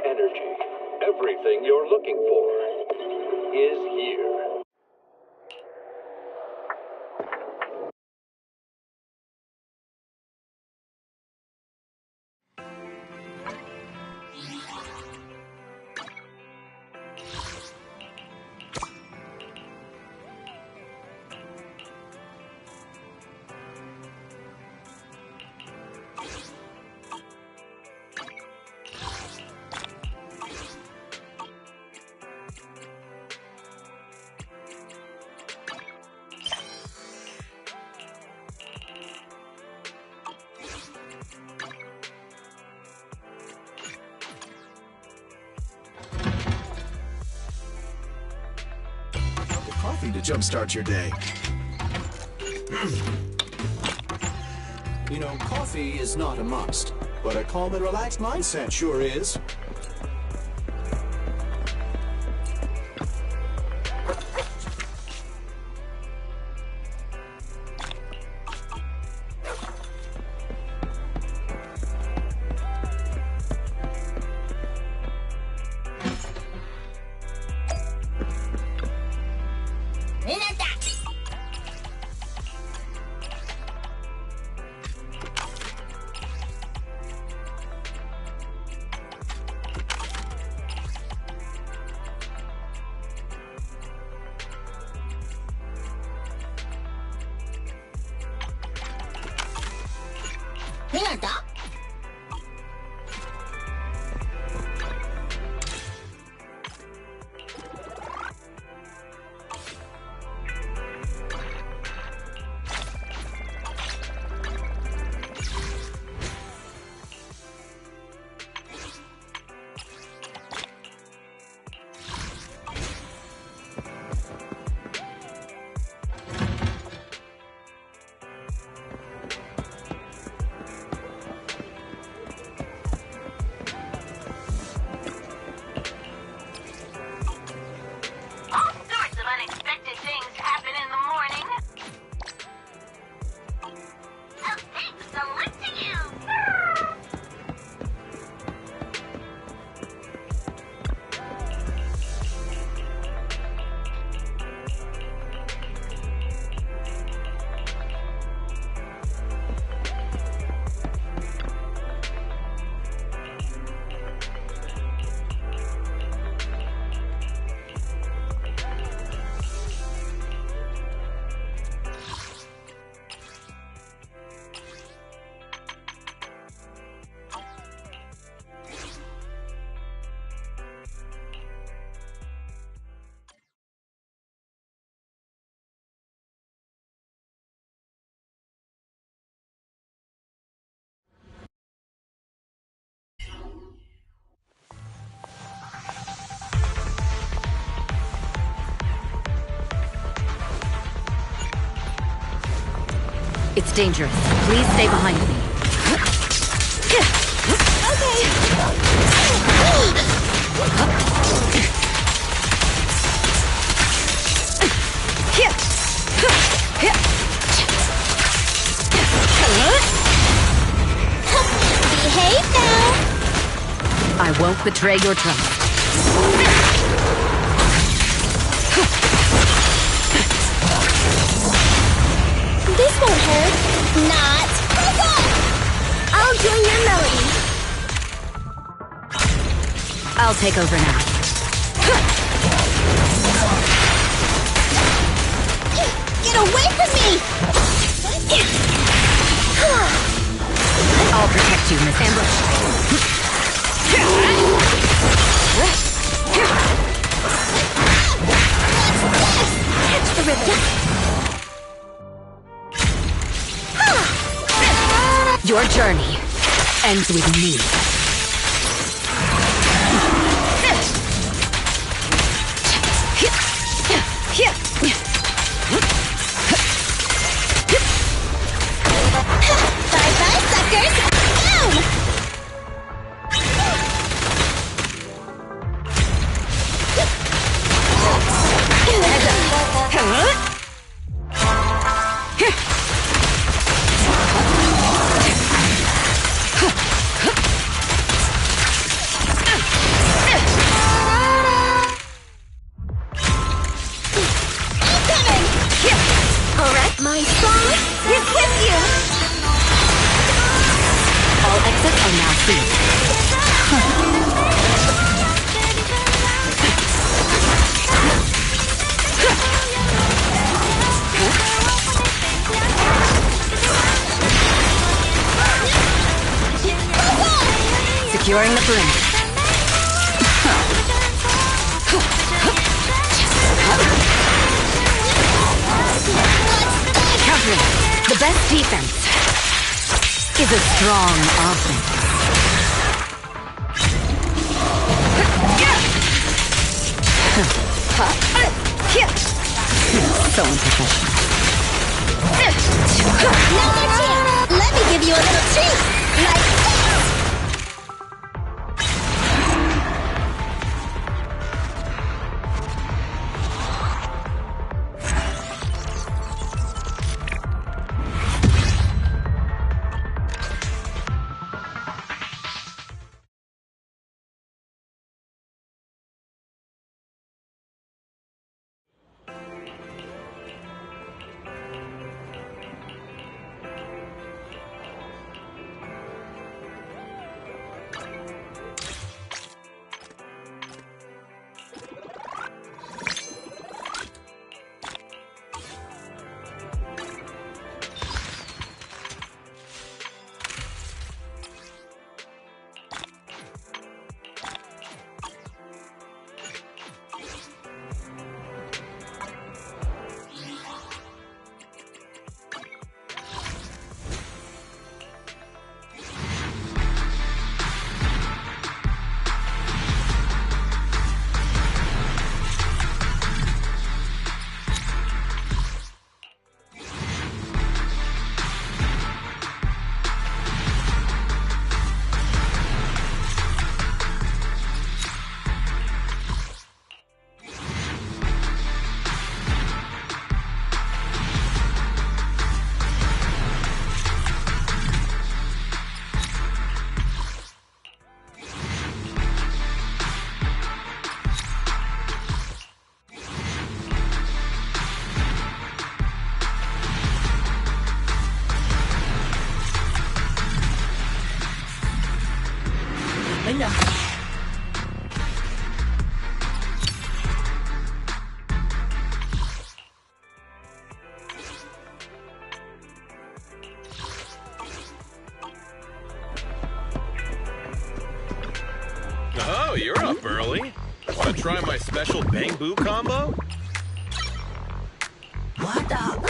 energy. Everything you're looking for is here. Coffee to jumpstart your day. You know, coffee is not a must, but a calm and relaxed mindset sure is. It's dangerous. Please stay behind me. Behave now! I won't betray your trust. This won't hurt. Not. I'll join your melody. I'll take over now. Get away from me! I'll protect you, Miss Ambush. Catch the rhythm. Your journey ends with me. Bye-bye, suckers! Boom! Securing the perimeter. Countering. The best defense is a strong offense. So unprofessional. No more chance! Let me give you a little treat! Like this! Oh, you're up early. Want to try my special bang-boo combo? What the?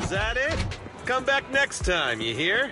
Is that it? Come back next time, you hear?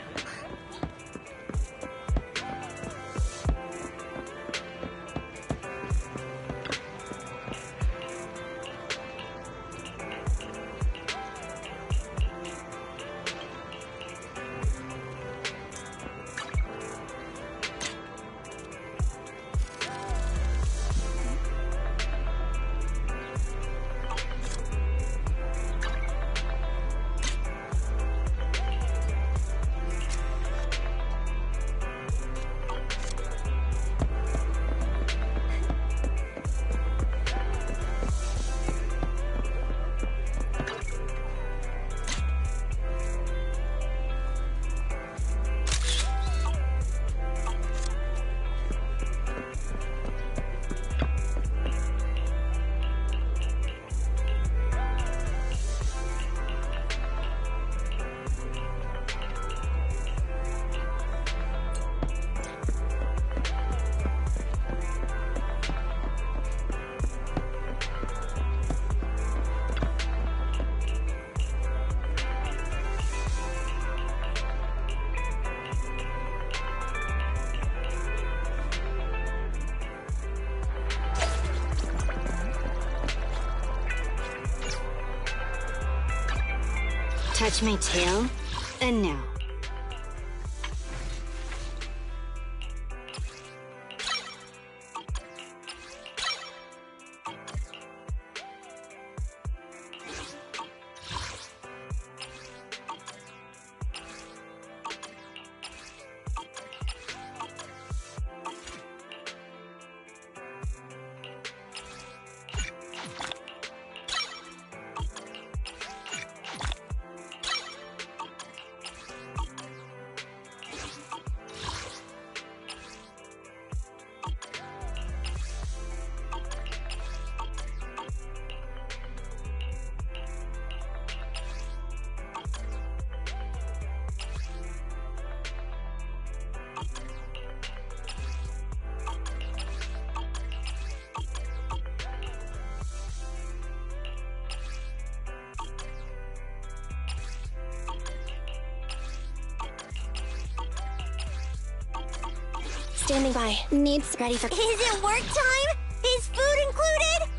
Touch my tail, and no. Standing by. Needs ready for. Is it work time? Is food included?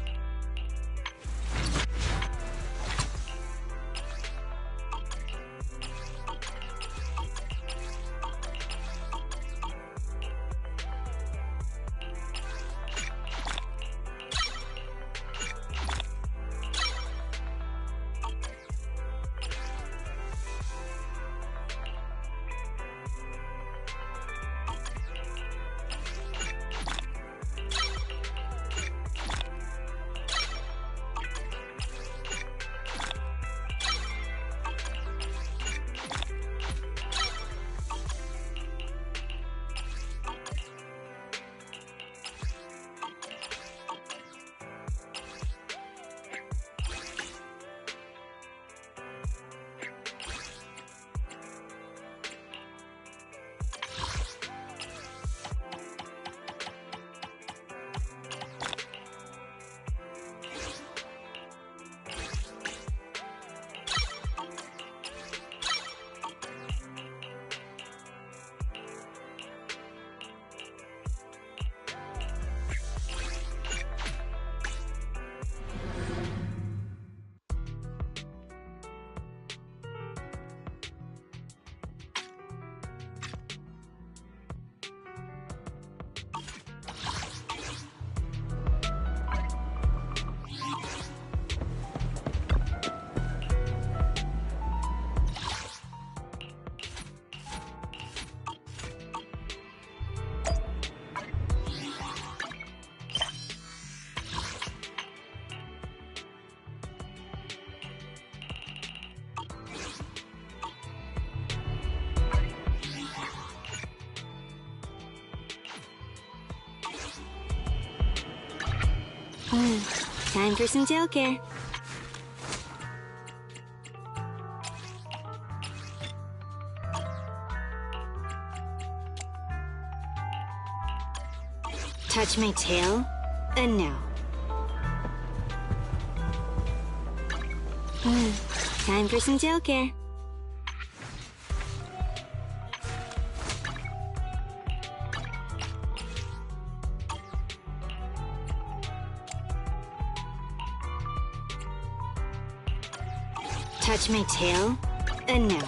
Time for some gel care. Touch my tail, and no. Time for some gel care. Touch my tail, and no.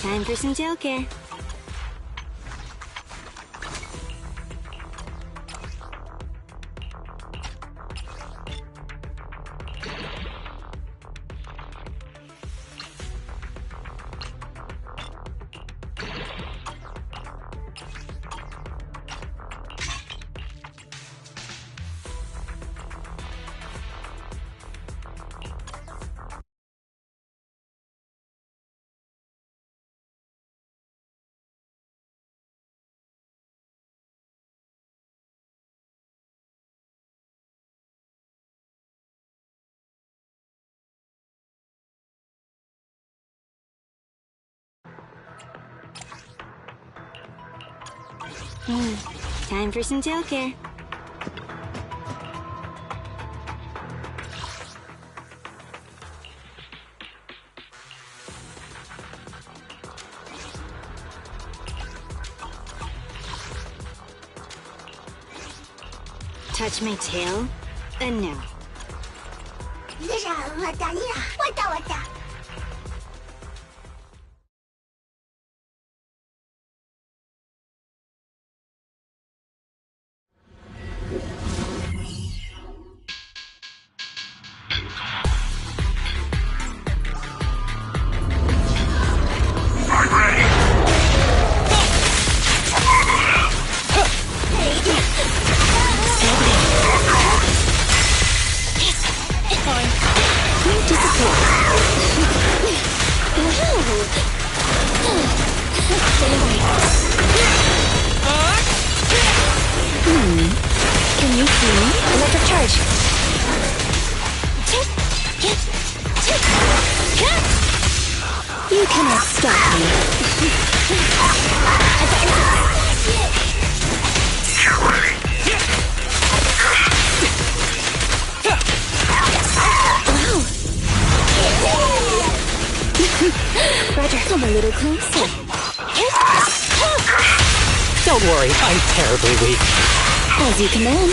Time for some gel care. Time for some gel care. Touch my tail, and no. you see me? Electric charge. You cannot stop me. Roger, come a little closer. Don't worry, I'm terribly weak. As you command.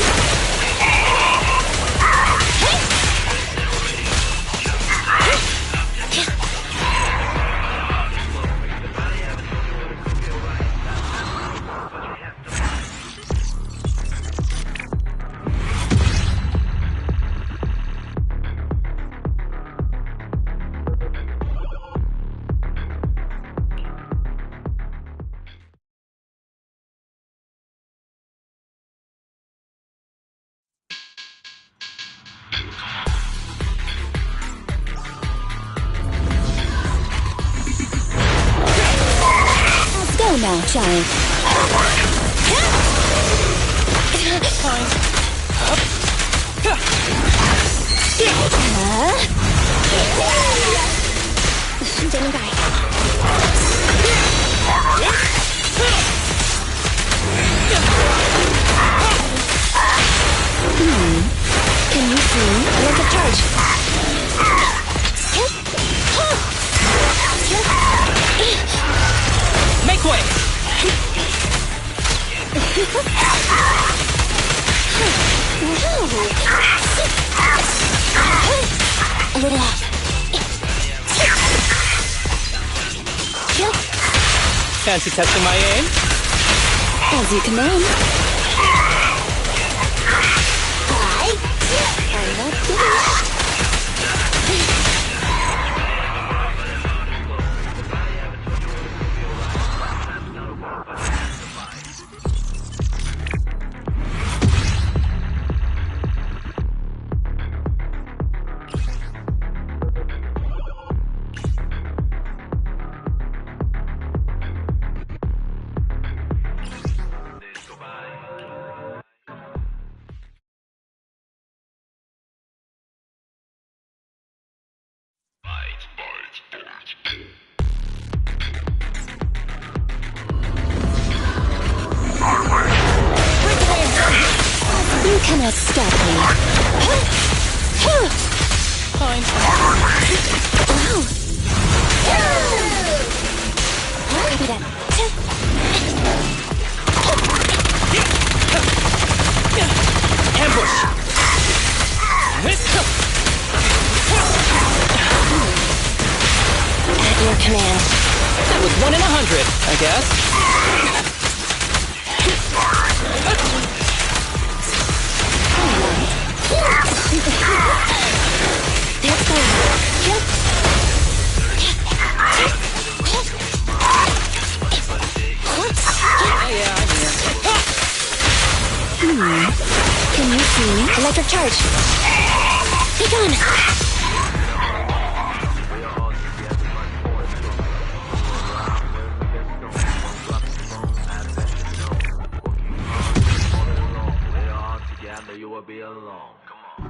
Let's go now, Giant. Standing by. Can you see me? Electric charge. Make way! A little off. Fancy testing my aim? As you command. I'm not finished. You cannot stop me. Fine. Wow. Copy that. Ambush! At your command. That was 1 in 100, I guess. There's the... Yeah, I'm here. Can you see me? Electric charge. Be gone. You will be alone. Come on.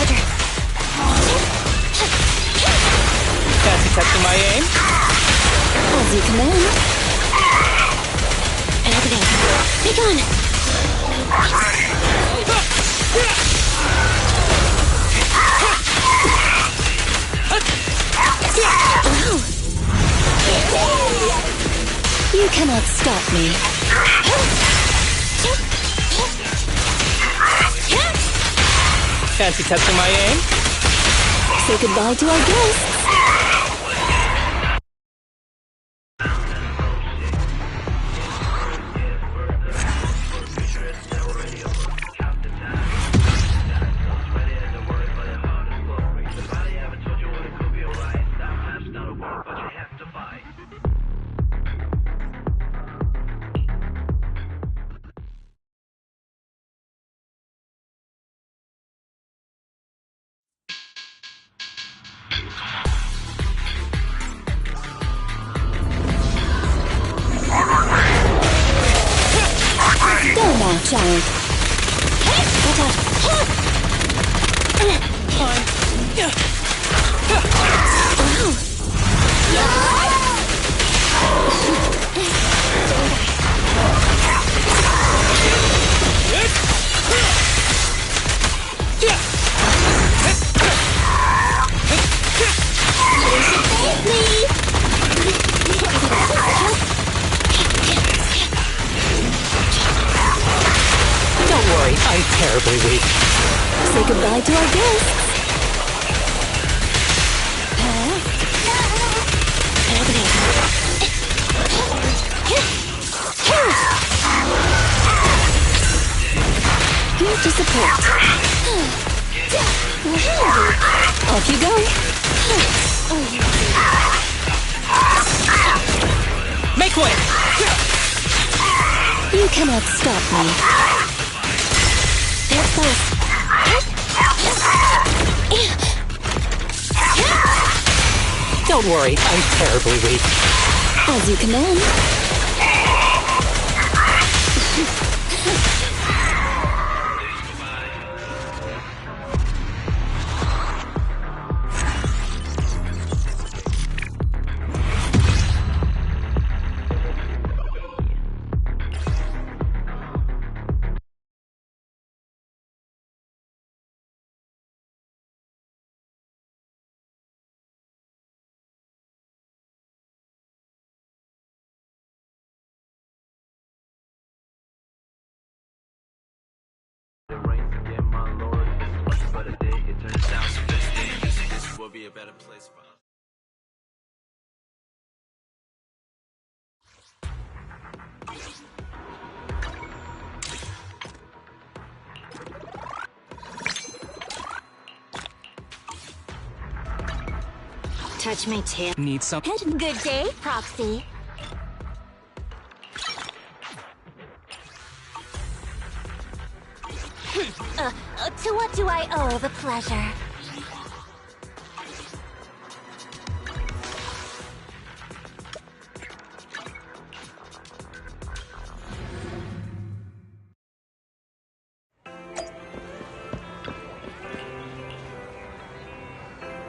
Okay. Fancy testing my aim? As you command. Activate. Be gone. You cannot stop me. Fancy testing my aim? Say goodbye to our guests. Say goodbye to our guests. Here to support. Off you go. Make way! You cannot stop me. They're close. Don't worry, I'm terribly weak. As you command. The rains again, my lord. It's much better day. It turns out the best day. This will be a better place for us. Touch my tail. Need some. Good day, Proxy. To what do I owe the pleasure?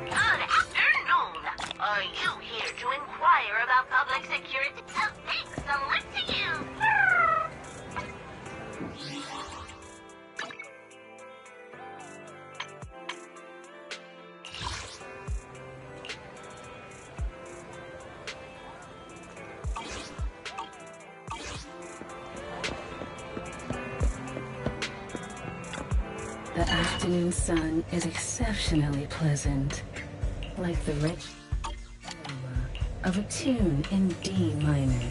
Good afternoon. Are you here to inquire about public security? Thanks, I'll look to you. The afternoon sun is exceptionally pleasant, like the rich aroma of a tune in D minor.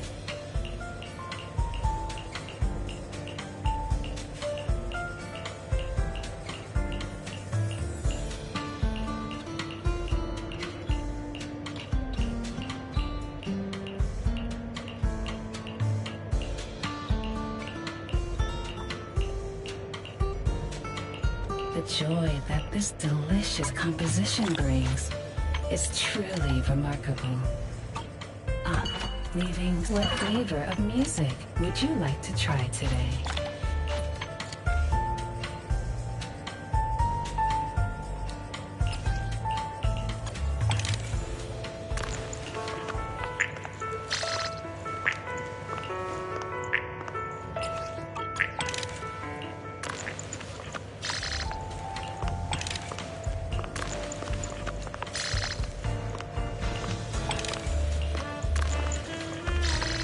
The joy that this delicious composition brings is truly remarkable. Leaving, what flavor of music would you like to try today?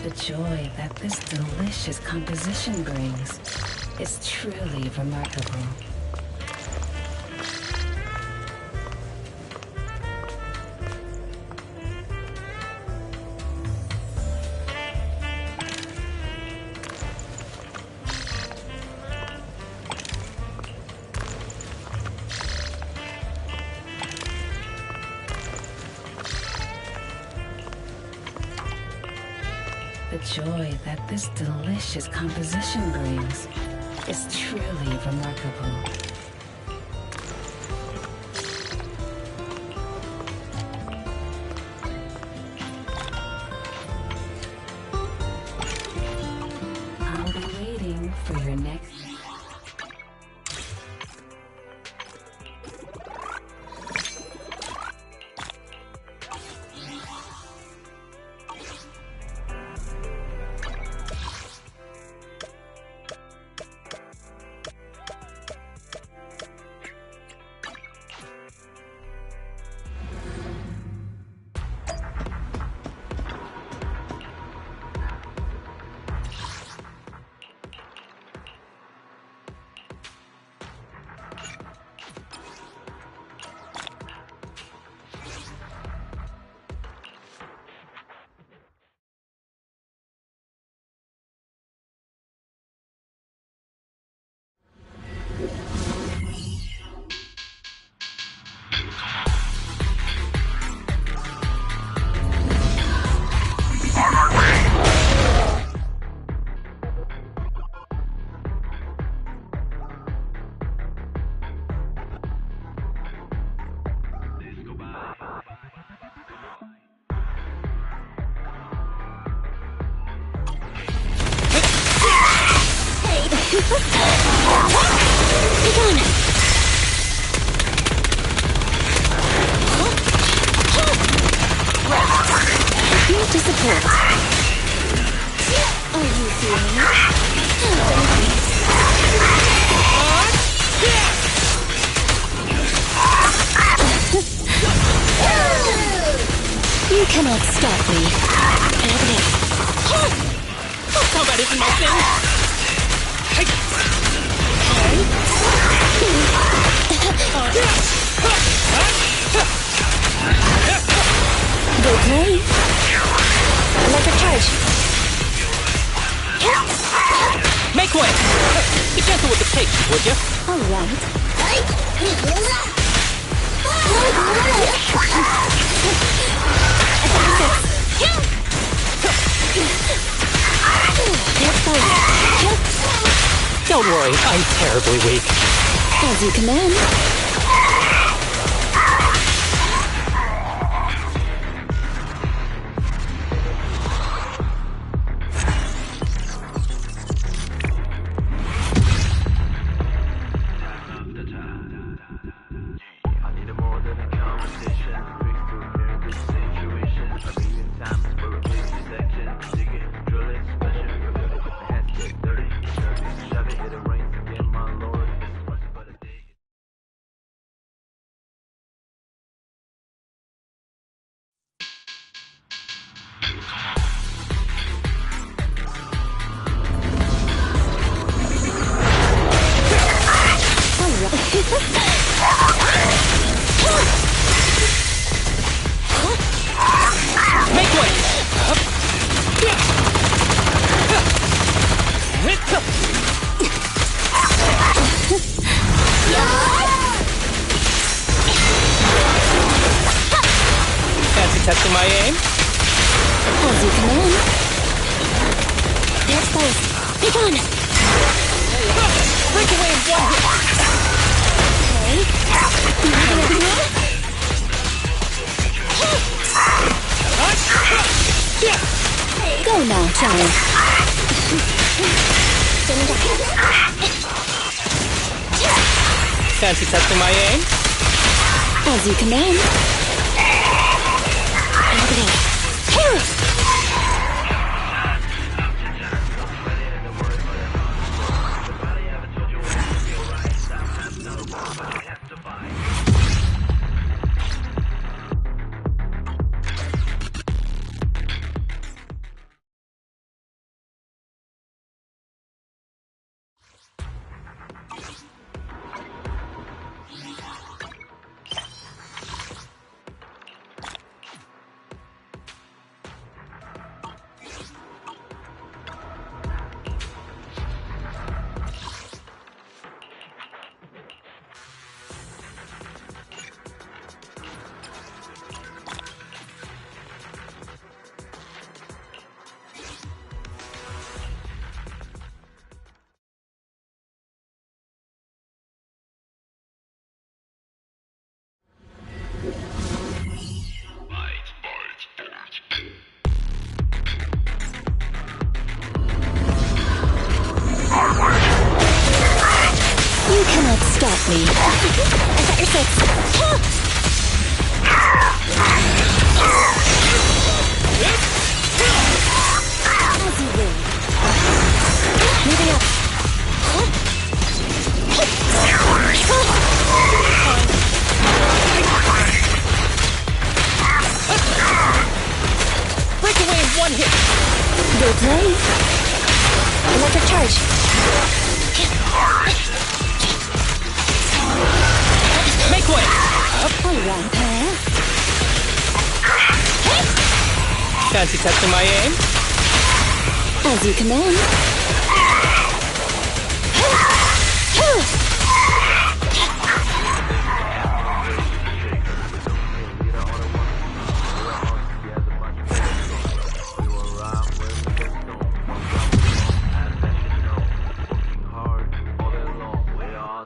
The joy that this delicious composition brings is truly remarkable. The joy that this delicious composition brings is truly remarkable. I'll be waiting for your next... Here to support. Are you feeling it? You cannot stop me. Combat isn't my thing. Go play. Electric charge. Make way! Be gentle with the pace, would you? All right. Don't worry, I'm terribly weak. As you command. I need more than a conversation. Quick to hear this situation. A million times for a big section. Dig it, drill it, special. Hands get dirty, shove it, it rains again, my lord. It's much but a day. Make way! Fancy testing my aim? As you command. There's both. Be gone. Break away in one hit! Go now, child. Fancy testing my aim? As you command. You cannot stop me. I got your six. As you will. Moving up. Break away in one hit! Go play. Electric charge. Make way! All right. Fancy testing my aim? As you command.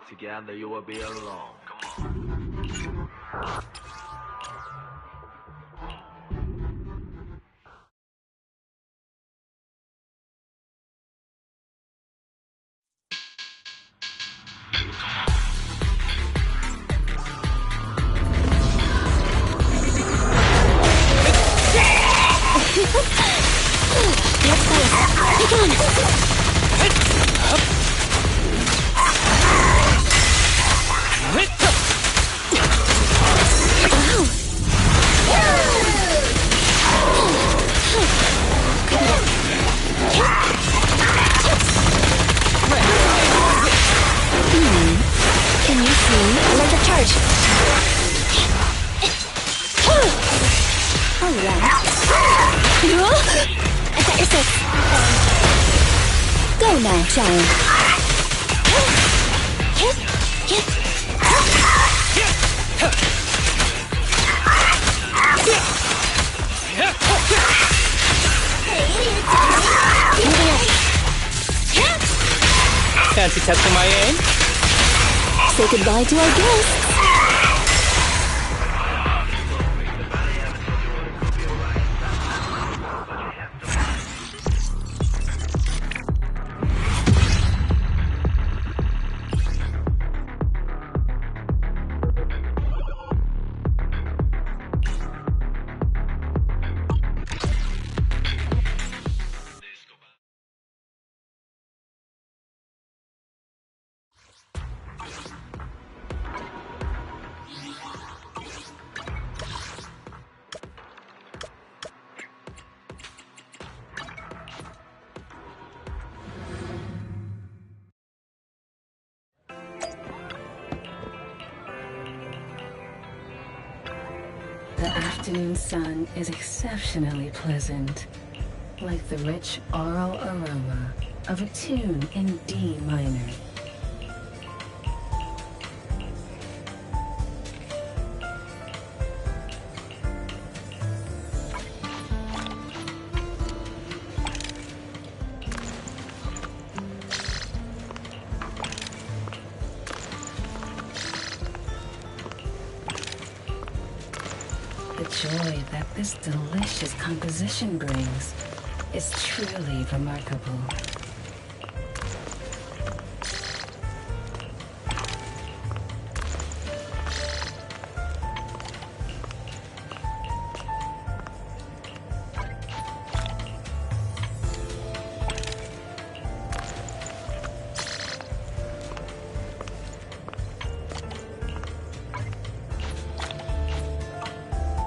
Together you will be alone. Come on. Can you see? Electric charge. Alright. I got your six. Go now, child. Fancy testing my aim? Say goodbye to our guests. The afternoon sun is exceptionally pleasant, like the rich oral aroma of a tune in D minor. The joy that this delicious composition brings is truly remarkable.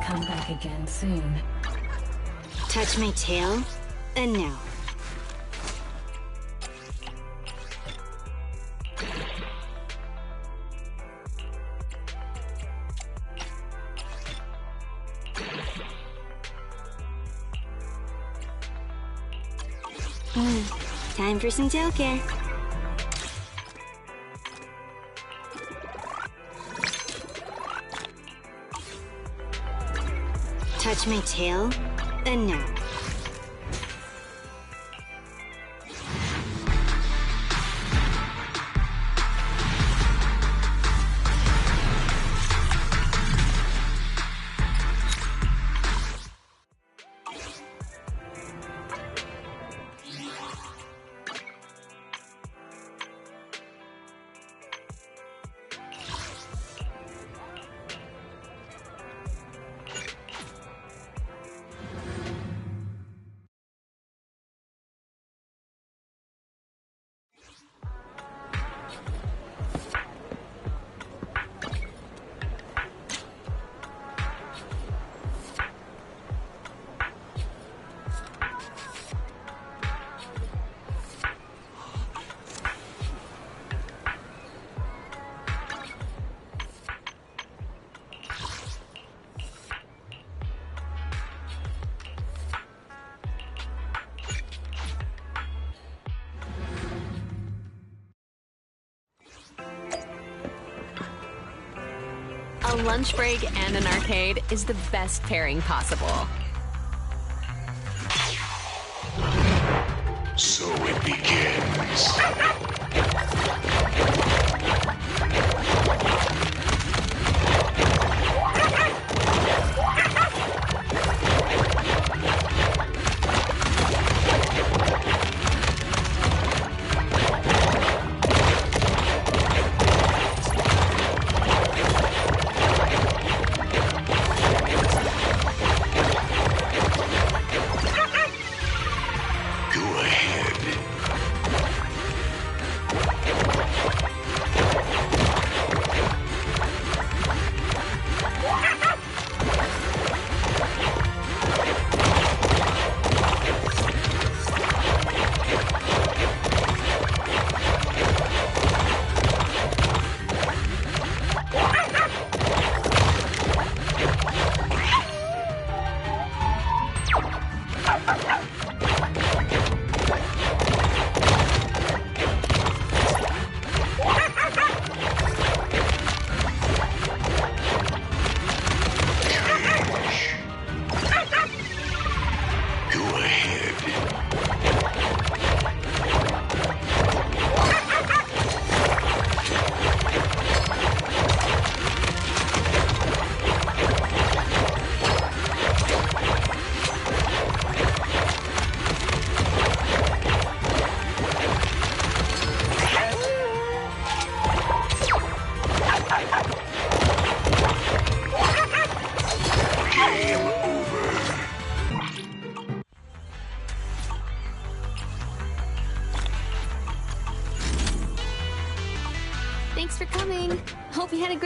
Come back again soon. Touch my tail, and no. Time for some tail care. Touch my tail, and no. A lunch break and an arcade is the best pairing possible. So it begins. Go ahead.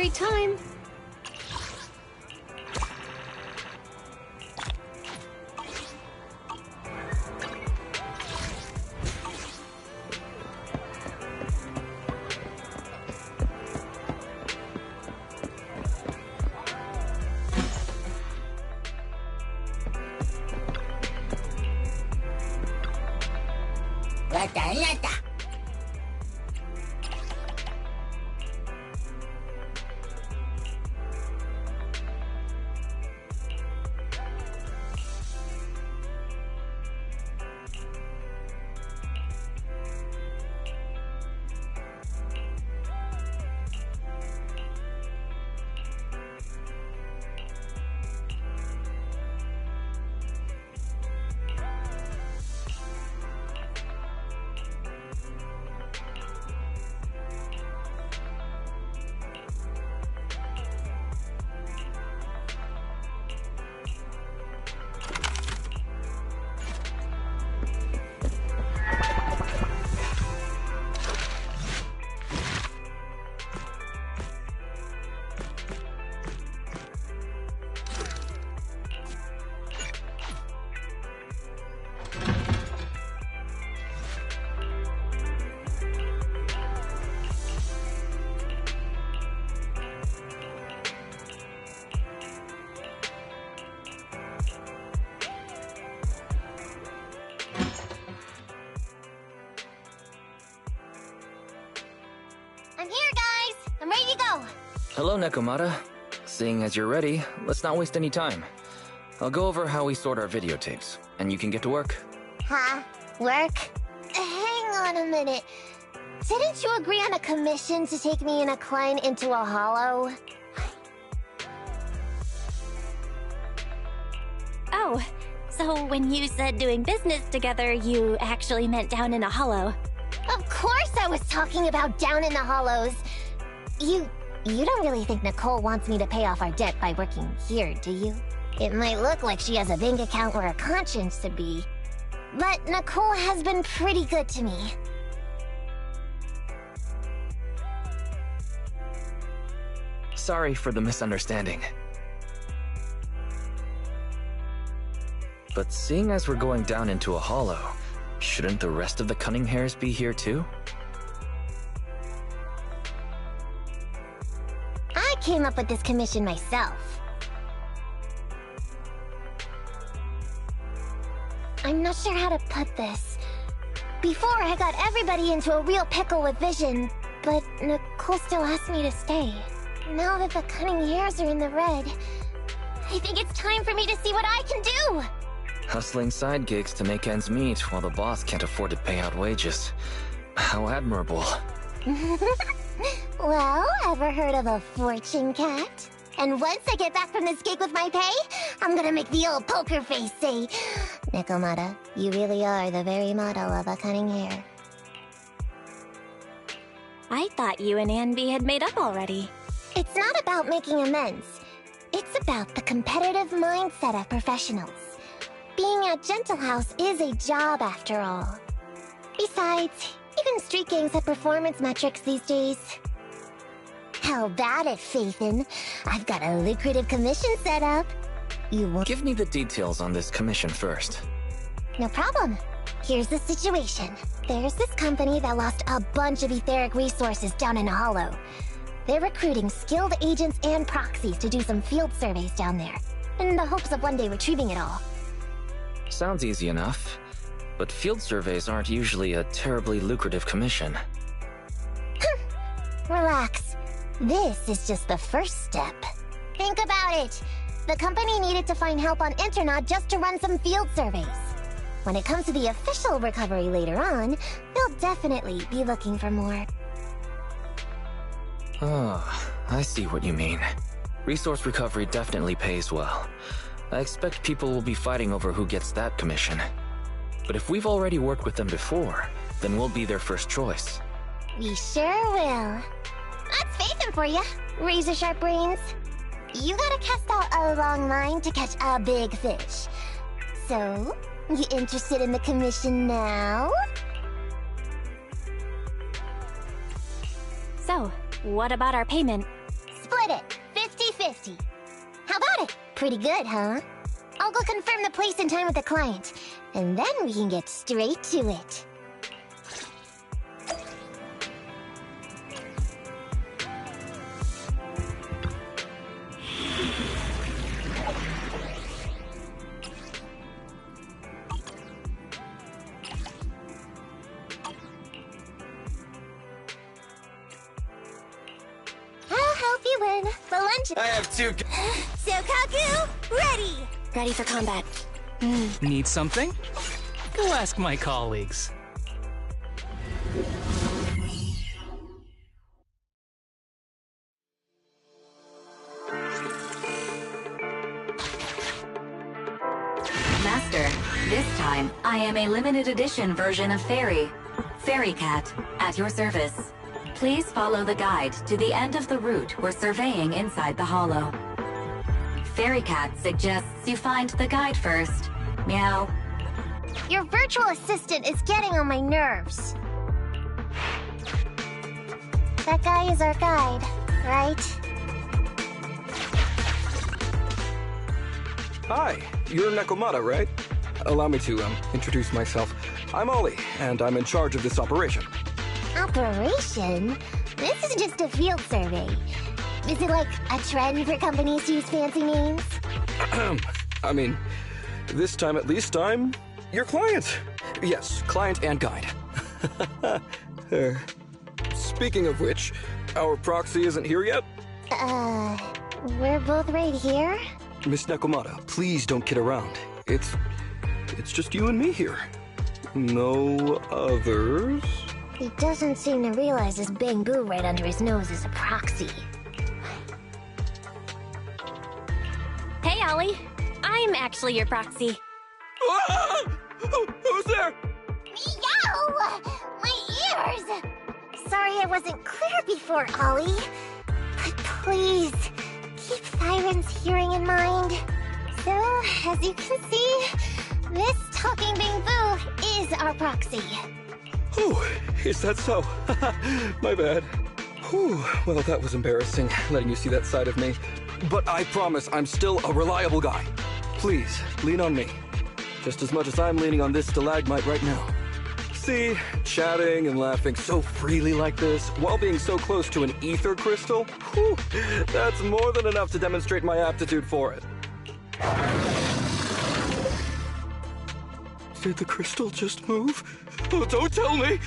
every time. I'm here, guys! I'm ready to go! Hello, Nekomata. Seeing as you're ready, let's not waste any time. I'll go over how we sort our videotapes, and you can get to work. Huh? Work? Hang on a minute. Didn't you agree on a commission to take me and a client into a hollow? Oh, so when you said doing business together, you actually meant down in a hollow. Of course I was talking about down in the hollows. You don't really think Nicole wants me to pay off our debt by working here, do you? It might look like she has a bank account where a conscience should be. But Nicole has been pretty good to me. Sorry for the misunderstanding. But seeing as we're going down into a hollow, shouldn't the rest of the cunning hairs be here too? I came up with this commission myself. I'm not sure how to put this. Before, I got everybody into a real pickle with Vision, but Nicole still asked me to stay. Now that the cunning hairs are in the red, I think it's time for me to see what I can do! Hustling side gigs to make ends meet while the boss can't afford to pay out wages. How admirable. Well, ever heard of a fortune cat? And once I get back from this gig with my pay, I'm gonna make the old poker face say, Nekomata, you really are the very model of a cunning hair. I thought you and Anby had made up already. It's not about making amends. It's about the competitive mindset of professionals. Being at Gentle House is a job after all. Besides, even street gangs have performance metrics these days. How about it, Faithin? I've got a lucrative commission set up. You will Give me the details on this commission first. No problem. Here's the situation. There's this company that lost a bunch of etheric resources down in a hollow. They're recruiting skilled agents and proxies to do some field surveys down there, in the hopes of one day retrieving it all. Sounds easy enough, but field surveys aren't usually a terribly lucrative commission. Relax. This is just the first step. Think about it. The company needed to find help on Internaut just to run some field surveys. When it comes to the official recovery later on, they'll definitely be looking for more. Oh, I see what you mean. Resource recovery definitely pays well. I expect people will be fighting over who gets that commission. But if we've already worked with them before, then we'll be their first choice. We sure will. That's Faithin for you, razor-sharp brains. You gotta cast out a long line to catch a big fish. So, you interested in the commission now? So, what about our payment? split it, 50-50. How about it? Pretty good, huh? I'll go confirm the place and time with the client, and then we can get straight to it. I'll help you win the lunch. I have two. Sokaku, ready! Ready for combat. Need something? Go ask my colleagues. Master, this time I am a limited edition version of Fairy. Fairy Cat, at your service. Please follow the guide to the end of the route we're surveying inside the hollow. Fairy Cat suggests you find the guide first. Meow. Your virtual assistant is getting on my nerves. That guy is our guide, right? Hi, you're Nekomata, right? Allow me to, introduce myself. I'm Ollie, and I'm in charge of this operation. Operation? This is just a field survey. Is it like a trend for companies to use fancy names? I mean, this time at least I'm your client. Yes, client and guide. Speaking of which, our proxy isn't here yet? We're both right here? Miss Nekomata, please don't kid around. It's just you and me here. No others? He doesn't seem to realize this bamboo right under his nose is a proxy. Hey, Ollie. I'm actually your proxy. Who's there? Meow! My ears! Sorry I wasn't clear before, Ollie. But please, keep Thyron's hearing in mind. So, as you can see, this talking bamboo is our proxy. Oh, is that so? My bad. Whew, well, that was embarrassing, letting you see that side of me. But I promise I'm still a reliable guy. Please, lean on me. Just as much as I'm leaning on this stalagmite right now. See, chatting and laughing so freely like this, while being so close to an ether crystal, whew, that's more than enough to demonstrate my aptitude for it. Did the crystal just move? Oh, don't tell me!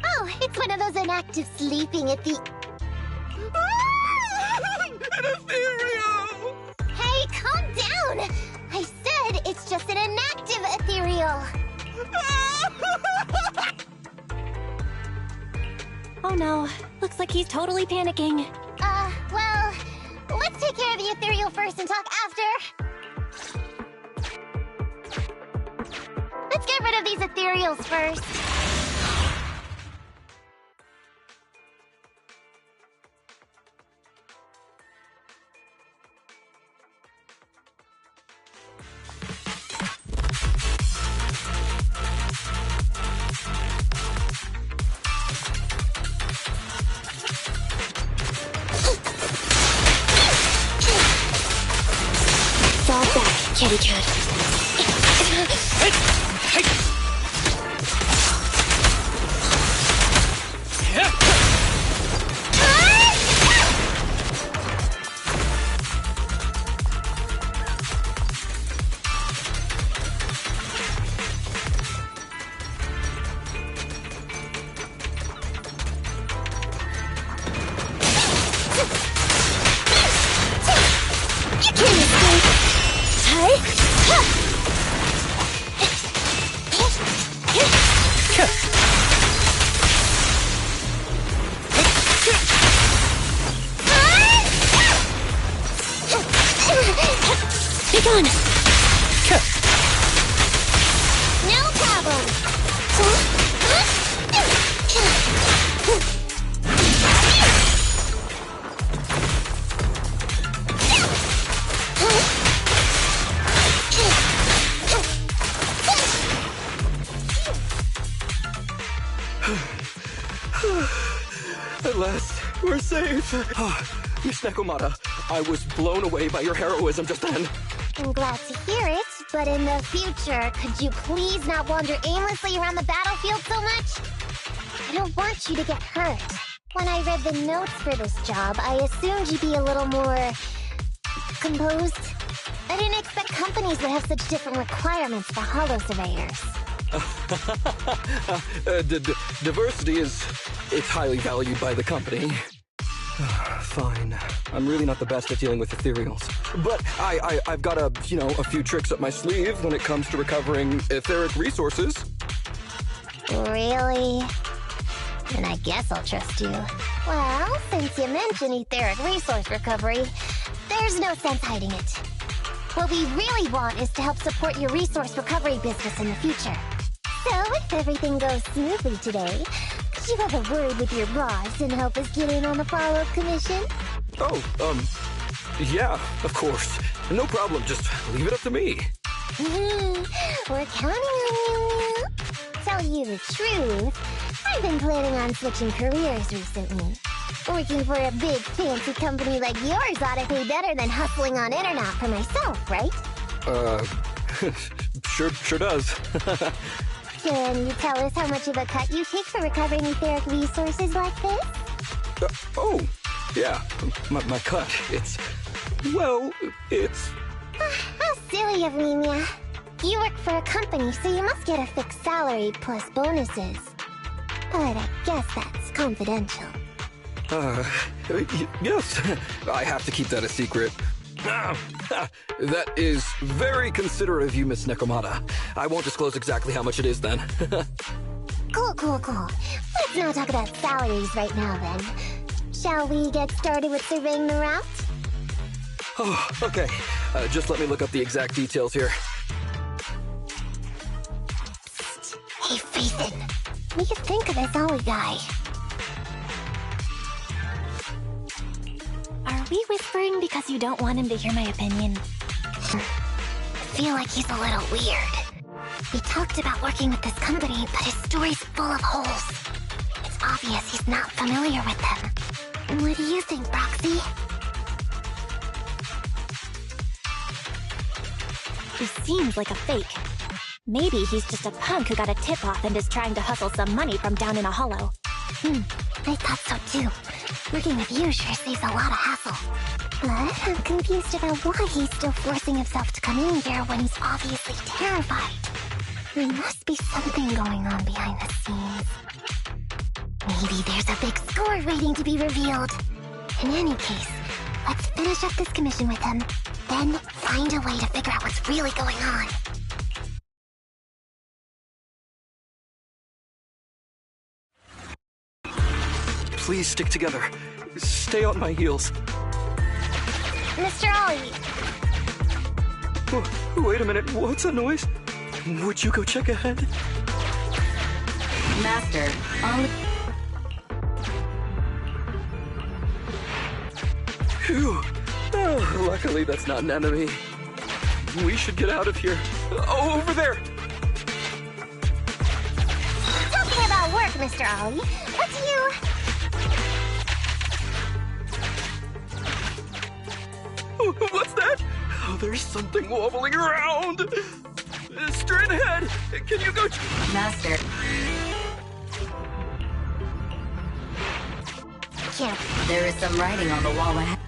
Oh, it's one of those inactive sleeping at the... An ethereal! Hey, calm down! I said it's just an inactive ethereal. Oh no, looks like he's totally panicking. Well, let's take care of the ethereal first and talk after. Let's get rid of these ethereals first. Fall back, kitty cat. Be gone! No problem! At last, we're safe. Miss Nekomata, I was blown away by your heroism just then. I'm glad to hear it, but in the future, could you please not wander aimlessly around the battlefield so much? I don't want you to get hurt. When I read the notes for this job, I assumed you'd be a little more... composed. I didn't expect companies would have such different requirements for holo surveyors. Diversity it's highly valued by the company. Fine. I'm really not the best at dealing with ethereals. But I've got a few tricks up my sleeve when it comes to recovering etheric resources. Really? Then I guess I'll trust you. Well, since you mentioned etheric resource recovery, there's no sense hiding it. What we really want is to help support your resource recovery business in the future. So, if everything goes smoothly today, could you have a word with your boss and help us get in on the follow-up commission? Oh, yeah, of course. No problem, just leave it up to me. We're counting on you. Tell you the truth, I've been planning on switching careers recently. Working for a big fancy company like yours ought to pay better than hustling on internet for myself, right? Sure does. Can you tell us how much of a cut you take for recovering etheric resources like this? Oh, yeah, my cut, it's... How silly of me, Mia. You work for a company, so you must get a fixed salary plus bonuses. But I guess that's confidential. Yes, I have to keep that a secret. That is very considerate of you, Miss Nekomata. I won't disclose exactly how much it is then. Cool. Let's not talk about salaries right now then. Shall we get started with surveying the route? Oh, okay. Just let me look up the exact details here. Psst. Hey, Ethan. What do you think of this Ollie guy? Are we whispering because you don't want him to hear my opinion? I feel like he's a little weird. We talked about working with this company, but his story's full of holes. It's obvious he's not familiar with them. What do you think, Roxy? He seems like a fake. Maybe he's just a punk who got a tip-off and is trying to hustle some money from down in a hollow. I thought so too. Working with you sure saves a lot of hassle. But I'm confused about why he's still forcing himself to come in here when he's obviously terrified. There must be something going on behind the scenes. Maybe there's a big score waiting to be revealed. In any case, let's finish up this commission with him, then find a way to figure out what's really going on. Please stick together. Stay on my heels. Mr. Ollie! Wait a minute, what's that noise? Would you go check ahead? Master, Ollie... Phew. Oh, luckily that's not an enemy. We should get out of here. Oh, over there! Talking about work, Mr. Ollie, what do you... What's that? Oh, there's something wobbling around! Straight ahead! Can you go... Master. Can't. There is some writing on the wall ahead.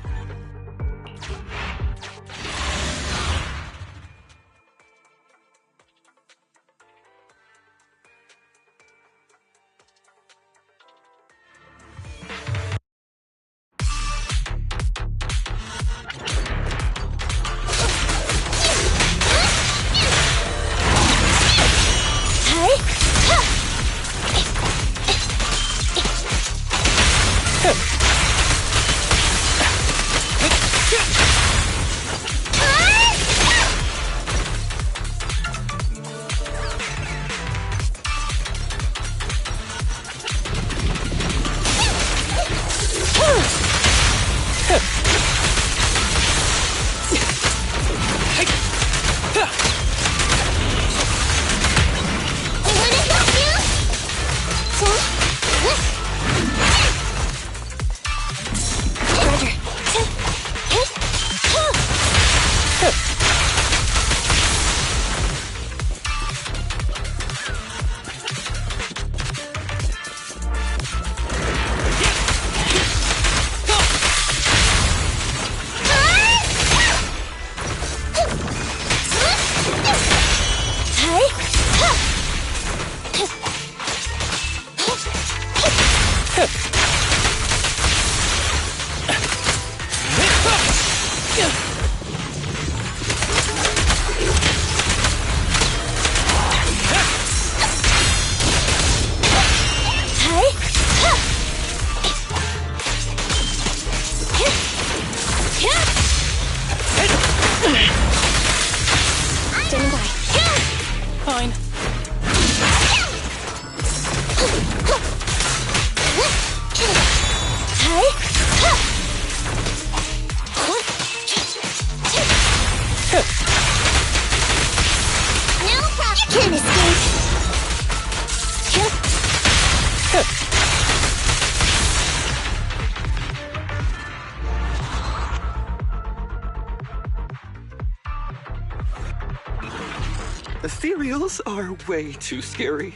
Ethereals are way too scary.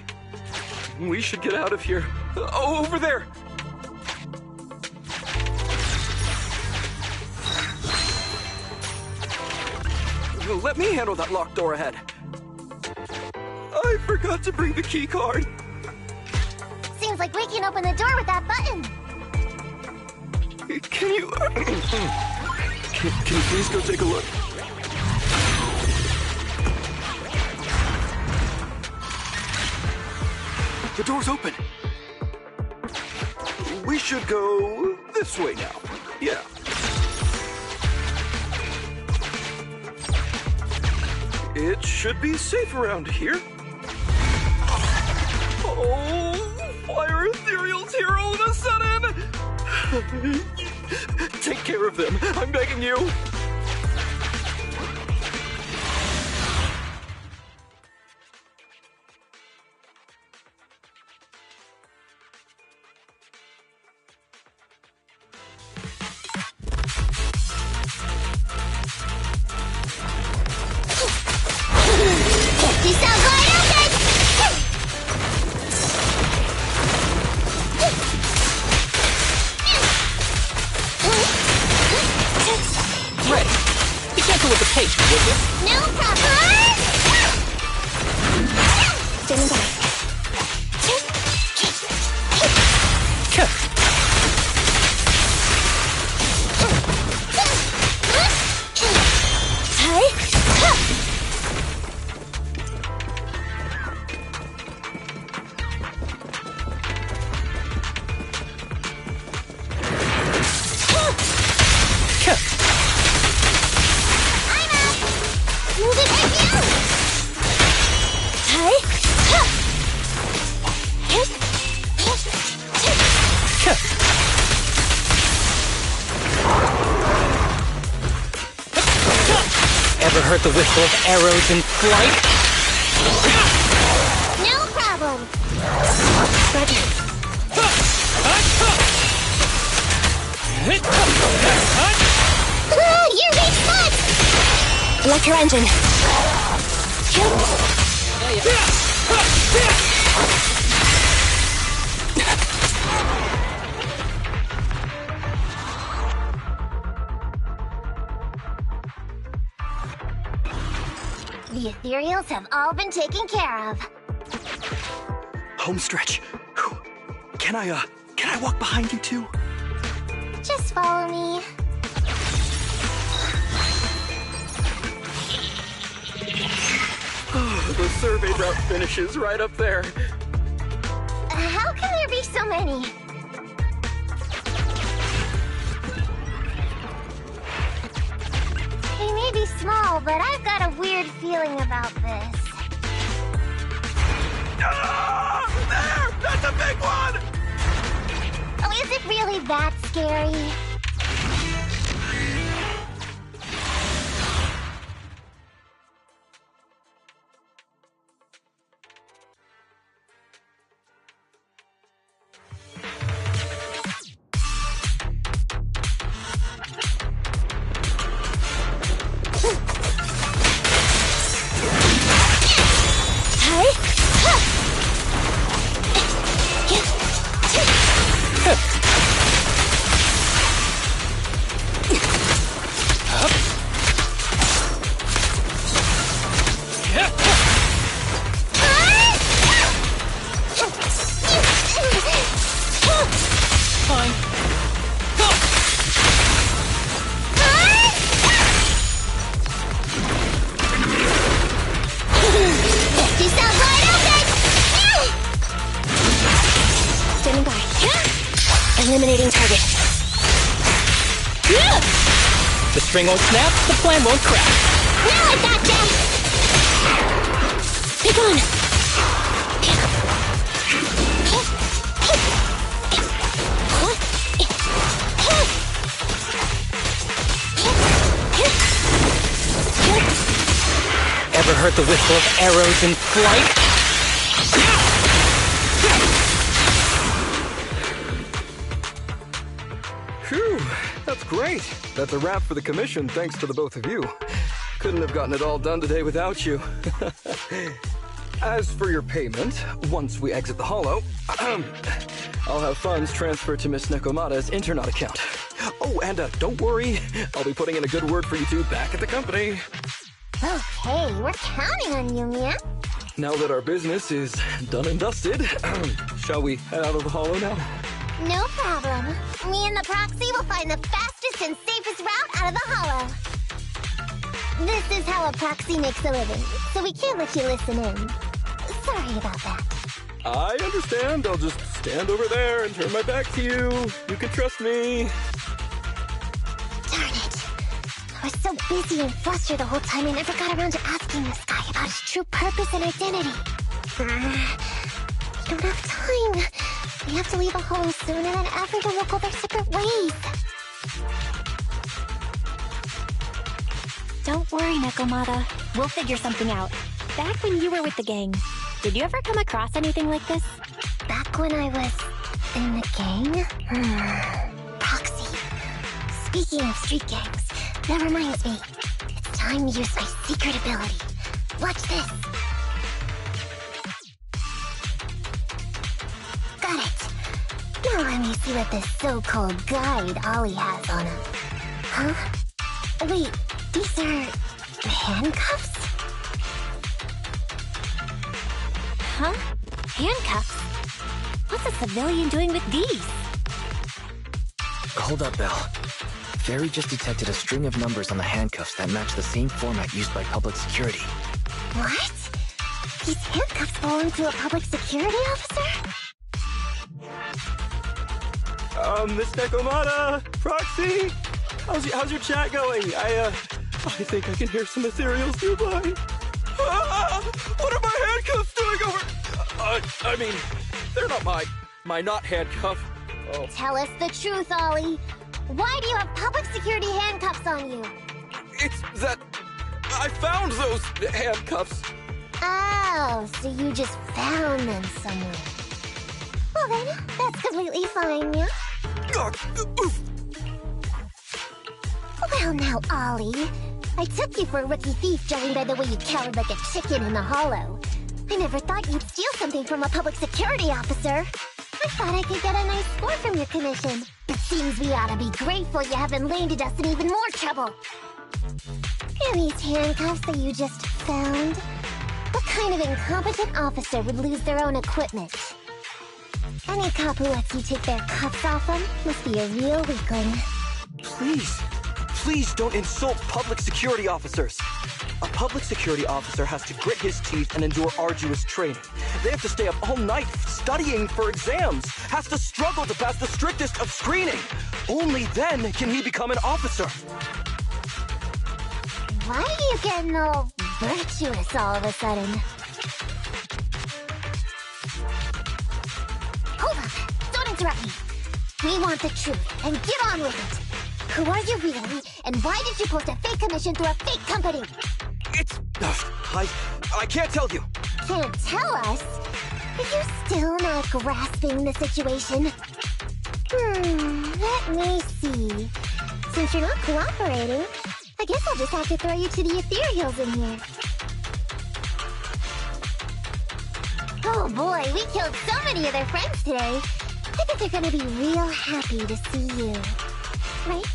We should get out of here. Oh, over there! Let me handle that locked door ahead. I forgot to bring the key card. Seems like we can open the door with that button. Can you... can you please go take a look? The door's open. We should go this way now. Yeah. It should be safe around here. Oh, why are ethereals here all of a sudden? Take care of them, I'm begging you. No problem! Standing by. Ever heard the whistle of arrows in flight? No problem. Roger. You're weak spot! Electro engine. The ethereals have all been taken care of. Home stretch. Can I walk behind you too? Just follow me. The survey route finishes right up there. How can there be so many? They may be small, but I've got a weird feeling about this. There! That's a big one! Oh, is it really that scary? Eliminating target. The string won't snap, the plan won't crack. Now I got them! Pick on! Ever heard the whistle of arrows in flight? Phew, that's great. That's a wrap for the commission thanks to the both of you. Couldn't have gotten it all done today without you. As for your payment, once we exit the Hollow, I'll have funds transferred to Miss Nekomata's Internet account. Oh, and don't worry, I'll be putting in a good word for you two back at the company. Okay, we're counting on you, Mia. Now that our business is done and dusted, shall we head out of the Hollow now? No problem. Me and the proxy will find the fastest and safest route out of the Hollow. This is how a proxy makes a living, so we can't let you listen in. Sorry about that. I understand. I'll just stand over there and turn my back to you. You can trust me. Darn it. I was so busy and flustered the whole time I never got around to asking this guy about his true purpose and identity. We don't have time. We have to leave the Hollow soon, and then everyone will go their separate ways. Don't worry, Nekomata. We'll figure something out. Back when you were with the gang, did you ever come across anything like this? Back when I was in the gang? Proxy. Speaking of street gangs, that reminds me. It's time to use my secret ability. Watch this. Got it. Now let me see what this so-called guide Ollie has on him. Huh? Wait, these are handcuffs? Huh? Handcuffs? What's a civilian doing with these? Hold up, Belle. Fairy just detected a string of numbers on the handcuffs that match the same format used by public security. What? These handcuffs belong to a public security officer? Miss Nekomata, Proxy, how's your chat going? I think I can hear some ethereals nearby. What are my handcuffs doing over? I mean, they're not my not handcuff. Oh. Tell us the truth, Ollie. Why do you have public security handcuffs on you? It's that I found those handcuffs. Oh, so you just found them somewhere. Well then, that's completely fine, yeah? Well now, Ollie. I took you for a rookie thief judging by the way you cowered like a chicken in the Hollow. I never thought you'd steal something from a public security officer. I thought I could get a nice score from your commission. It seems we ought to be grateful you haven't landed us in even more trouble. And these handcuffs that you just found? What kind of incompetent officer would lose their own equipment? Any cop who lets you take their cuffs off them must be a real weakling. Please don't insult public security officers. A public security officer has to grit his teeth and endure arduous training. They have to stay up all night studying for exams, has to struggle to pass the strictest of screening. Only then can he become an officer. Why are you getting all virtuous all of a sudden? Hold up! Don't interrupt me! We want the truth, and get on with it! Who are you really, and why did you post a fake commission through a fake company? It's... I can't tell you. Can't tell us? Are you still not grasping the situation? Let me see. Since you're not cooperating, I guess I'll just have to throw you to the ethereals in here. Oh boy, we killed so many of their friends today. I bet they're gonna be real happy to see you. Right?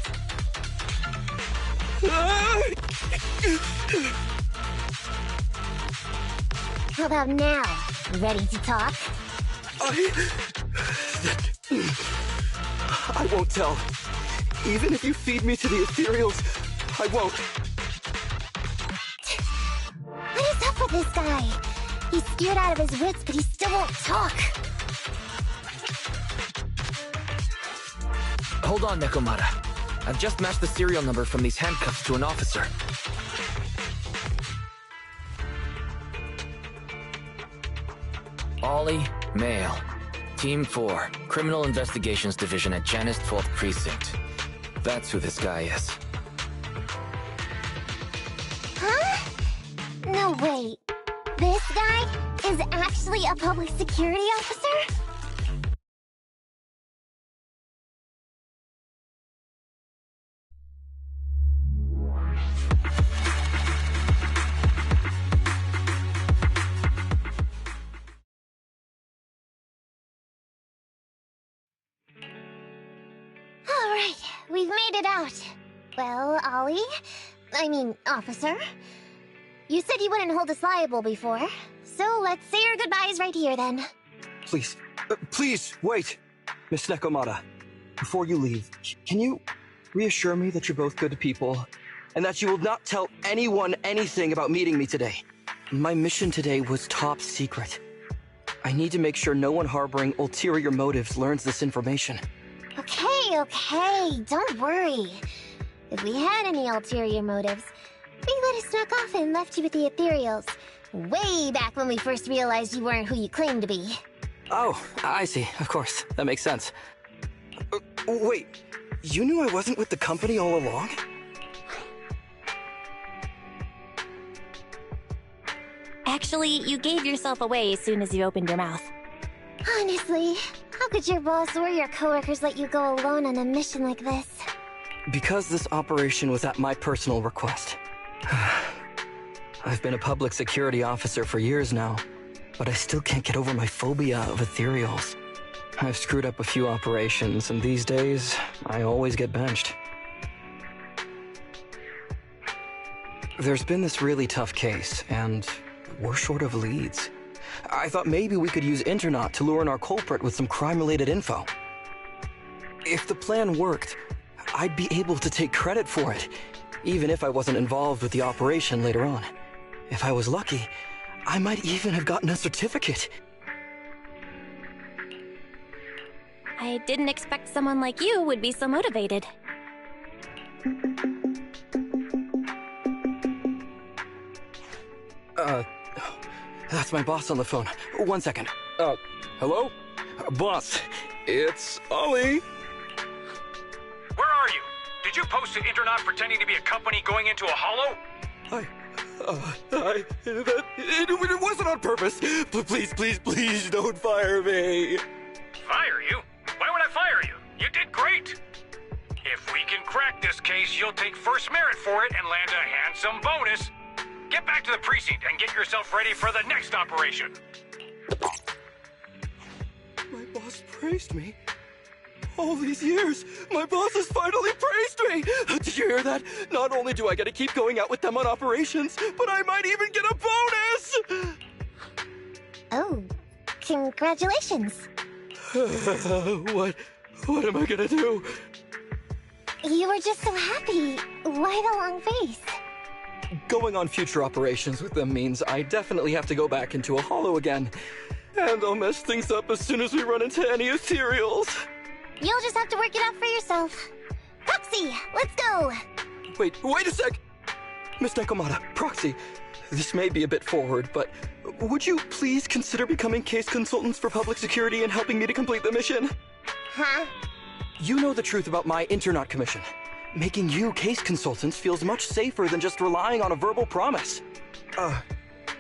How about now? Ready to talk? I won't tell. Even if you feed me to the ethereals, I won't. What is up with this guy? He's scared out of his wits, but he still won't talk. Hold on, Nekomata. I've just matched the serial number from these handcuffs to an officer. Ollie, male. Team 4, Criminal Investigations Division at Janus 12th Precinct. That's who this guy is. Huh? No, wait. This guy is actually a public security officer? about? Well, Ollie? I mean, officer? You said you wouldn't hold us liable before, so let's say our goodbyes right here then. Please, please, wait! Miss Nekomata, before you leave, can you reassure me that you're both good people, and that you will not tell anyone anything about meeting me today? My mission today was top secret. I need to make sure no one harboring ulterior motives learns this information. Okay, don't worry. If we had any ulterior motives, we would have snuck off and left you with the ethereals. Way back when we first realized you weren't who you claimed to be. Oh, I see. Of course. That makes sense. Wait, you knew I wasn't with the company all along? Actually, you gave yourself away as soon as you opened your mouth. Honestly, how could your boss or your coworkers let you go alone on a mission like this? Because this operation was at my personal request. I've been a public security officer for years now, but I still can't get over my phobia of ethereals. I've screwed up a few operations, and these days, I always get benched. There's been this really tough case, and we're short of leads. I thought maybe we could use Internaut to lure in our culprit with some crime-related info. If the plan worked, I'd be able to take credit for it, even if I wasn't involved with the operation later on. If I was lucky, I might even have gotten a certificate. I didn't expect someone like you would be so motivated. That's my boss on the phone. 1 second. Hello? Boss, it's Ollie. Where are you? Did you post an Internaut pretending to be a company going into a hollow? It wasn't on purpose. Please don't fire me. Fire you? Why would I fire you? You did great. If we can crack this case, you'll take first merit for it and land a handsome bonus. Get back to the precinct and get yourself ready for the next operation. My boss praised me. All these years, my boss has finally praised me! Did you hear that? Not only do I get to keep going out with them on operations, but I might even get a bonus! Oh, congratulations. What am I gonna do? You were just so happy. Why the long face? Going on future operations with them means I definitely have to go back into a hollow again. And I'll mess things up as soon as we run into any ethereals. You'll just have to work it out for yourself. Proxy, let's go! Wait a sec! Miss Nekomata, Proxy, this may be a bit forward, but would you please consider becoming case consultants for public security and helping me to complete the mission? Huh? You know the truth about my Internaut commission. Making you case consultants feels much safer than just relying on a verbal promise.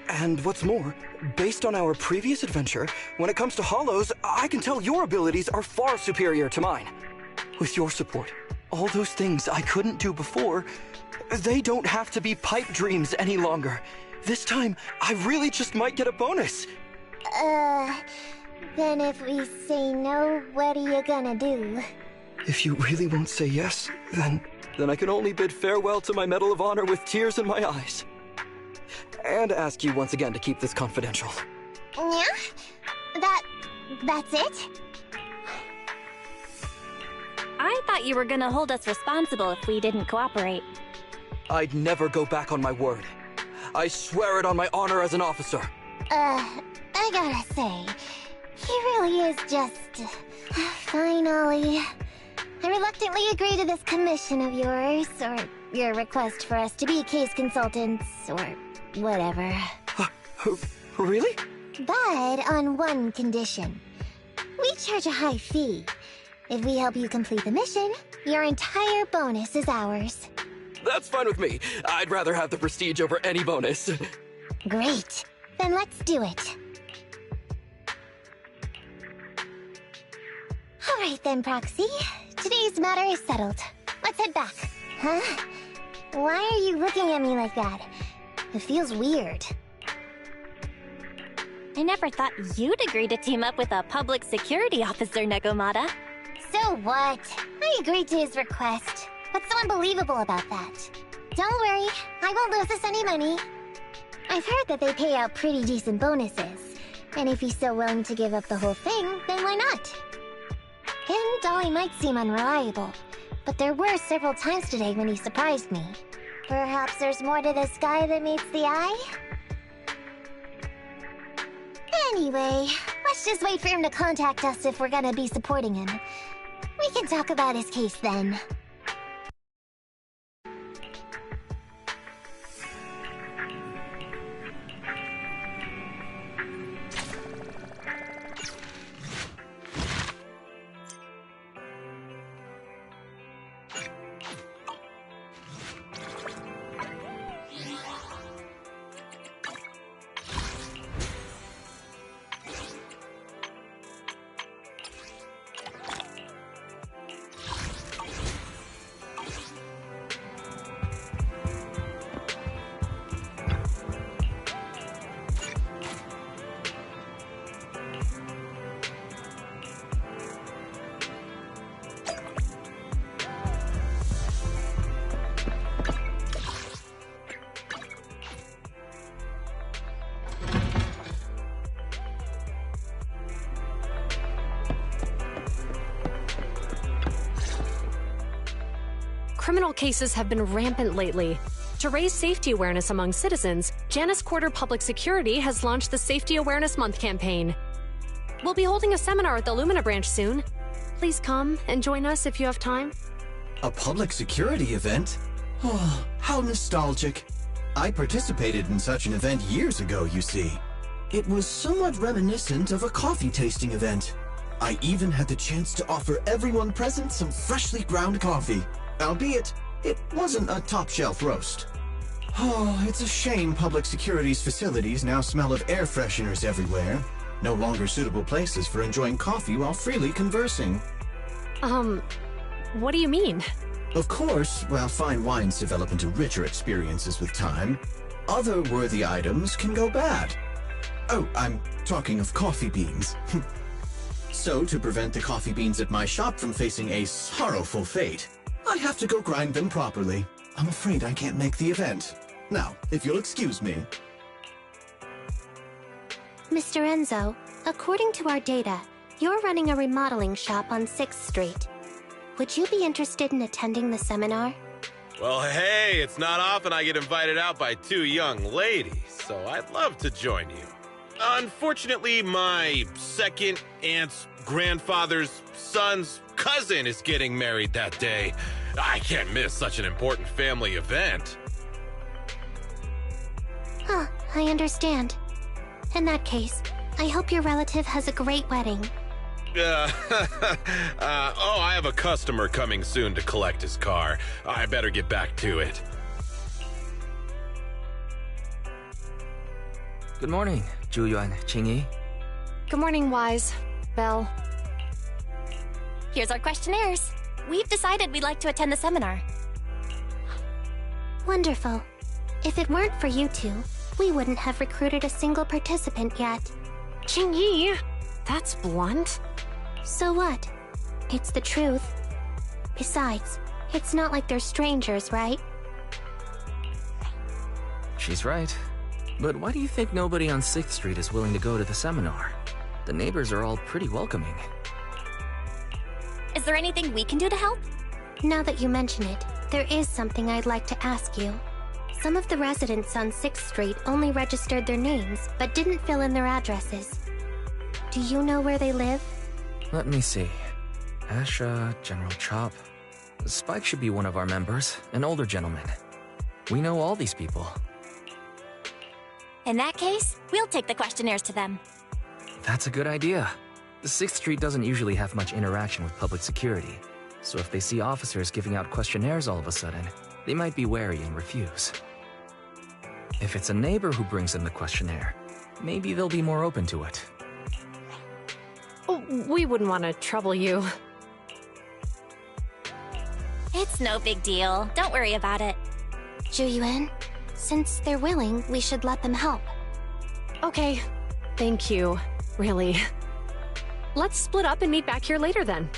And what's more, based on our previous adventure, when it comes to hollows, I can tell your abilities are far superior to mine. With your support, all those things I couldn't do before, they don't have to be pipe dreams any longer. This time, I really just might get a bonus. Then if we say no, what are you gonna do? If you really won't say yes, then I can only bid farewell to my Medal of Honor with tears in my eyes. And ask you once again to keep this confidential. Yeah? That's it? I thought you were gonna hold us responsible if we didn't cooperate. I'd never go back on my word. I swear it on my honor as an officer. I gotta say, he really is just... Fine, Ollie. I reluctantly agree to this commission of yours, or your request for us to be case consultants, or whatever. Really? But on one condition. We charge a high fee. If we help you complete the mission, your entire bonus is ours. That's fine with me. I'd rather have the prestige over any bonus. Great. Then let's do it. Alright then, Proxy. Today's matter is settled. Let's head back. Huh? Why are you looking at me like that? It feels weird. I never thought you'd agree to team up with a public security officer, Nekomata. So what? I agreed to his request. What's so unbelievable about that? Don't worry, I won't lose us any money. I've heard that they pay out pretty decent bonuses. And if he's so willing to give up the whole thing, then why not? And Dolly might seem unreliable, but there were several times today when he surprised me. Perhaps there's more to this guy than meets the eye? Anyway, let's just wait for him to contact us if we're gonna be supporting him. We can talk about his case then. Criminal cases have been rampant lately. To raise safety awareness among citizens, Janus Quarter Public Security has launched the Safety Awareness Month campaign. We'll be holding a seminar at the Lumina branch soon. Please come and join us if you have time. A public security event? Oh, how nostalgic. I participated in such an event years ago, you see. It was somewhat reminiscent of a coffee tasting event. I even had the chance to offer everyone present some freshly ground coffee. Albeit, it wasn't a top-shelf roast. Oh, it's a shame public security's facilities now smell of air fresheners everywhere. No longer suitable places for enjoying coffee while freely conversing. What do you mean? Of course, while fine wines develop into richer experiences with time, other worthy items can go bad. Oh, I'm talking of coffee beans. So, to prevent the coffee beans at my shop from facing a sorrowful fate, I have to go grind them properly. I'm afraid I can't make the event. Now, if you'll excuse me. Mr. Enzo, according to our data, you're running a remodeling shop on 6th Street. Would you be interested in attending the seminar? Well, hey, it's not often I get invited out by two young ladies, so I'd love to join you. Unfortunately, my second aunt's grandfather's son's cousin is getting married that day. I can't miss such an important family event. Huh, I understand. In that case, I hope your relative has a great wedding. I have a customer coming soon to collect his car. I better get back to it. Good morning, Zhuyuan, Qingyi. Good morning, Wise. Belle. Here's our questionnaires. We've decided we'd like to attend the seminar. Wonderful. If it weren't for you two, we wouldn't have recruited a single participant yet. Qingyi, that's blunt. So what? It's the truth. Besides, it's not like they're strangers, right? She's right. But why do you think nobody on 6th Street is willing to go to the seminar? The neighbors are all pretty welcoming. Is there anything we can do to help? Now that you mention it, there is something I'd like to ask you. Some of the residents on 6th Street only registered their names, but didn't fill in their addresses. Do you know where they live? Let me see. Asha, General Chop. Spike should be one of our members, an older gentleman. We know all these people. In that case, we'll take the questionnaires to them. That's a good idea. The 6th Street doesn't usually have much interaction with public security, so if they see officers giving out questionnaires all of a sudden, they might be wary and refuse. If it's a neighbor who brings in the questionnaire, maybe they'll be more open to it. We wouldn't want to trouble you. It's no big deal. Don't worry about it. Zhuyuan, since they're willing, we should let them help. Okay. Thank you. Really. Let's split up and meet back here later then.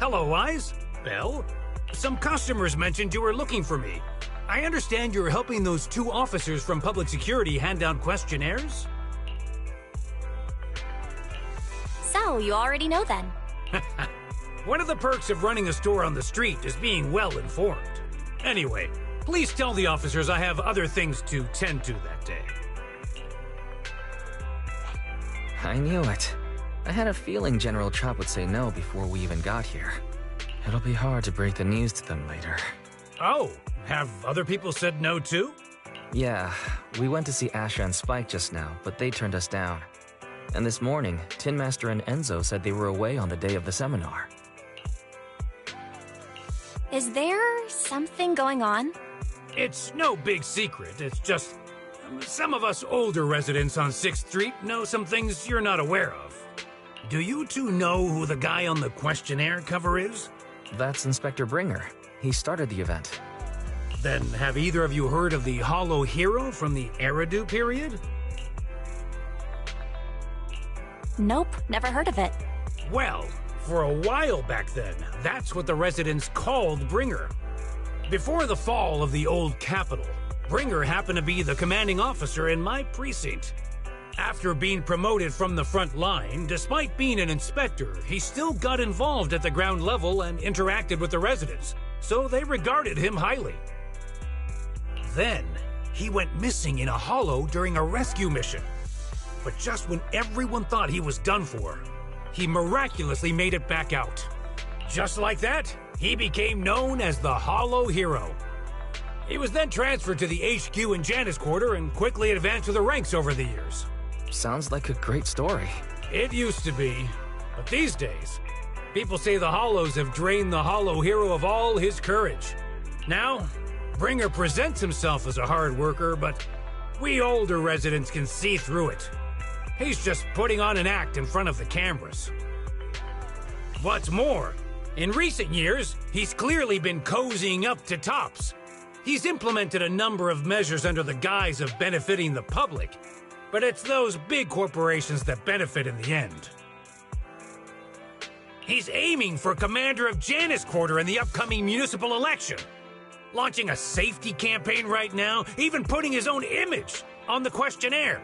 Hello, Eyes. Belle? Some customers mentioned you were looking for me. I understand you're helping those 2 officers from public security hand down questionnaires? So, you already know then. One of the perks of running a store on the street is being well informed. Anyway, please tell the officers I have other things to tend to that day. I knew it. I had a feeling General Chop would say no before we even got here. It'll be hard to break the news to them later. Oh, have other people said no too? Yeah, we went to see Asha and Spike just now, but they turned us down. And this morning, Tin Master and Enzo said they were away on the day of the seminar. Is there something going on? It's no big secret. It's just some of us older residents on 6th Street know some things you're not aware of. Do you two know who the guy on the questionnaire cover is? That's Inspector Bringer. He started the event. Then have either of you heard of the Hollow Hero from the Eridu period? Nope, never heard of it. Well, for a while back then, that's what the residents called Bringer. Before the fall of the old capital, Bringer happened to be the commanding officer in my precinct. After being promoted from the front line, despite being an inspector, he still got involved at the ground level and interacted with the residents, so they regarded him highly. Then, he went missing in a hollow during a rescue mission. But just when everyone thought he was done for, he miraculously made it back out. Just like that, he became known as the Hollow Hero. He was then transferred to the HQ in Janus Quarter and quickly advanced to the ranks over the years. Sounds like a great story. It used to be, but these days, people say the Hollows have drained the Hollow Hero of all his courage. Now, Bringer presents himself as a hard worker, but we older residents can see through it. He's just putting on an act in front of the cameras. What's more, in recent years, he's clearly been cozying up to Tops. He's implemented a number of measures under the guise of benefiting the public, but it's those big corporations that benefit in the end. He's aiming for commander of Janus Quarter in the upcoming municipal election, launching a safety campaign right now, even putting his own image on the questionnaire.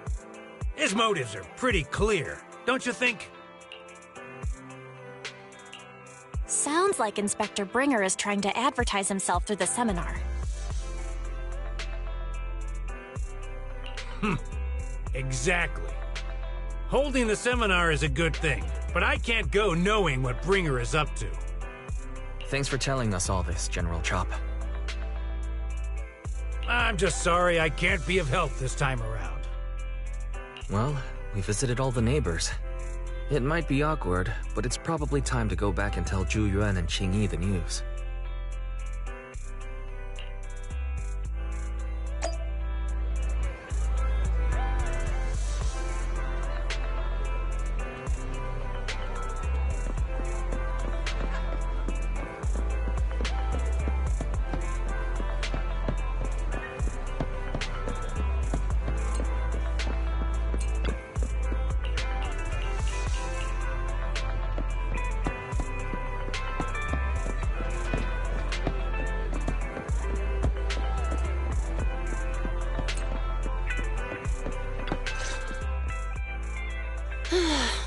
His motives are pretty clear, don't you think? Sounds like Inspector Bringer is trying to advertise himself through the seminar. Exactly. Holding the seminar is a good thing, but I can't go knowing what Bringer is up to. Thanks for telling us all this, General Chop. I'm just sorry I can't be of help this time around. Well, we visited all the neighbors. It might be awkward, but it's probably time to go back and tell Zhu Yuan and Qing Yi the news.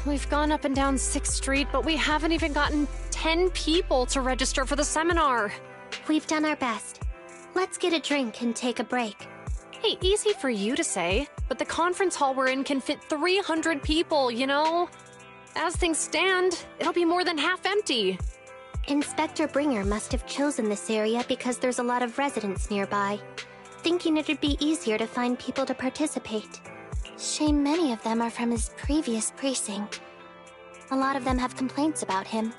We've gone up and down 6th Street, but we haven't even gotten 10 people to register for the seminar. We've done our best. Let's get a drink and take a break. Hey, easy for you to say, but the conference hall we're in can fit 300 people, you know? As things stand, it'll be more than half empty. Inspector Bringer must have chosen this area because there's a lot of residents nearby, thinking it'd be easier to find people to participate. Shame many of them are from his previous precinct. A lot of them have complaints about him.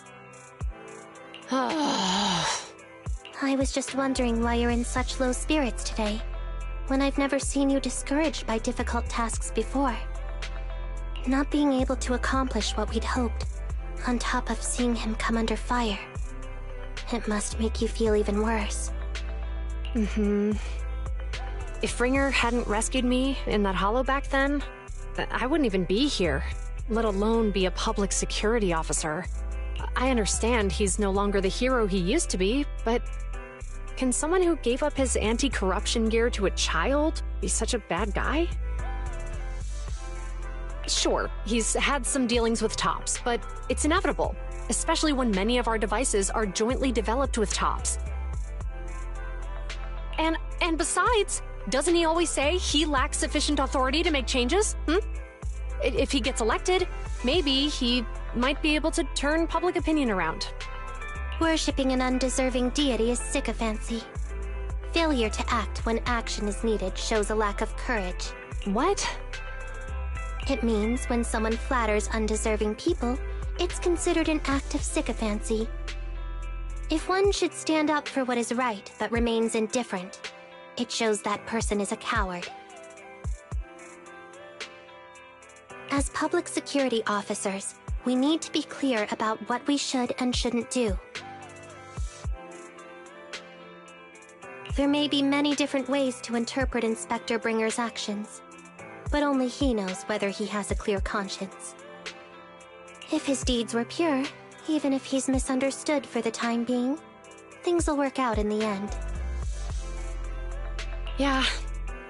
I was just wondering why you're in such low spirits today, when I've never seen you discouraged by difficult tasks before. Not being able to accomplish what we'd hoped, on top of seeing him come under fire. It must make you feel even worse. If Bringer hadn't rescued me in that hollow back then, I wouldn't even be here, let alone be a public security officer. I understand he's no longer the hero he used to be, but can someone who gave up his anti-corruption gear to a child be such a bad guy? Sure, he's had some dealings with Tops, but it's inevitable, especially when many of our devices are jointly developed with Tops. And besides, doesn't he always say he lacks sufficient authority to make changes? If he gets elected, maybe he might be able to turn public opinion around. Worshipping an undeserving deity is sycophancy. Failure to act when action is needed shows a lack of courage. What? It means when someone flatters undeserving people, it's considered an act of sycophancy. If one should stand up for what is right but remains indifferent, it shows that person is a coward. As public security officers, we need to be clear about what we should and shouldn't do. There may be many different ways to interpret Inspector Bringer's actions, but only he knows whether he has a clear conscience. If his deeds were pure, even if he's misunderstood for the time being, things will work out in the end. Yeah,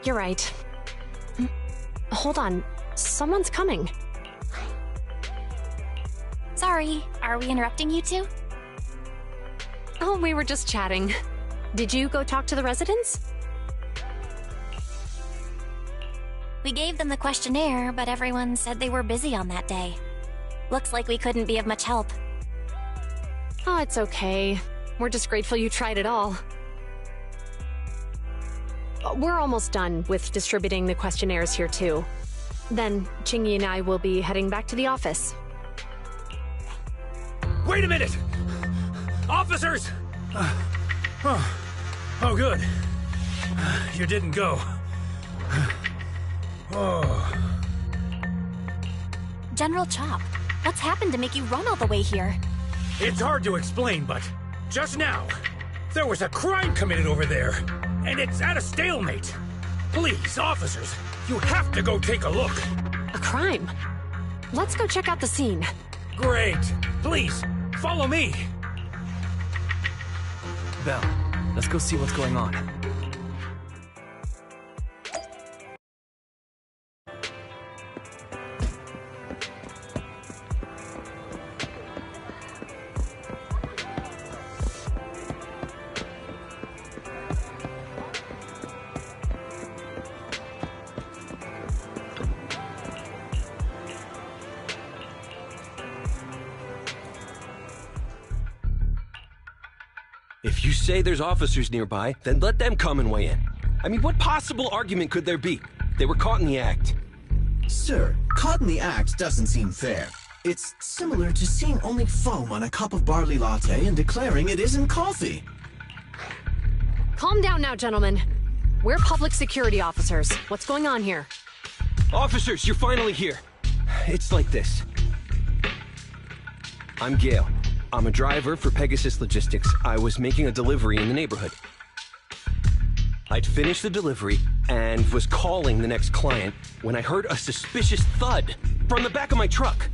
you're right. Hold on, someone's coming. Sorry, are we interrupting you two? Oh, we were just chatting. Did you go talk to the residents? We gave them the questionnaire, but everyone said they were busy on that day. Looks like we couldn't be of much help. Oh, it's okay. We're just grateful you tried it all. We're almost done with distributing the questionnaires here, too. Then, Chingy and I will be heading back to the office. Wait a minute! Officers! Oh, good. You didn't go. Oh. General Chop, what's happened to make you run all the way here? It's hard to explain, but just now, there was a crime committed over there, and it's at a stalemate. Please, officers, you have to go take a look. A crime? Let's go check out the scene. Great. Please, follow me. Belle, let's go see what's going on. If you say there's officers nearby, then let them come and weigh in. I mean, what possible argument could there be? They were caught in the act. Sir, caught in the act doesn't seem fair. It's similar to seeing only foam on a cup of barley latte and declaring it isn't coffee. Calm down now, gentlemen. We're public security officers. What's going on here? Officers, you're finally here. It's like this. I'm Gale. I'm a driver for Pegasus Logistics. I was making a delivery in the neighborhood. I'd finished the delivery and was calling the next client when I heard a suspicious thud from the back of my truck.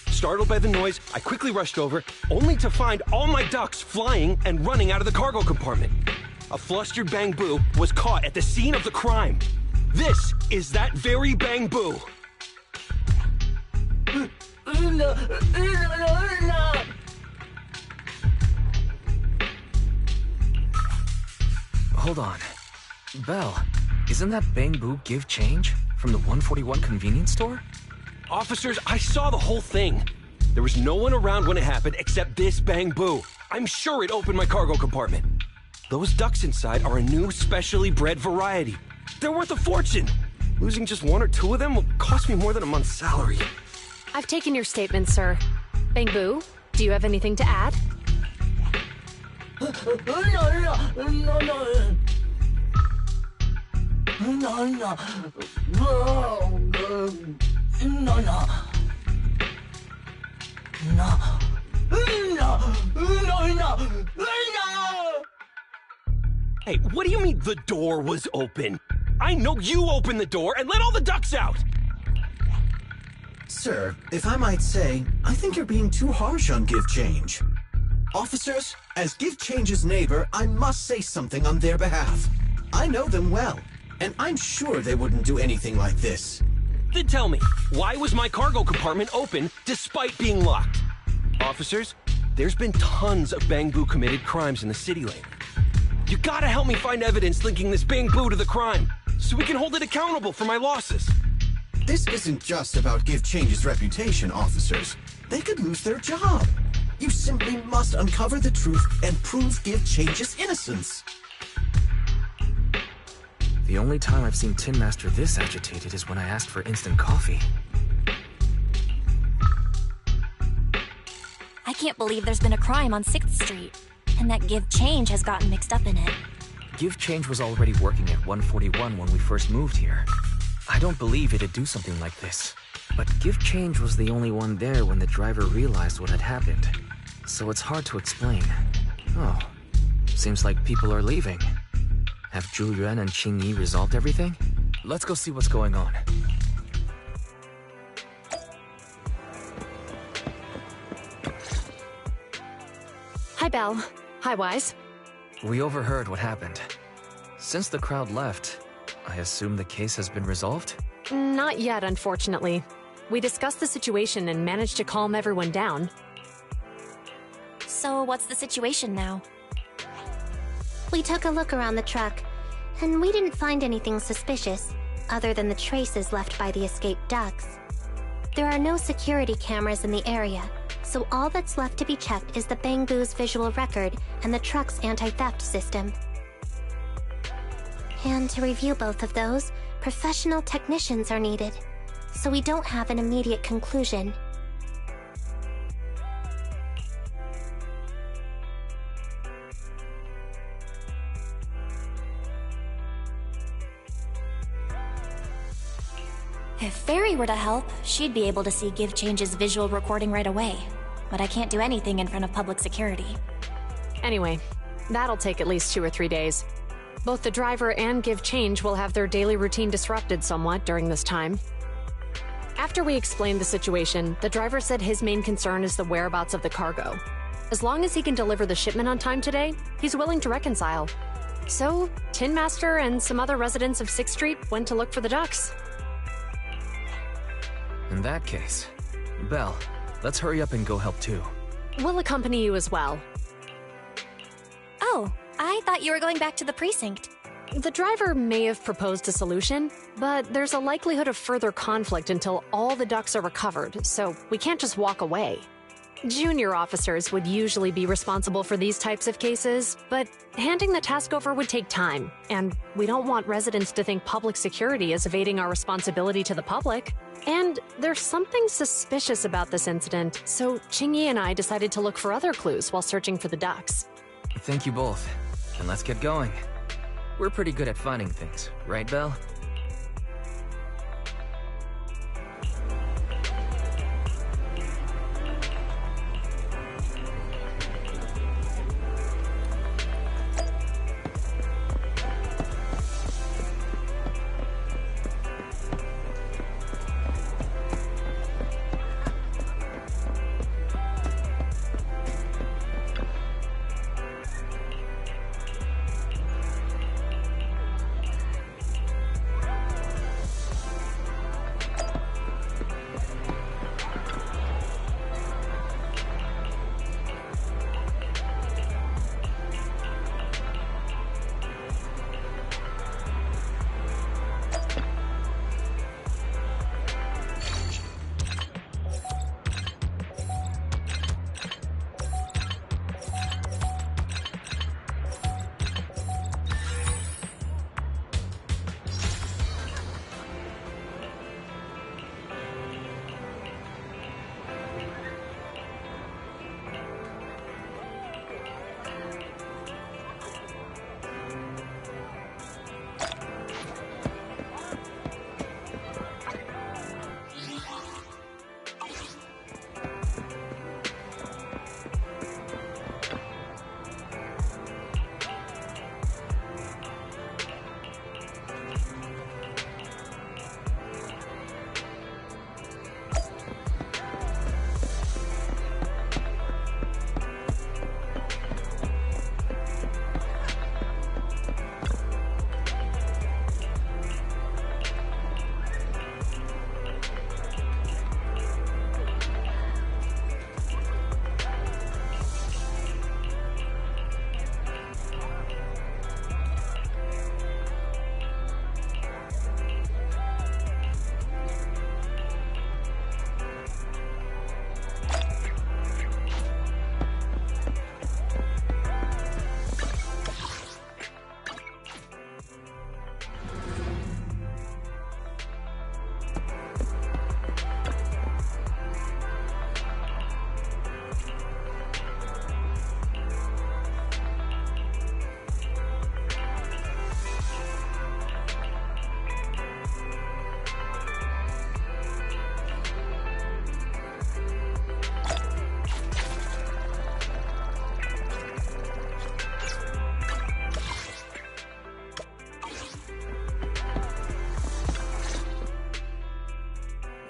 Startled by the noise, I quickly rushed over, only to find all my ducks flying and running out of the cargo compartment. A flustered Bang Boo was caught at the scene of the crime. This is that very Bang Boo. Hold on. Belle, isn't that Bang Boo give change from the 141 convenience store? Officers, I saw the whole thing. There was no one around when it happened except this Bang Boo. I'm sure it opened my cargo compartment. Those ducks inside are a new specially bred variety. They're worth a fortune. Losing just one or two of them will cost me more than a month's salary. I've taken your statement, sir. Bang Boo, do you have anything to add? Hey, what do you mean the door was open? I know you opened the door and let all the ducks out! Sir, if I might say, I think you're being too harsh on Give Change. Officers, as Give Change's neighbor, I must say something on their behalf. I know them well, and I'm sure they wouldn't do anything like this. Then tell me, why was my cargo compartment open despite being locked? Officers, there's been tons of Bangbu committed crimes in the city lately. You gotta help me find evidence linking this Bangbu to the crime, so we can hold it accountable for my losses. This isn't just about Give Change's reputation, officers. They could lose their job. You simply must uncover the truth and prove Give Change's innocence. The only time I've seen Tin Master this agitated is when I asked for instant coffee. I can't believe there's been a crime on 6th Street, and that Give Change has gotten mixed up in it. Give Change was already working at 141 when we first moved here. I don't believe it'd do something like this. But Give Change was the only one there when the driver realized what had happened. So it's hard to explain. Oh, seems like people are leaving. Have Zhu Yuan and Qing Yi resolved everything? Let's go see what's going on. Hi, Belle. Hi, Wise. We overheard what happened. Since the crowd left, I assume the case has been resolved? Not yet, unfortunately. We discussed the situation and managed to calm everyone down. So what's the situation now? We took a look around the truck, and we didn't find anything suspicious, other than the traces left by the escaped ducks. There are no security cameras in the area, so all that's left to be checked is the Bangbu's visual record and the truck's anti-theft system. And to review both of those, professional technicians are needed, so we don't have an immediate conclusion. If Fairy were to help, she'd be able to see Give Change's visual recording right away. But I can't do anything in front of public security. Anyway, that'll take at least 2 or 3 days. Both the driver and Give Change will have their daily routine disrupted somewhat during this time. After we explained the situation, the driver said his main concern is the whereabouts of the cargo. As long as he can deliver the shipment on time today, he's willing to reconcile. So, Tin Master and some other residents of 6th Street went to look for the ducks. In that case, Belle, let's hurry up and go help too. We'll accompany you as well. Oh, I thought you were going back to the precinct. The driver may have proposed a solution, but there's a likelihood of further conflict until all the ducks are recovered, so we can't just walk away. Junior officers would usually be responsible for these types of cases, but handing the task over would take time, and we don't want residents to think public security is evading our responsibility to the public. And there's something suspicious about this incident, so Qing Yi and I decided to look for other clues while searching for the ducks. Thank you both, and let's get going. We're pretty good at finding things, right, Belle?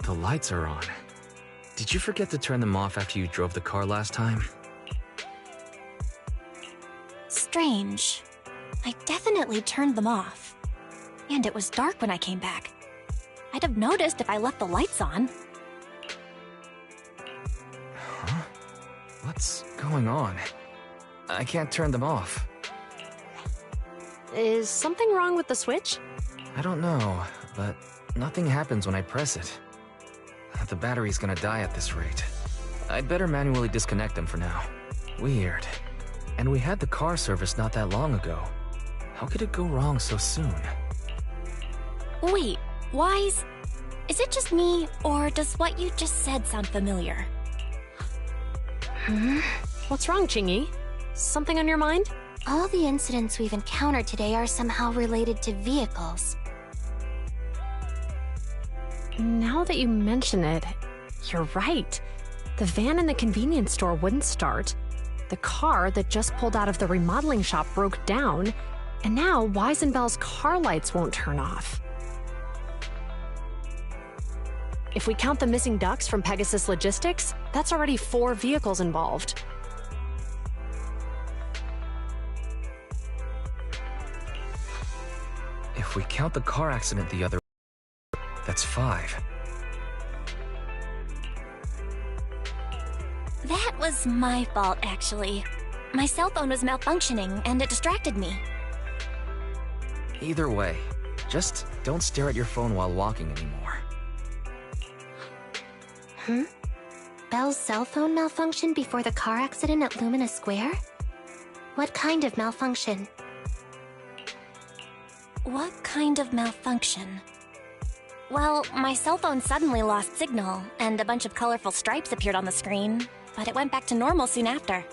The lights are on. Did you forget to turn them off after you drove the car last time? Strange. I definitely turned them off. And it was dark when I came back. I'd have noticed if I left the lights on. Huh? What's going on? I can't turn them off. Is something wrong with the switch? I don't know, but nothing happens when I press it. The battery's gonna die at this rate. I'd better manually disconnect them for now. Weird. And we had the car service not that long ago. How could it go wrong so soon? Wait, Wise? Is it just me, or does what you just said sound familiar? What's wrong, Chingy? Something on your mind? All the incidents we've encountered today are somehow related to vehicles. Now that you mention it, you're right. The van in the convenience store wouldn't start. The car that just pulled out of the remodeling shop broke down, and now Wise and Bell's car lights won't turn off. If we count the missing ducks from Pegasus Logistics, that's already 4 vehicles involved. If we count the car accident the other way, that's 5. That was my fault, actually. My cell phone was malfunctioning, and it distracted me. Either way, just don't stare at your phone while walking anymore. Bell's cell phone malfunctioned before the car accident at Lumina Square? What kind of malfunction? What kind of malfunction? Well, my cell phone suddenly lost signal, and a bunch of colorful stripes appeared on the screen, but it went back to normal soon after.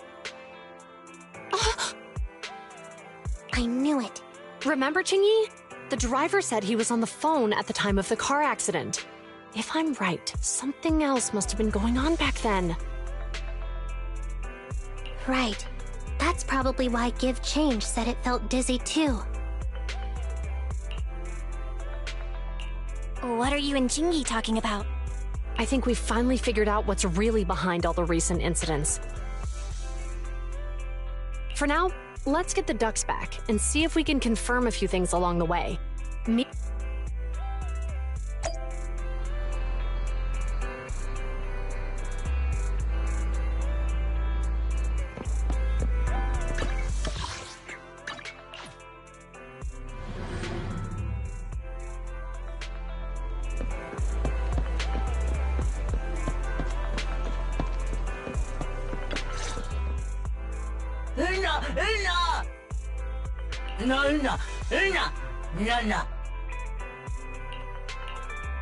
I knew it. Remember, Chingy? The driver said he was on the phone at the time of the car accident. If I'm right, something else must have been going on back then. Right. That's probably why Give Change said it felt dizzy too. What are you and Chingy talking about? I think we finally figured out what's really behind all the recent incidents. For now, let's get the ducks back and see if we can confirm a few things along the way.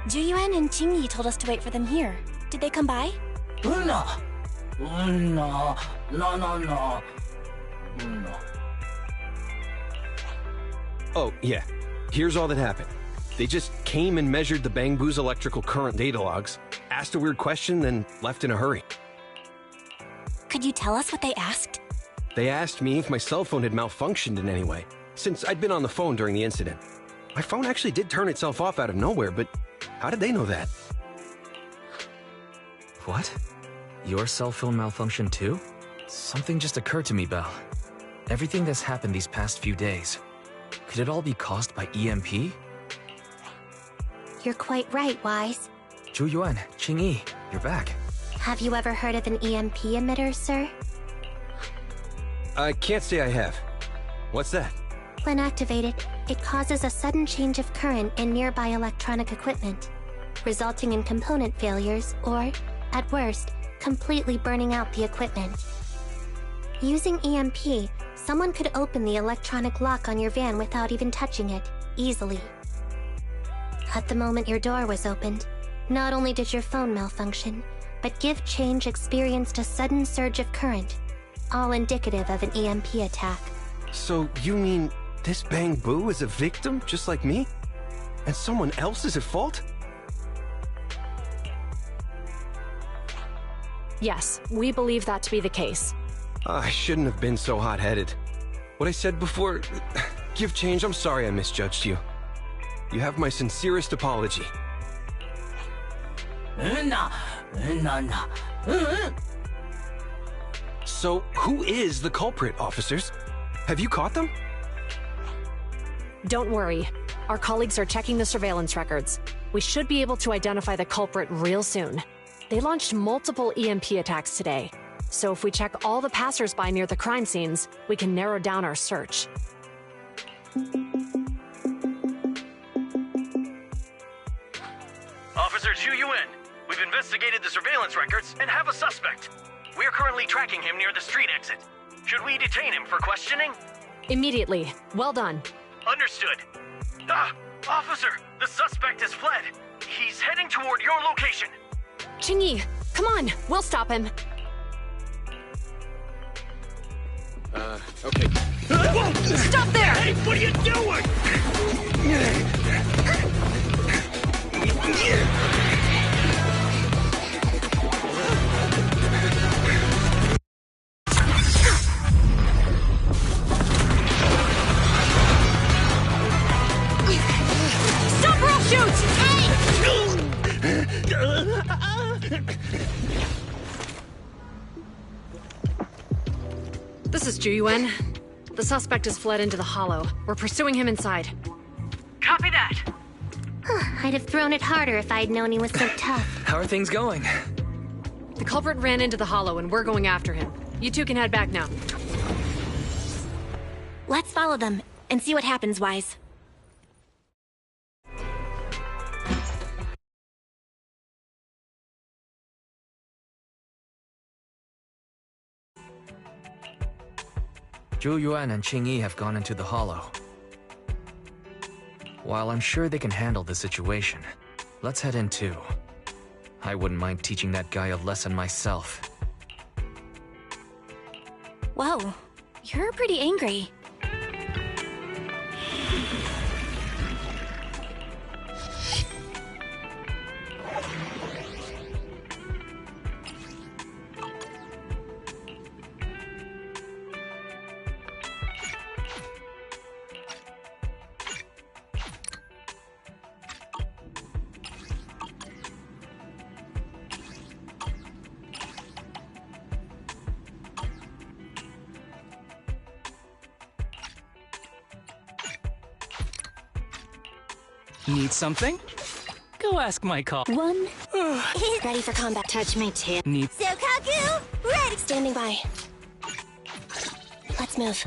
Juyuan and Chingy told us to wait for them here. Did they come by? Oh, yeah. Here's all that happened. They just came and measured the Bangbu's electrical current data logs, asked a weird question, then left in a hurry. Could you tell us what they asked? They asked me if my cell phone had malfunctioned in any way, since I'd been on the phone during the incident. My phone actually did turn itself off out of nowhere, but how did they know that? What? Your cell phone malfunctioned too? Something just occurred to me, Belle. Everything that's happened these past few days, could it all be caused by EMP? You're quite right, Wise. Juyuan, Qingyi, you're back. Have you ever heard of an EMP emitter, sir? I can't say I have. What's that? When activated, it causes a sudden change of current in nearby electronic equipment, resulting in component failures or, at worst, completely burning out the equipment. Using EMP, someone could open the electronic lock on your van without even touching it, easily. At the moment your door was opened, not only did your phone malfunction, but Give Change experienced a sudden surge of current, all indicative of an EMP attack. So you mean this Bangbu is a victim, just like me? And someone else is at fault? Yes, we believe that to be the case. I shouldn't have been so hot-headed. What I said before... Give Change, I'm sorry I misjudged you. You have my sincerest apology. So, who is the culprit, officers? Have you caught them? Don't worry. Our colleagues are checking the surveillance records. We should be able to identify the culprit real soon. They launched multiple EMP attacks today. So if we check all the passersby near the crime scenes, we can narrow down our search. Officer Zhu Yuan, we've investigated the surveillance records and have a suspect. We are currently tracking him near the street exit. Should we detain him for questioning? Immediately. Well done. Understood. Officer, the suspect has fled. He's heading toward your location. Qingyi, come on, we'll stop him. Okay. Stop there! Hey, what are you doing? Stop or I'll shoot! This is Zhu Yuan. The suspect has fled into the hollow. We're pursuing him inside. Copy that. I'd have thrown it harder if I'd known he was so tough. How are things going? The culprit ran into the hollow and we're going after him. You two can head back now. Let's follow them and see what happens, Wise. Zhu Yuan and Qingyi have gone into the hollow. While I'm sure they can handle the situation, let's head in too. I wouldn't mind teaching that guy a lesson myself. Whoa, you're pretty angry. Need something? Go ask my call. One. Ready for combat. Touch my tail. Need. Sokaku, ready. Standing by. Let's move.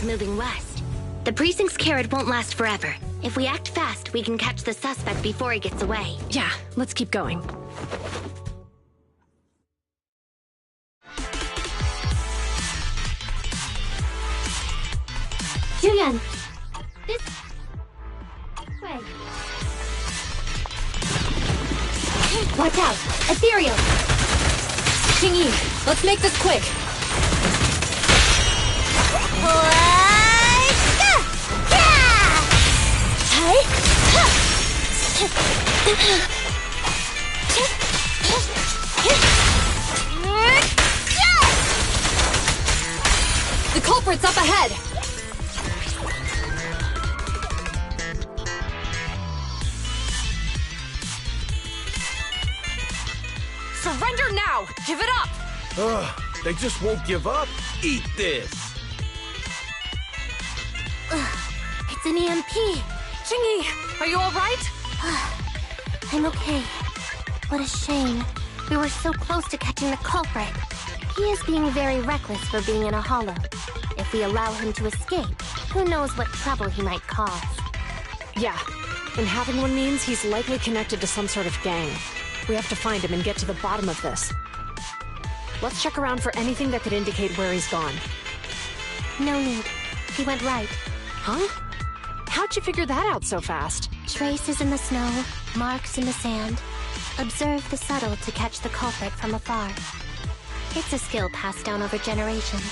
Moving west. The precinct's carrot won't last forever. If we act fast, we can catch the suspect before he gets away. Yeah, let's keep going. Julian! This way. Watch out! Ethereal! Qingyi, let's make this quick. The culprit's up ahead! Surrender now! Give it up! Ugh, they just won't give up. Eat this! It's an EMP! Qingyi, are you alright? I'm okay. What a shame. We were so close to catching the culprit. He is being very reckless for being in a hollow. If we allow him to escape, who knows what trouble he might cause. Yeah, and having one means he's likely connected to some sort of gang. We have to find him and get to the bottom of this. Let's check around for anything that could indicate where he's gone. No need. He went right. Huh? How'd you figure that out so fast? Traces in the snow, marks in the sand. Observe the subtle to catch the culprit from afar. It's a skill passed down over generations.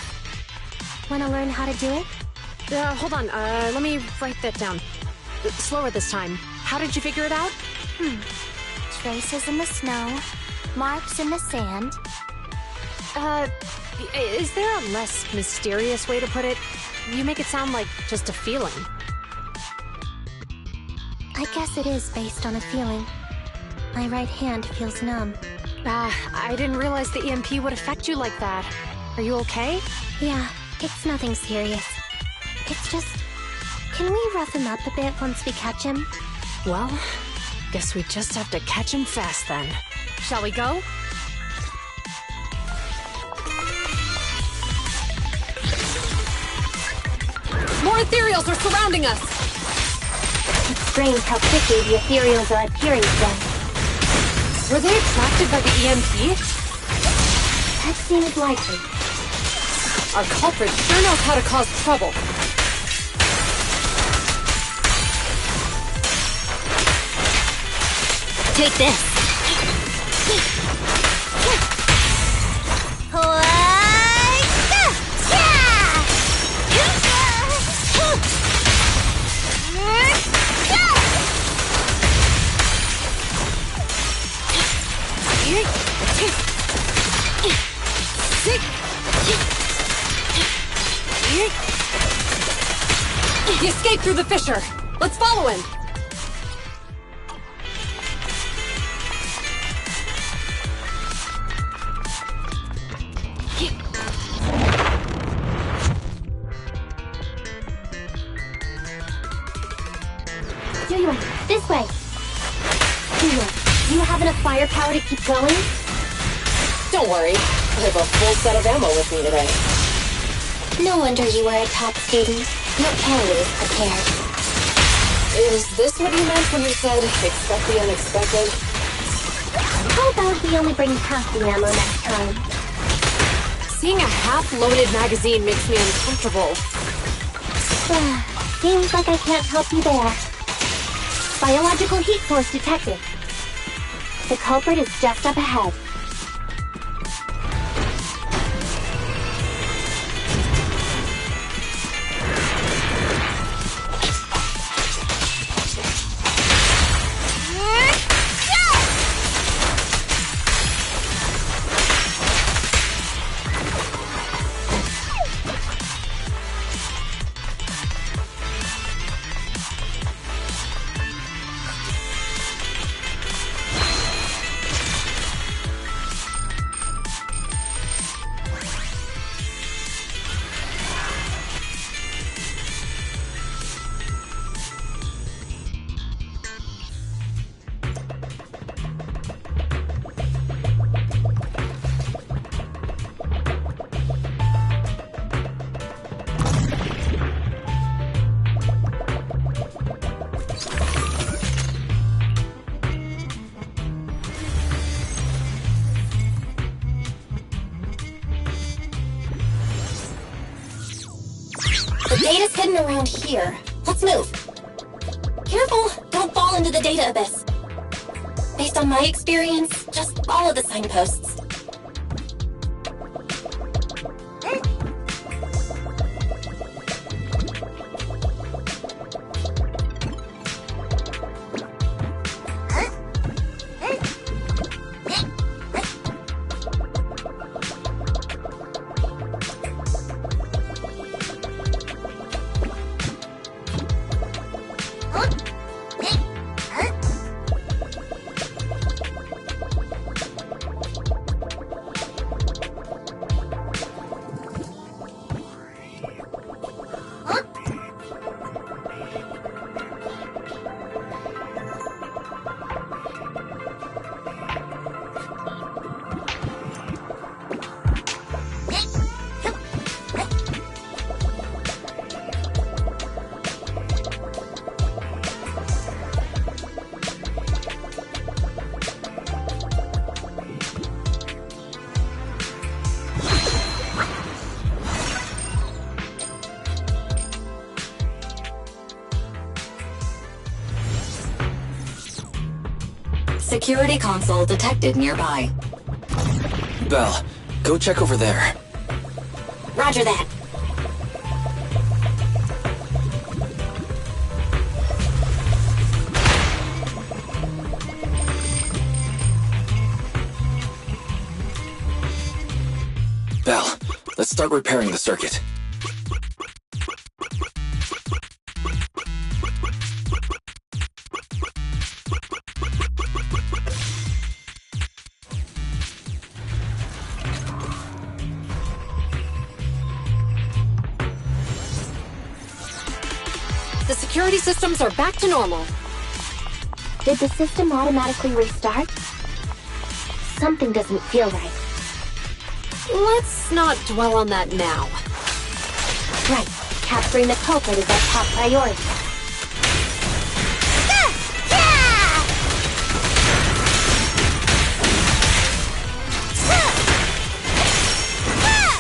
Want to learn how to do it? Hold on. Let me write that down. Slower this time. How did you figure it out? Traces in the snow, marks in the sand. Is there a less mysterious way to put it? You make it sound like just a feeling. I guess it is based on a feeling. My right hand feels numb. I didn't realize the EMP would affect you like that. Are you okay? Yeah, it's nothing serious. It's just... Can we rough him up a bit once we catch him? Well, guess we just have to catch him fast then. Shall we go? More ethereals are surrounding us! It's strange how quickly the ethereals are appearing again. Were they attracted by the EMP? That seems likely. Our culprit sure knows how to cause trouble. Take this. He escaped through the fissure. Let's follow him. Julia, this way. Julia, do you have enough firepower to keep going? Don't worry. I have a full set of ammo with me today. No wonder you were a top student. Your candidate is prepared. Is this what you meant when you said, expect the unexpected? How about we only bring half the ammo next time? Seeing a half-loaded magazine makes me uncomfortable. Seems like I can't help you there. Biological heat source detected. The culprit is just up ahead. The data's hidden around here. Let's move. Careful, don't fall into the data abyss. Based on my experience, just follow the signposts. Security console detected nearby. Belle, go check over there. Roger that. Belle, let's start repairing the circuit. The security systems are back to normal. Did the system automatically restart? Something doesn't feel right. Let's not dwell on that now. Right. Capturing the culprit is our top priority.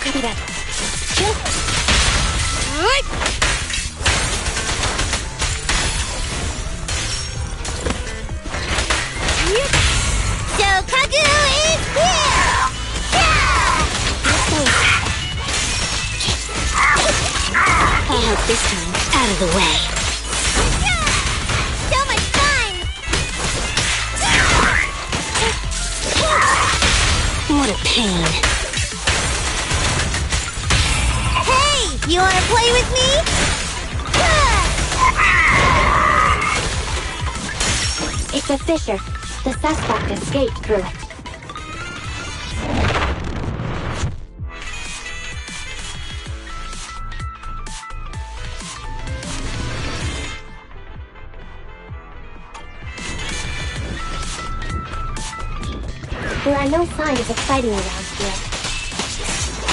Copy that. So Kagu is here! I hope this time out of the way. So much fun! What a pain. Hey! You wanna play with me? It's a fissure. The suspect escaped through it. There are no signs of fighting around here.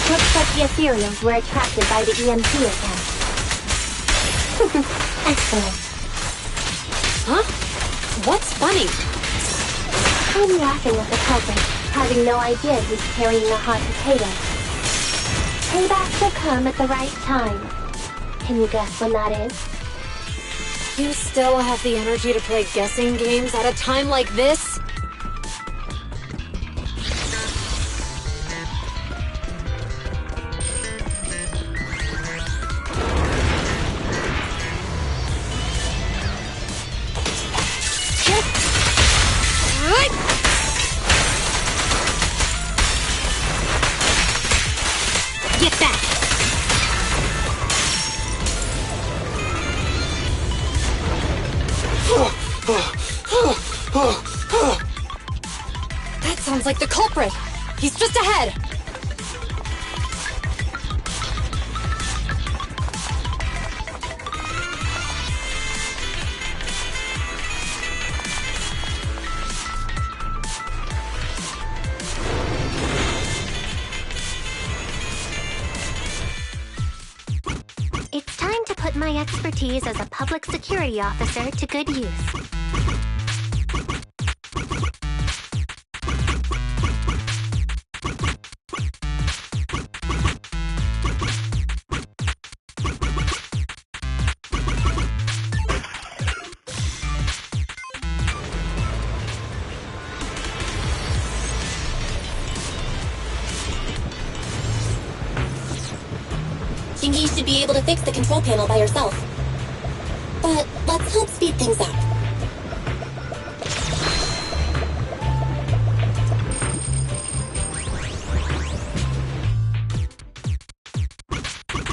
Looks like the ethereals were attracted by the EMP again. Excellent. Huh? What's funny? I'm laughing at the culprit, having no idea he's carrying a hot potato. Payback will come at the right time. Can you guess when that is? You still have the energy to play guessing games at a time like this? Get back! That sounds like the culprit! He's just ahead! It's time to put my expertise as a public security officer to good use. Think you should be able to fix the control panel by yourself. But let's help speed things up.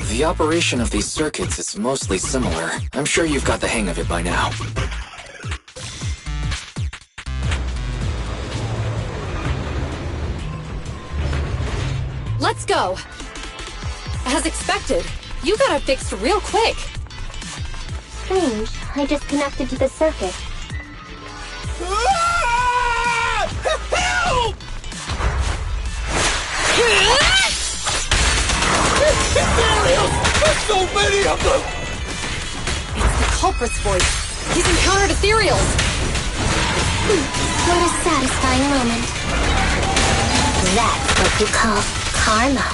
The operation of these circuits is mostly similar. I'm sure you've got the hang of it by now. Let's go! As expected, you got it fixed real quick. Strange, I just connected to the circuit. Help! There's so many of them! It's the culprit's voice. He's encountered ethereals. What a satisfying moment. That's what you call karma.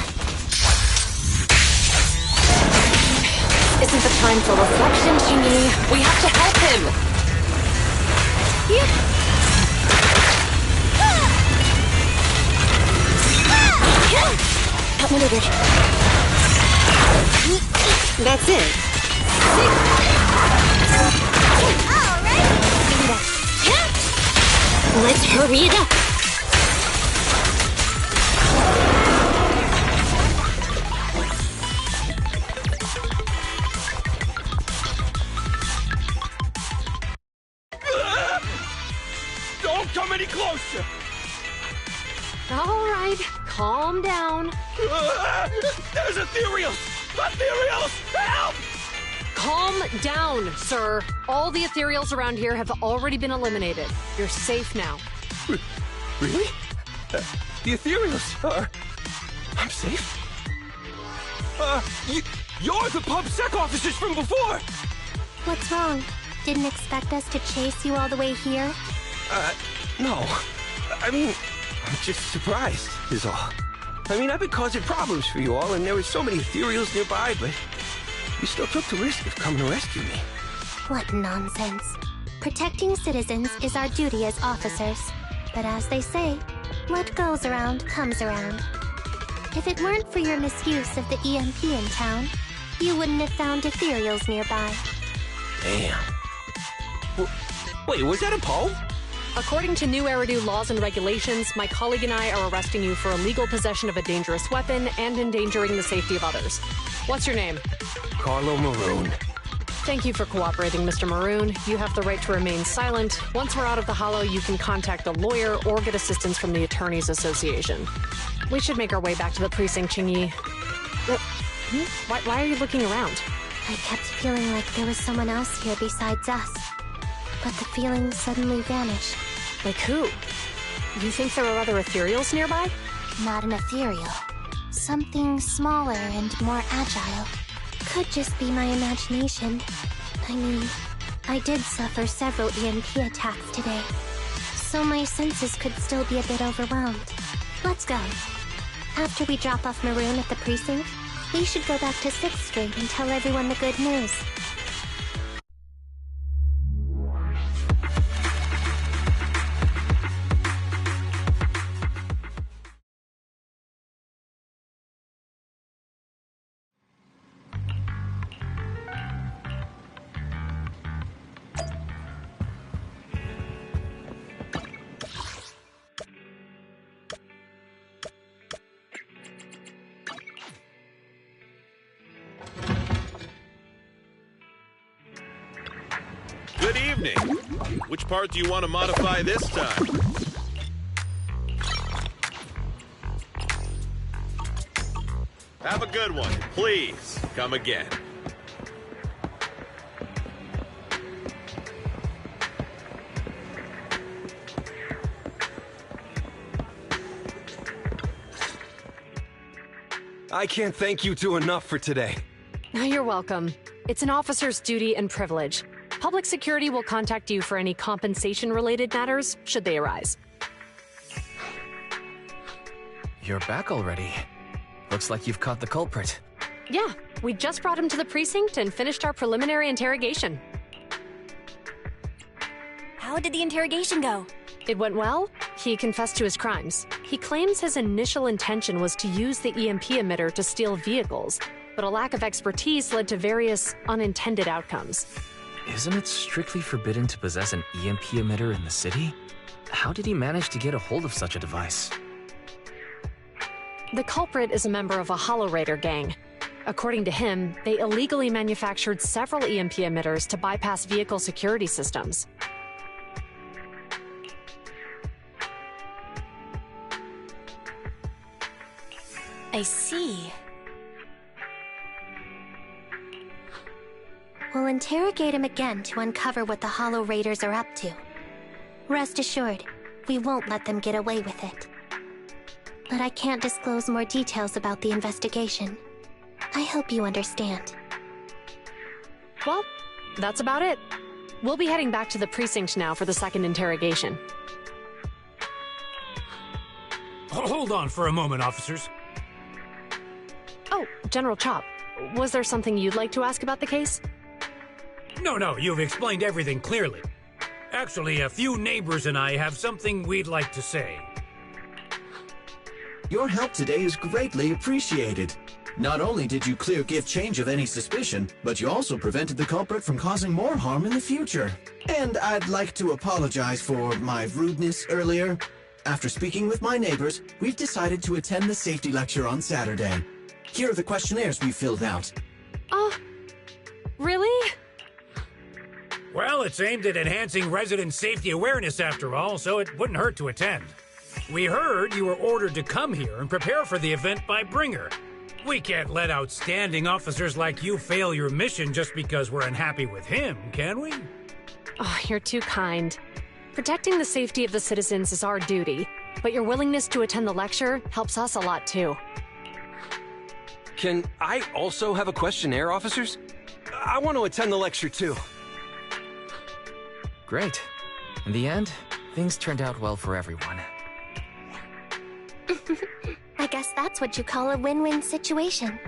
Isn't the time for reflection, Chingy? We have to help him! That's it. Let's hurry it up. Don't come any closer! All right, calm down. There's Ethereals! Ethereals! Help! Calm down, sir. All the ethereals around here have already been eliminated. You're safe now. Really? The Ethereals are... I'm safe? You're the PubSec officers from before! What's wrong? Didn't expect us to chase you all the way here? No. I mean, I'm just surprised, is all. I mean, I've been causing problems for you all, and there were so many ethereals nearby, but you still took the risk of coming to rescue me. What nonsense. Protecting citizens is our duty as officers. But as they say, what goes around comes around. If it weren't for your misuse of the EMP in town, you wouldn't have found ethereals nearby. Damn. Wait, was that a poem? According to new Eridu laws and regulations, my colleague and I are arresting you for illegal possession of a dangerous weapon and endangering the safety of others. What's your name? Carlo Maroon. Thank you for cooperating, Mr. Maroon. You have the right to remain silent. Once we're out of the hollow, you can contact a lawyer or get assistance from the Attorneys Association. We should make our way back to the precinct, Qingyi. Why are you looking around? I kept feeling like there was someone else here besides us. But the feeling suddenly vanished. Like who? You think there are other ethereals nearby? Not an ethereal. Something smaller and more agile. Could just be my imagination. I mean, I did suffer several EMP attacks today. So my senses could still be a bit overwhelmed. Let's go. After we drop off Maroon at the precinct, we should go back to 6th Street and tell everyone the good news. Good evening. Which part do you want to modify this time? Have a good one. Please, come again. I can't thank you two enough for today. You're welcome. It's an officer's duty and privilege. Public security will contact you for any compensation-related matters, should they arise. You're back already. Looks like you've caught the culprit. Yeah, we just brought him to the precinct and finished our preliminary interrogation. How did the interrogation go? It went well. He confessed to his crimes. He claims his initial intention was to use the EMP emitter to steal vehicles, but a lack of expertise led to various unintended outcomes. Isn't it strictly forbidden to possess an EMP emitter in the city? How did he manage to get a hold of such a device? The culprit is a member of a Hollow Raider gang. According to him, they illegally manufactured several EMP emitters to bypass vehicle security systems. I see. We'll interrogate him again to uncover what the Hollow Raiders are up to. Rest assured, we won't let them get away with it. But I can't disclose more details about the investigation. I hope you understand. Well, that's about it. We'll be heading back to the precinct now for the second interrogation. Hold on for a moment, officers. Oh, General Chop, was there something you'd like to ask about the case? No, you've explained everything clearly. Actually, a few neighbors and I have something we'd like to say. Your help today is greatly appreciated. Not only did you clear Give Change of any suspicion, but you also prevented the culprit from causing more harm in the future. And I'd like to apologize for my rudeness earlier. After speaking with my neighbors, we've decided to attend the safety lecture on Saturday. Here are the questionnaires we filled out. Oh, really? Well, it's aimed at enhancing resident safety awareness after all, so it wouldn't hurt to attend. We heard you were ordered to come here and prepare for the event by Bringer. We can't let outstanding officers like you fail your mission just because we're unhappy with him, can we? Oh, you're too kind. Protecting the safety of the citizens is our duty, but your willingness to attend the lecture helps us a lot too. Can I also have a questionnaire, officers? I want to attend the lecture too. Great. In the end, things turned out well for everyone. I guess that's what you call a win-win situation.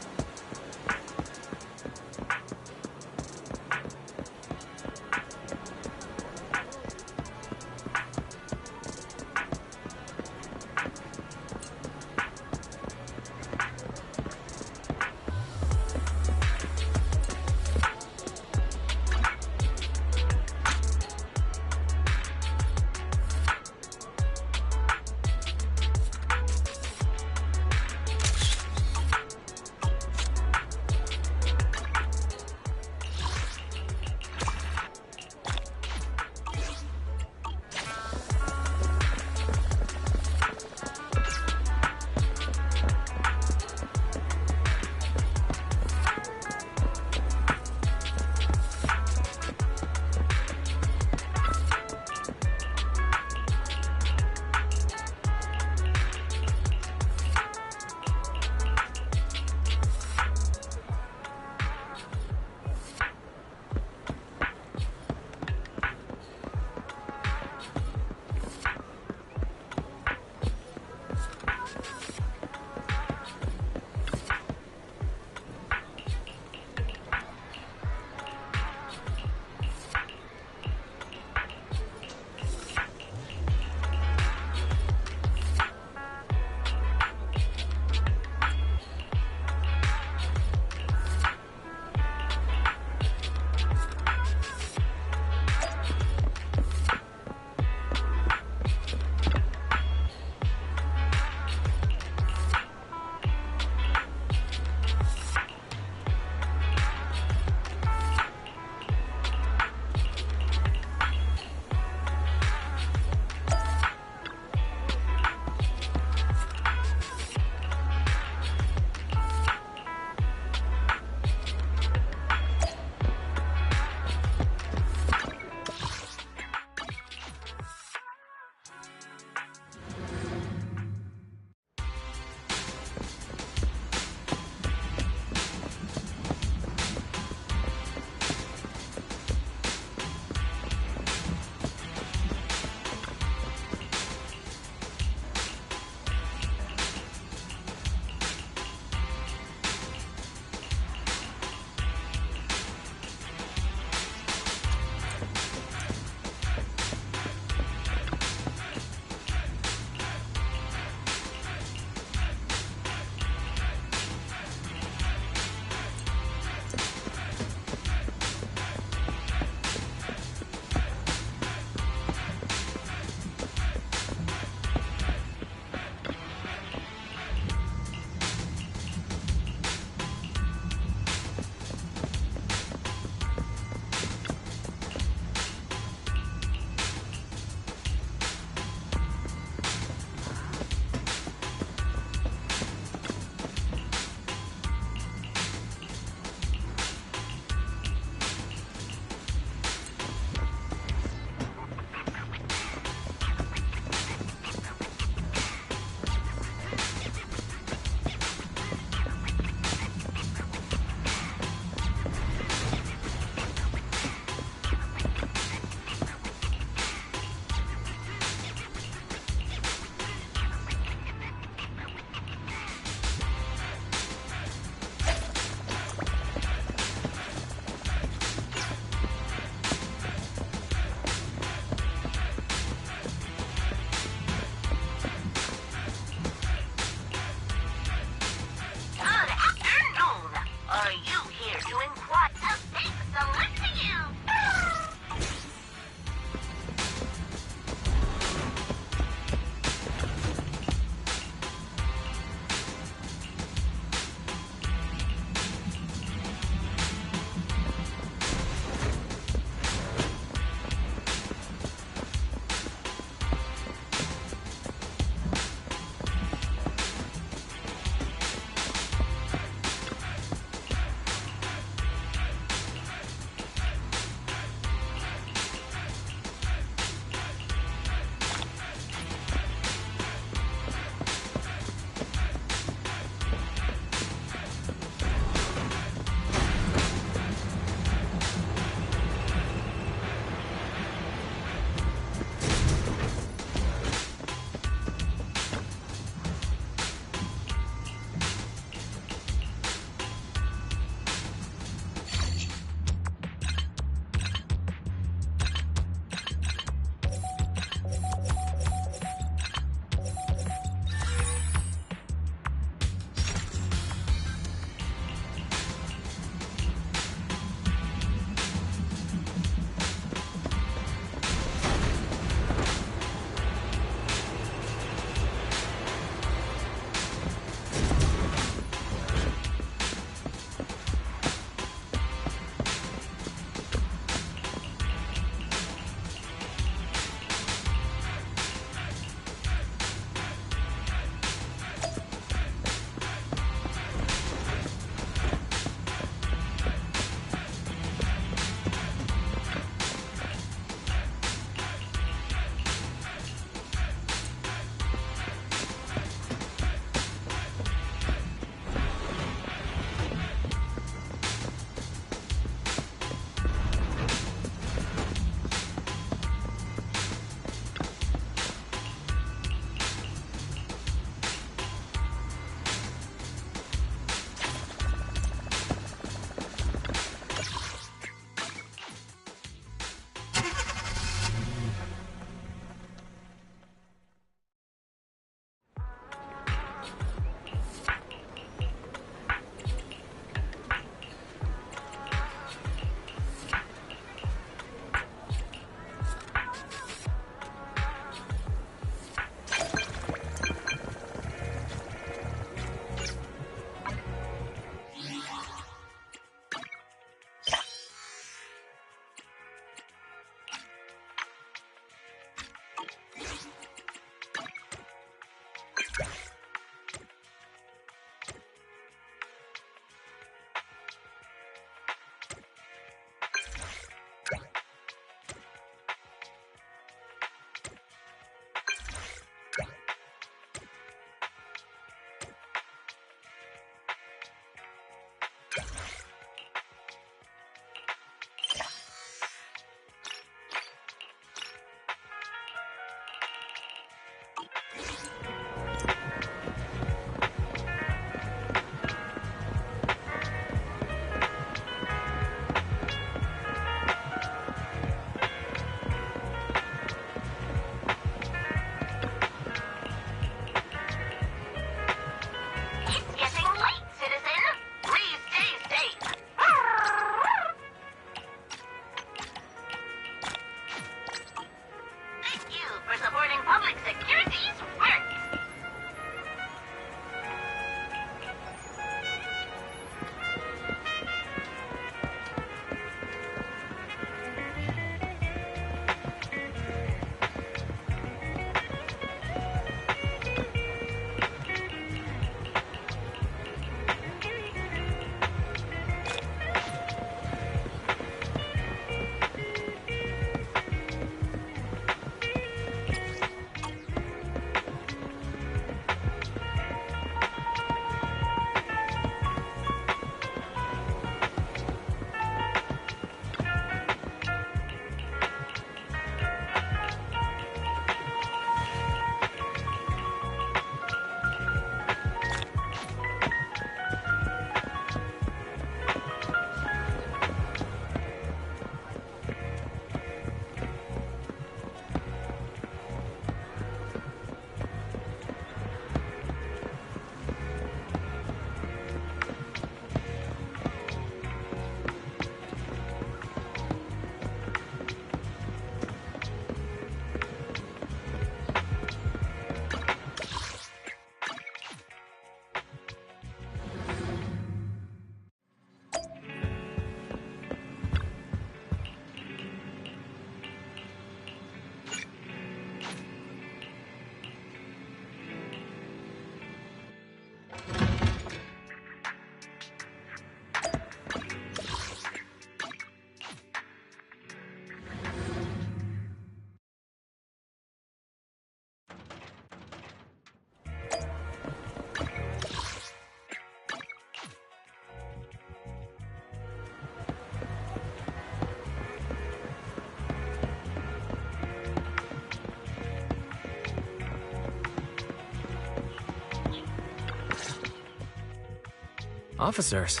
Officers,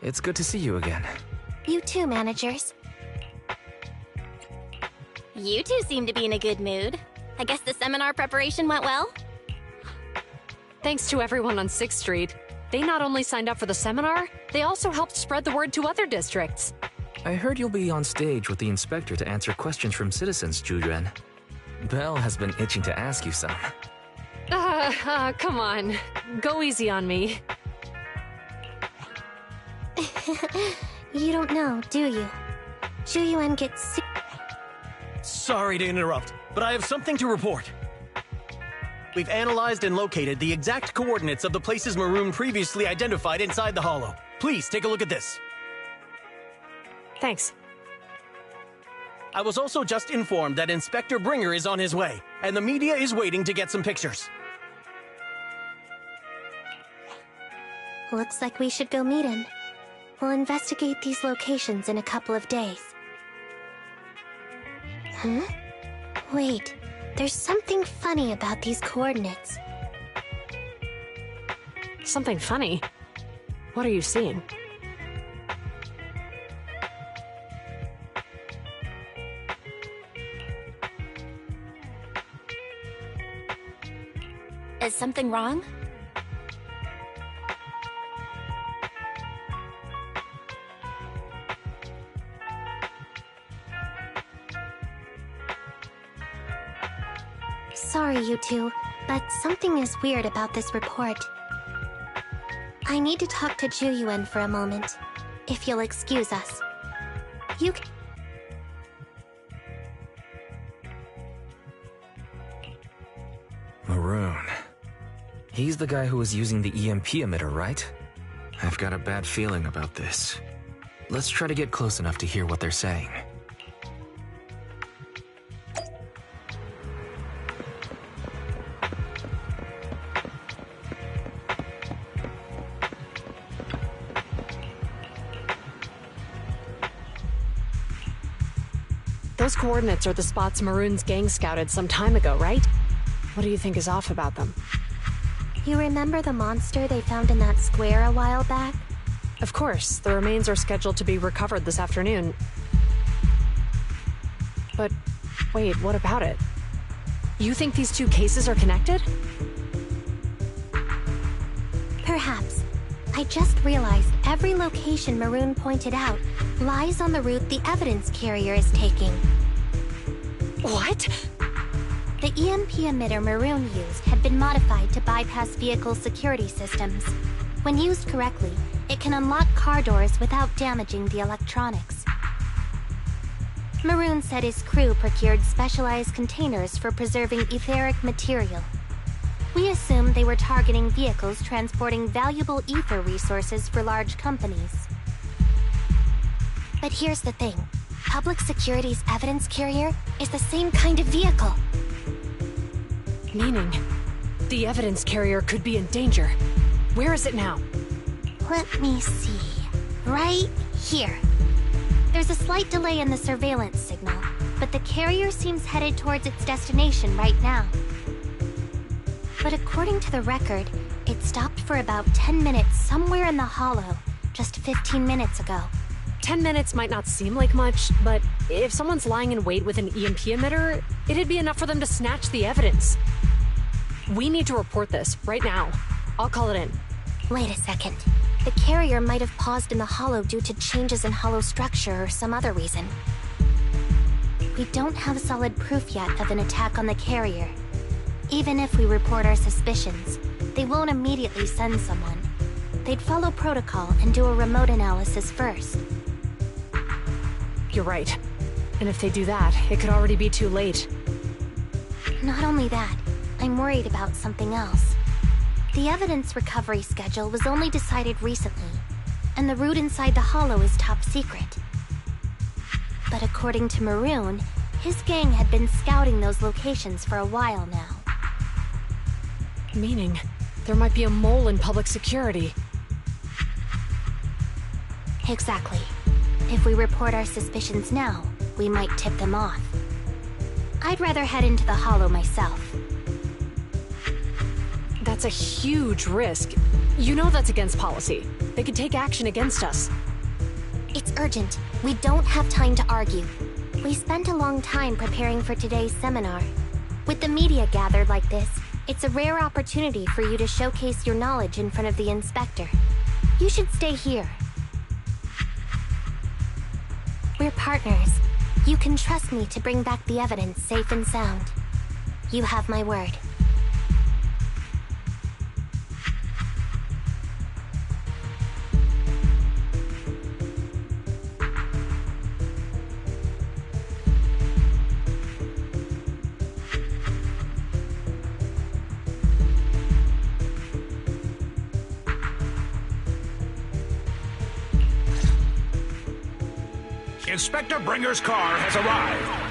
it's good to see you again. You too, managers. You two seem to be in a good mood. I guess the seminar preparation went well? Thanks to everyone on 6th Street. They not only signed up for the seminar, they also helped spread the word to other districts. I heard you'll be on stage with the inspector to answer questions from citizens, Jujuan. Belle has been itching to ask you some. Come on. Go easy on me. You don't know, do you? Jujuan gets sick. Sorry to interrupt, but I have something to report. We've analyzed and located the exact coordinates of the places Maroon previously identified inside the Hollow. Please take a look at this. Thanks. I was also just informed that Inspector Bringer is on his way, and the media is waiting to get some pictures. Looks like we should go meet him. We'll investigate these locations in a couple of days. Huh? Wait, there's something funny about these coordinates. Something funny? What are you seeing? Is something wrong? Sorry, you two, but something is weird about this report. I need to talk to Jujuan for a moment, if you'll excuse us. You c- Maroon. He's the guy who was using the EMP emitter, right? I've got a bad feeling about this. Let's try to get close enough to hear what they're saying. Those coordinates are the spots Maroon's gang scouted some time ago, right? What do you think is off about them? You remember the monster they found in that square a while back? Of course, the remains are scheduled to be recovered this afternoon. But wait, what about it? You think these two cases are connected? Perhaps. I just realized every location Maroon pointed out lies on the route the evidence carrier is taking. What? The EMP emitter Maroon used had been modified to bypass vehicle security systems. When used correctly, it can unlock car doors without damaging the electronics. Maroon said his crew procured specialized containers for preserving etheric material. We assumed they were targeting vehicles transporting valuable ether resources for large companies. But here's the thing. Public Security's evidence carrier is the same kind of vehicle. Meaning, the evidence carrier could be in danger. Where is it now? Let me see. Right here. There's a slight delay in the surveillance signal, but the carrier seems headed towards its destination right now. But according to the record, it stopped for about 10 minutes somewhere in the Hollow, just 15 minutes ago. 10 minutes might not seem like much, but if someone's lying in wait with an EMP emitter, it'd be enough for them to snatch the evidence. We need to report this, right now. I'll call it in. Wait a second. The carrier might have paused in the Hollow due to changes in Hollow structure or some other reason. We don't have solid proof yet of an attack on the carrier. Even if we report our suspicions, they won't immediately send someone. They'd follow protocol and do a remote analysis first. You're right. And if they do that, it could already be too late. Not only that, I'm worried about something else. The evidence recovery schedule was only decided recently, and the route inside the Hollow is top secret. But according to Maroon, his gang had been scouting those locations for a while now. Meaning, there might be a mole in public security. Exactly. If we report our suspicions now, we might tip them off. I'd rather head into the Hollow myself. That's a huge risk. You know that's against policy. They could take action against us. It's urgent. We don't have time to argue. We spent a long time preparing for today's seminar. With the media gathered like this, it's a rare opportunity for you to showcase your knowledge in front of the inspector. You should stay here. We're partners. You can trust me to bring back the evidence safe and sound. You have my word. Inspector Bringer's car has arrived.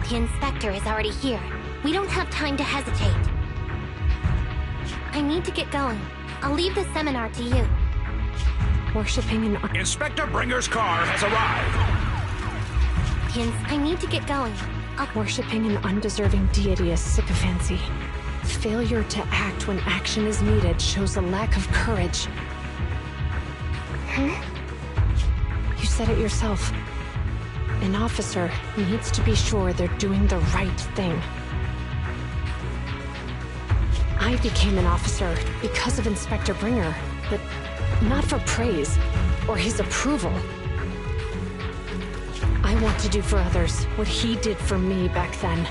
The inspector is already here. We don't have time to hesitate. I need to get going. I'll leave the seminar to you. Worshipping an... Inspector Bringer's car has arrived. I need to get going. Worshipping an undeserving deity is sycophancy. Failure to act when action is needed shows a lack of courage. Huh? You said it yourself. An officer needs to be sure they're doing the right thing. I became an officer because of Inspector Bringer, but not for praise or his approval. I want to do for others what he did for me back then.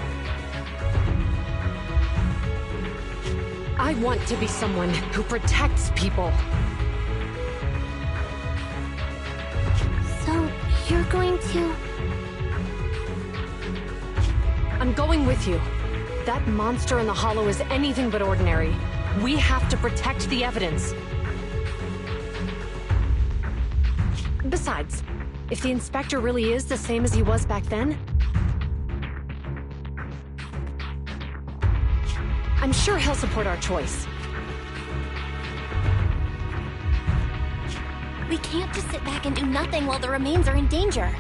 I want to be someone who protects people. So, you're going to... I'm going with you. That monster in the hollow is anything but ordinary. We have to protect the evidence. Besides, if the inspector really is the same as he was back then, I'm sure he'll support our choice. We can't just sit back and do nothing while the remains are in danger.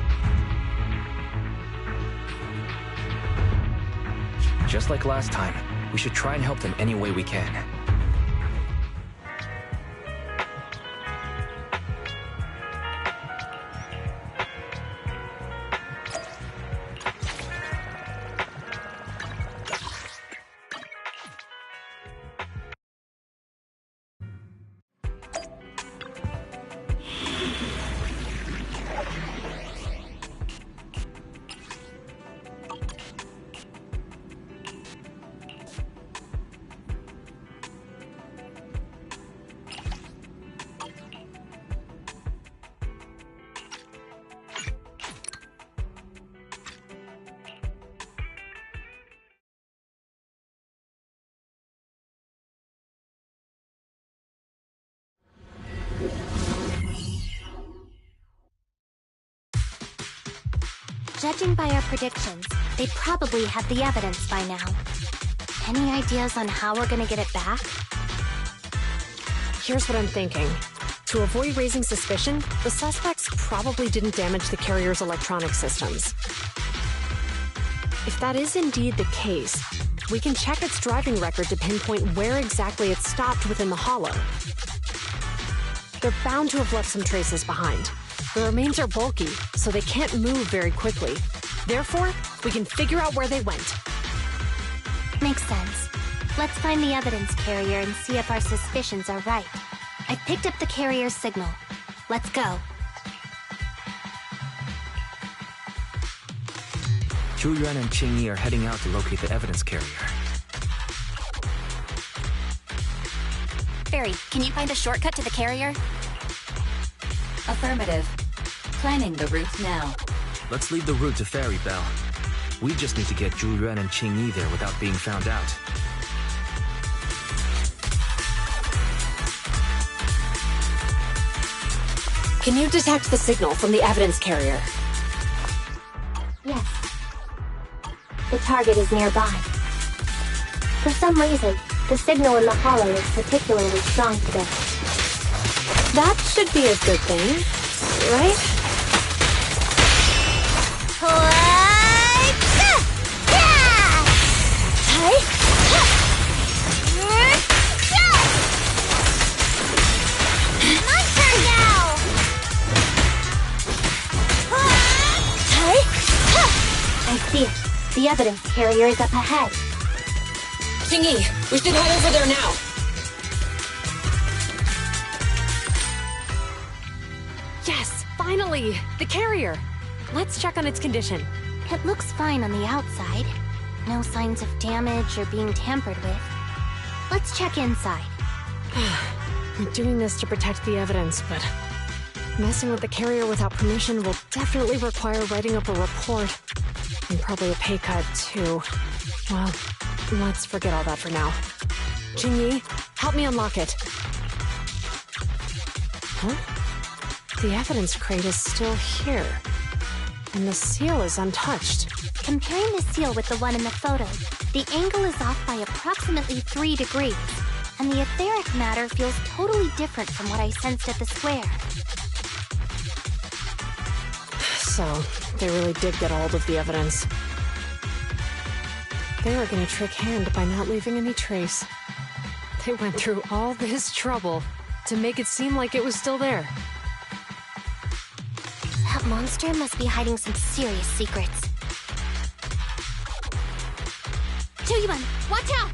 Just like last time, we should try and help them any way we can. Judging by our predictions, they probably have the evidence by now. Any ideas on how we're gonna get it back? Here's what I'm thinking. To avoid raising suspicion, the suspects probably didn't damage the carrier's electronic systems. If that is indeed the case, we can check its driving record to pinpoint where exactly it stopped within the hollow. They're bound to have left some traces behind. The remains are bulky, so they can't move very quickly. Therefore, we can figure out where they went. Makes sense. Let's find the evidence carrier and see if our suspicions are right. I picked up the carrier's signal. Let's go. Zhu Yuan and Qing Yi are heading out to locate the evidence carrier. Fairy, can you find a shortcut to the carrier? Affirmative. Planning the route now. Let's leave the route to Fairy Belle. We just need to get Zhu Yuan and Qing Yi there without being found out. Can you detect the signal from the evidence carrier? Yes. The target is nearby. For some reason, the signal in the hollow is particularly strong today. That should be a good thing, right? My turn now! I see it. The evidence carrier is up ahead. Qing Yi, we should head over there now. Yes, finally! The carrier! Let's check on its condition. It looks fine on the outside. No signs of damage or being tampered with. Let's check inside. We're doing this to protect the evidence, but messing with the carrier without permission will definitely require writing up a report. And probably a pay cut, too. Well, let's forget all that for now. Qing Yi, help me unlock it. Huh? The evidence crate is still here. And the seal is untouched. Comparing the seal with the one in the photo, the angle is off by approximately 3 degrees, and the etheric matter feels totally different from what I sensed at the square. So, they really did get hold of the evidence. They were gonna trick Hand by not leaving any trace. They went through all this trouble to make it seem like it was still there. That monster must be hiding some serious secrets. Zhu Yuan, watch out!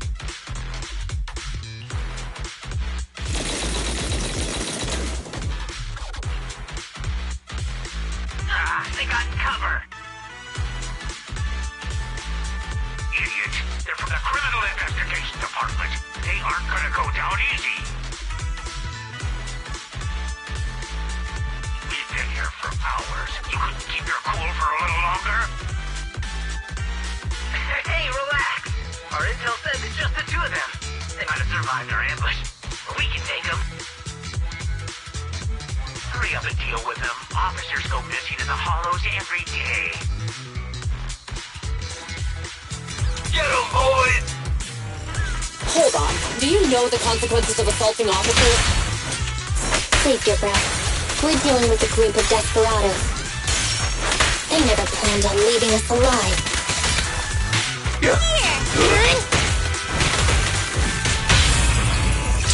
They got cover. Idiots. They're from the Criminal Investigation Department. They aren't gonna go down easy. We've been here for hours. You couldn't keep your cool for a little longer? Hey, relax. Our intel says it's just the two of them. They might have survived our ambush. But we can take them. Hurry up and deal with them. Officers go missing in the hollows every day. Get them, boys! Hold on. Do you know the consequences of assaulting officers? Save your breath. We're dealing with a group of desperados. They never planned on leaving us alive.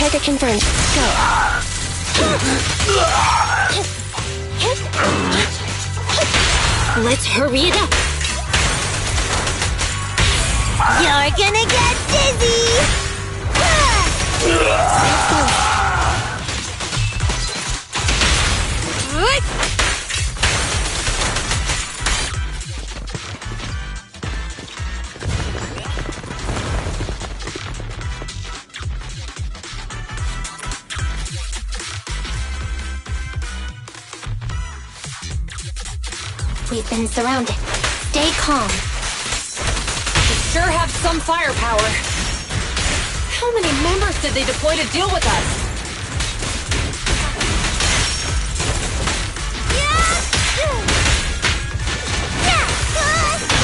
Target confirmed. Go. Let's hurry it up. You're gonna get dizzy! We've been surrounded. Stay calm. You sure have some firepower. How many members did they deploy to deal with us?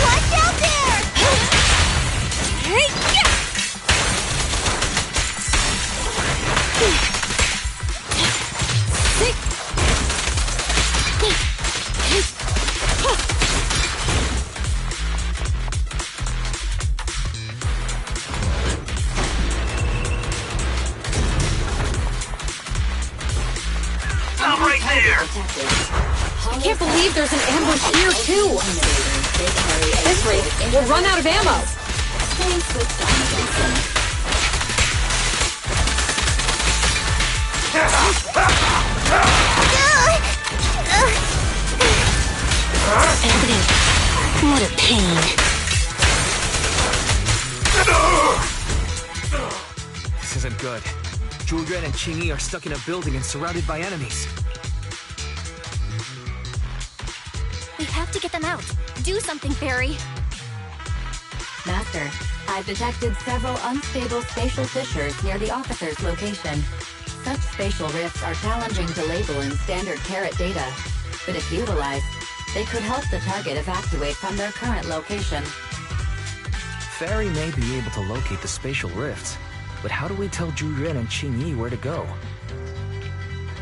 Watch out there! Stop right there! I can't believe there's an ambush here, too! At this rate, we'll run out of ammo! What a pain. This isn't good. Zhu Yuan and Qing Yi are stuck in a building and surrounded by enemies. We have to get them out. Do something, Fairy. Master, I've detected several unstable spatial fissures near the officer's location. Such spatial rifts are challenging to label in standard carat data, but if utilized, they could help the target evacuate from their current location. Fairy may be able to locate the spatial rifts, but how do we tell Zhu Yuan and Qing Yi where to go?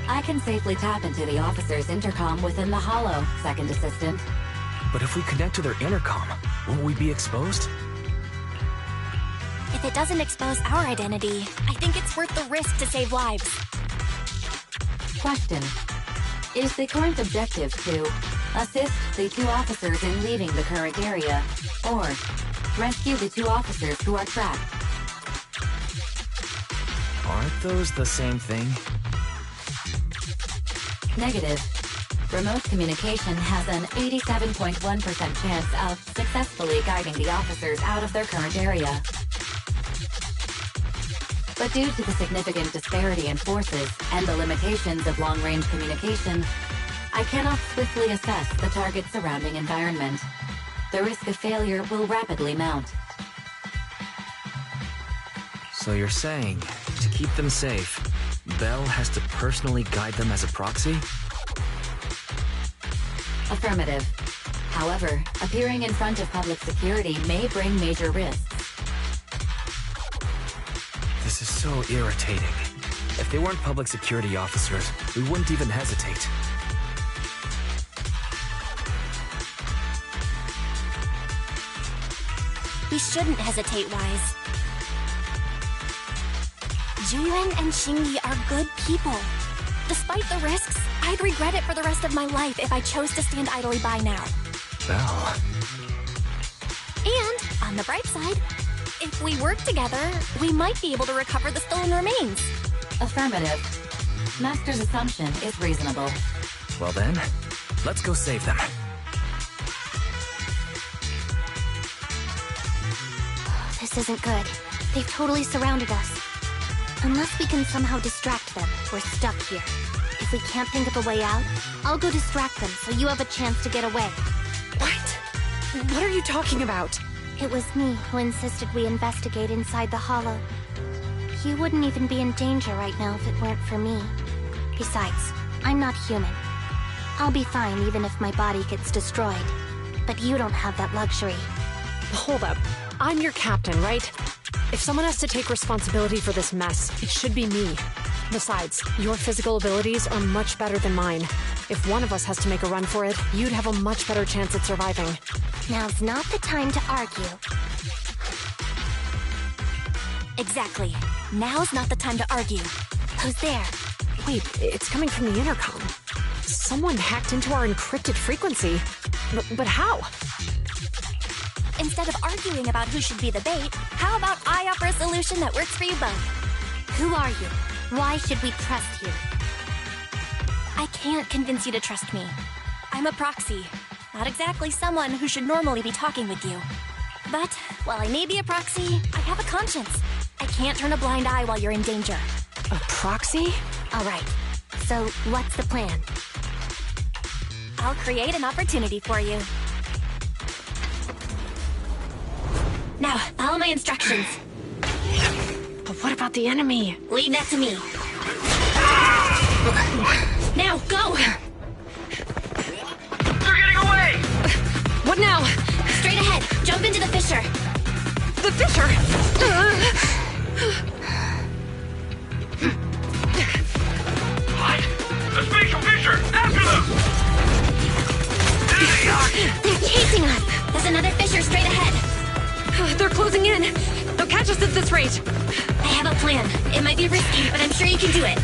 I can safely tap into the officer's intercom within the hollow, Second Assistant. But if we connect to their intercom, won't we be exposed? If it doesn't expose our identity, I think it's worth the risk to save lives. Question. Is the current objective to assist the two officers in leaving the current area, or rescue the two officers who are trapped? Aren't those the same thing? Negative. Remote communication has an 87.1% chance of successfully guiding the officers out of their current area. But due to the significant disparity in forces and the limitations of long-range communication, I cannot swiftly assess the target's surrounding environment. The risk of failure will rapidly mount. So you're saying, to keep them safe, Belle has to personally guide them as a proxy? Affirmative. However, appearing in front of public security may bring major risks. This is so irritating. If they weren't public security officers, we wouldn't even hesitate. We shouldn't hesitate, Wise. Zhu Yuan and Qing Yi are good people. Despite the risks, I'd regret it for the rest of my life if I chose to stand idly by now. Belle. And, on the bright side, if we work together, we might be able to recover the stolen remains. Affirmative. Master's assumption is reasonable. Well then, let's go save them. This isn't good. They've totally surrounded us. Unless we can somehow distract them, we're stuck here. If we can't think of a way out, I'll go distract them so you have a chance to get away. What? What are you talking about? It was me who insisted we investigate inside the hollow. You wouldn't even be in danger right now if it weren't for me. Besides, I'm not human. I'll be fine even if my body gets destroyed. But you don't have that luxury. Hold up. I'm your captain, right? If someone has to take responsibility for this mess, it should be me. Besides, your physical abilities are much better than mine. If one of us has to make a run for it, you'd have a much better chance at surviving. Now's not the time to argue. Exactly. Now's not the time to argue. Who's there? Wait, it's coming from the intercom. Someone hacked into our encrypted frequency. But how? Instead of arguing about who should be the bait, how about I offer a solution that works for you both? Who are you? Why should we trust you? I can't convince you to trust me. I'm a proxy. Not exactly someone who should normally be talking with you. But, while I may be a proxy, I have a conscience. I can't turn a blind eye while you're in danger. A proxy? Alright. So, what's the plan? I'll create an opportunity for you. Now, follow my instructions. But what about the enemy? Leave that to me. Now, go! They're getting away! What now? Straight ahead. Jump into the fissure. The fissure? What? The spatial fissure! After them! There they are! They're chasing us! There's another fissure straight ahead. They're closing in. They'll catch us at this rate. I have a plan. It might be risky, but I'm sure you can do it.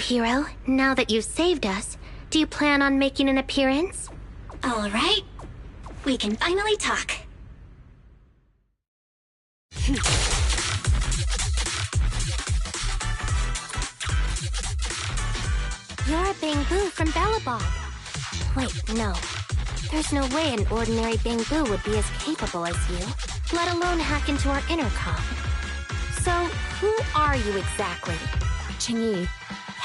hero. Now that you've saved us, do you plan on making an appearance? All right. We can finally talk. You're a Bangbu from Bellabog. Wait, no. There's no way an ordinary Bangbu would be as capable as you, let alone hack into our intercom. So, who are you exactly? Qingyi,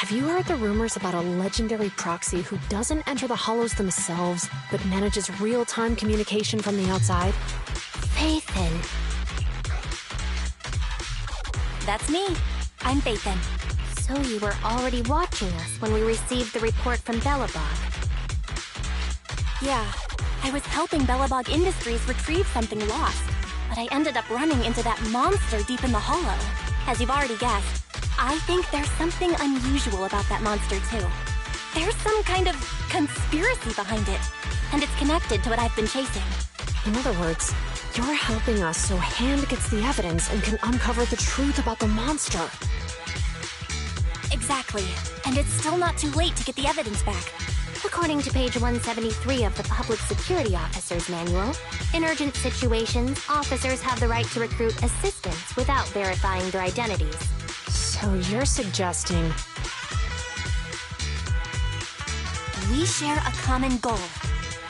have you heard the rumors about a legendary proxy who doesn't enter the hollows themselves, but manages real-time communication from the outside? Faithin. That's me. I'm Faithin. So you were already watching us when we received the report from Bellabog. Yeah, I was helping Bellabog Industries retrieve something lost, but I ended up running into that monster deep in the hollow. As you've already guessed, I think there's something unusual about that monster too. There's some kind of conspiracy behind it, and it's connected to what I've been chasing. In other words, you're helping us so Hand gets the evidence and can uncover the truth about the monster. Exactly, and it's still not too late to get the evidence back. According to page 173 of the Public Security Officer's Manual, in urgent situations, officers have the right to recruit assistants without verifying their identities. So you're suggesting... We share a common goal.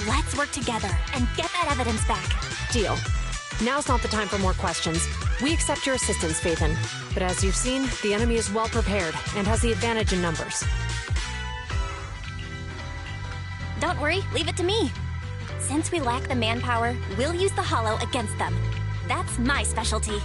Let's work together and get that evidence back. Deal. Now's not the time for more questions. We accept your assistance, Faithin. But as you've seen, the enemy is well prepared and has the advantage in numbers. Don't worry, leave it to me. Since we lack the manpower, we'll use the hollow against them. That's my specialty.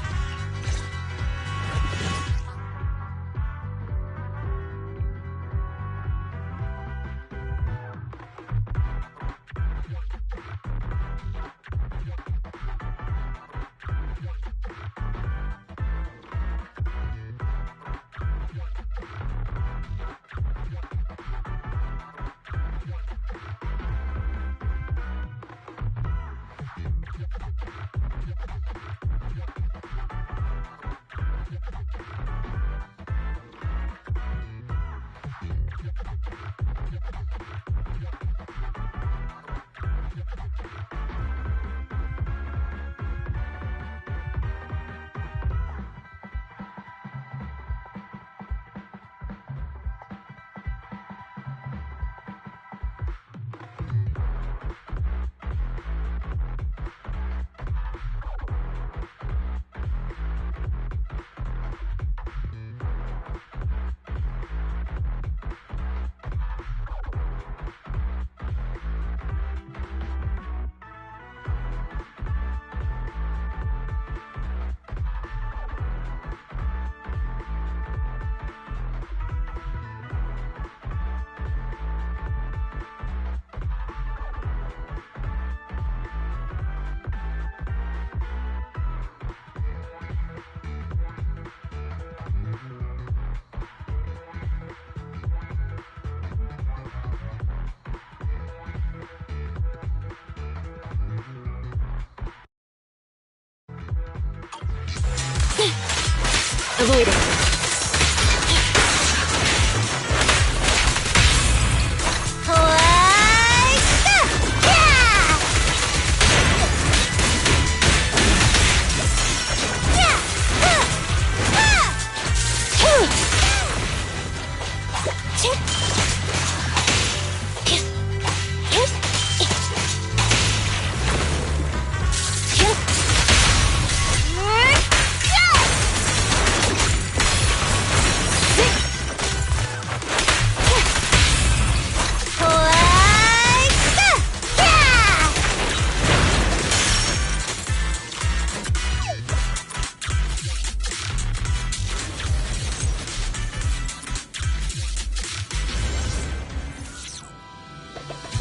Avoiding.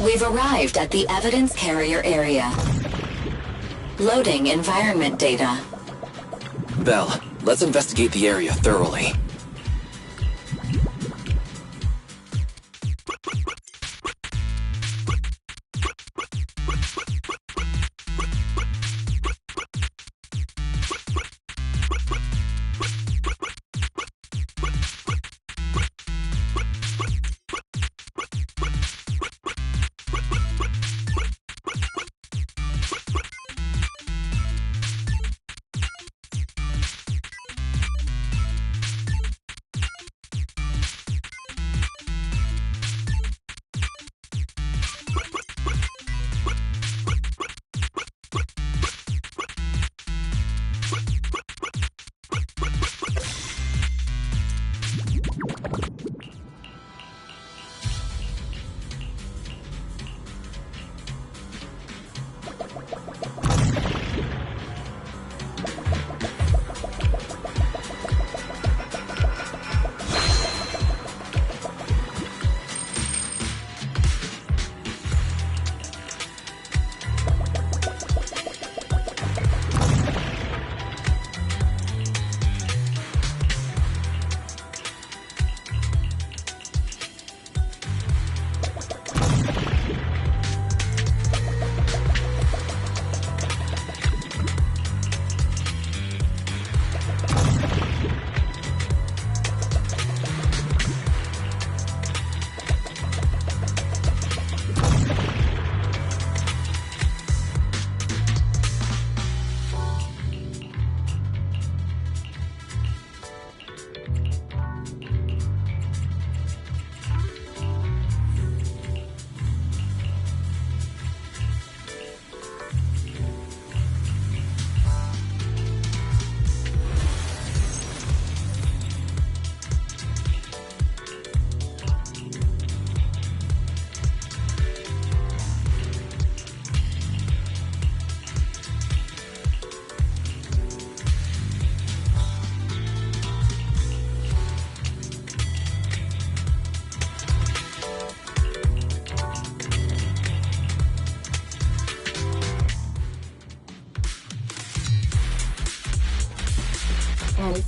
We've arrived at the evidence carrier area. Loading environment data. Belle, let's investigate the area thoroughly.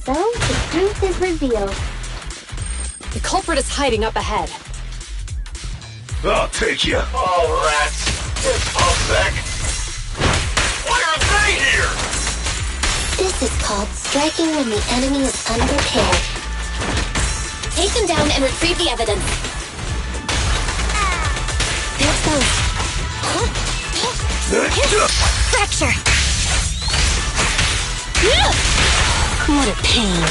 So, the truth is revealed. The culprit is hiding up ahead. I'll take you. All rats. It's Humpback. Why are they here? This is called striking when the enemy is unprepared. Take them down and retrieve the evidence. There's those. Fracture! What a pain.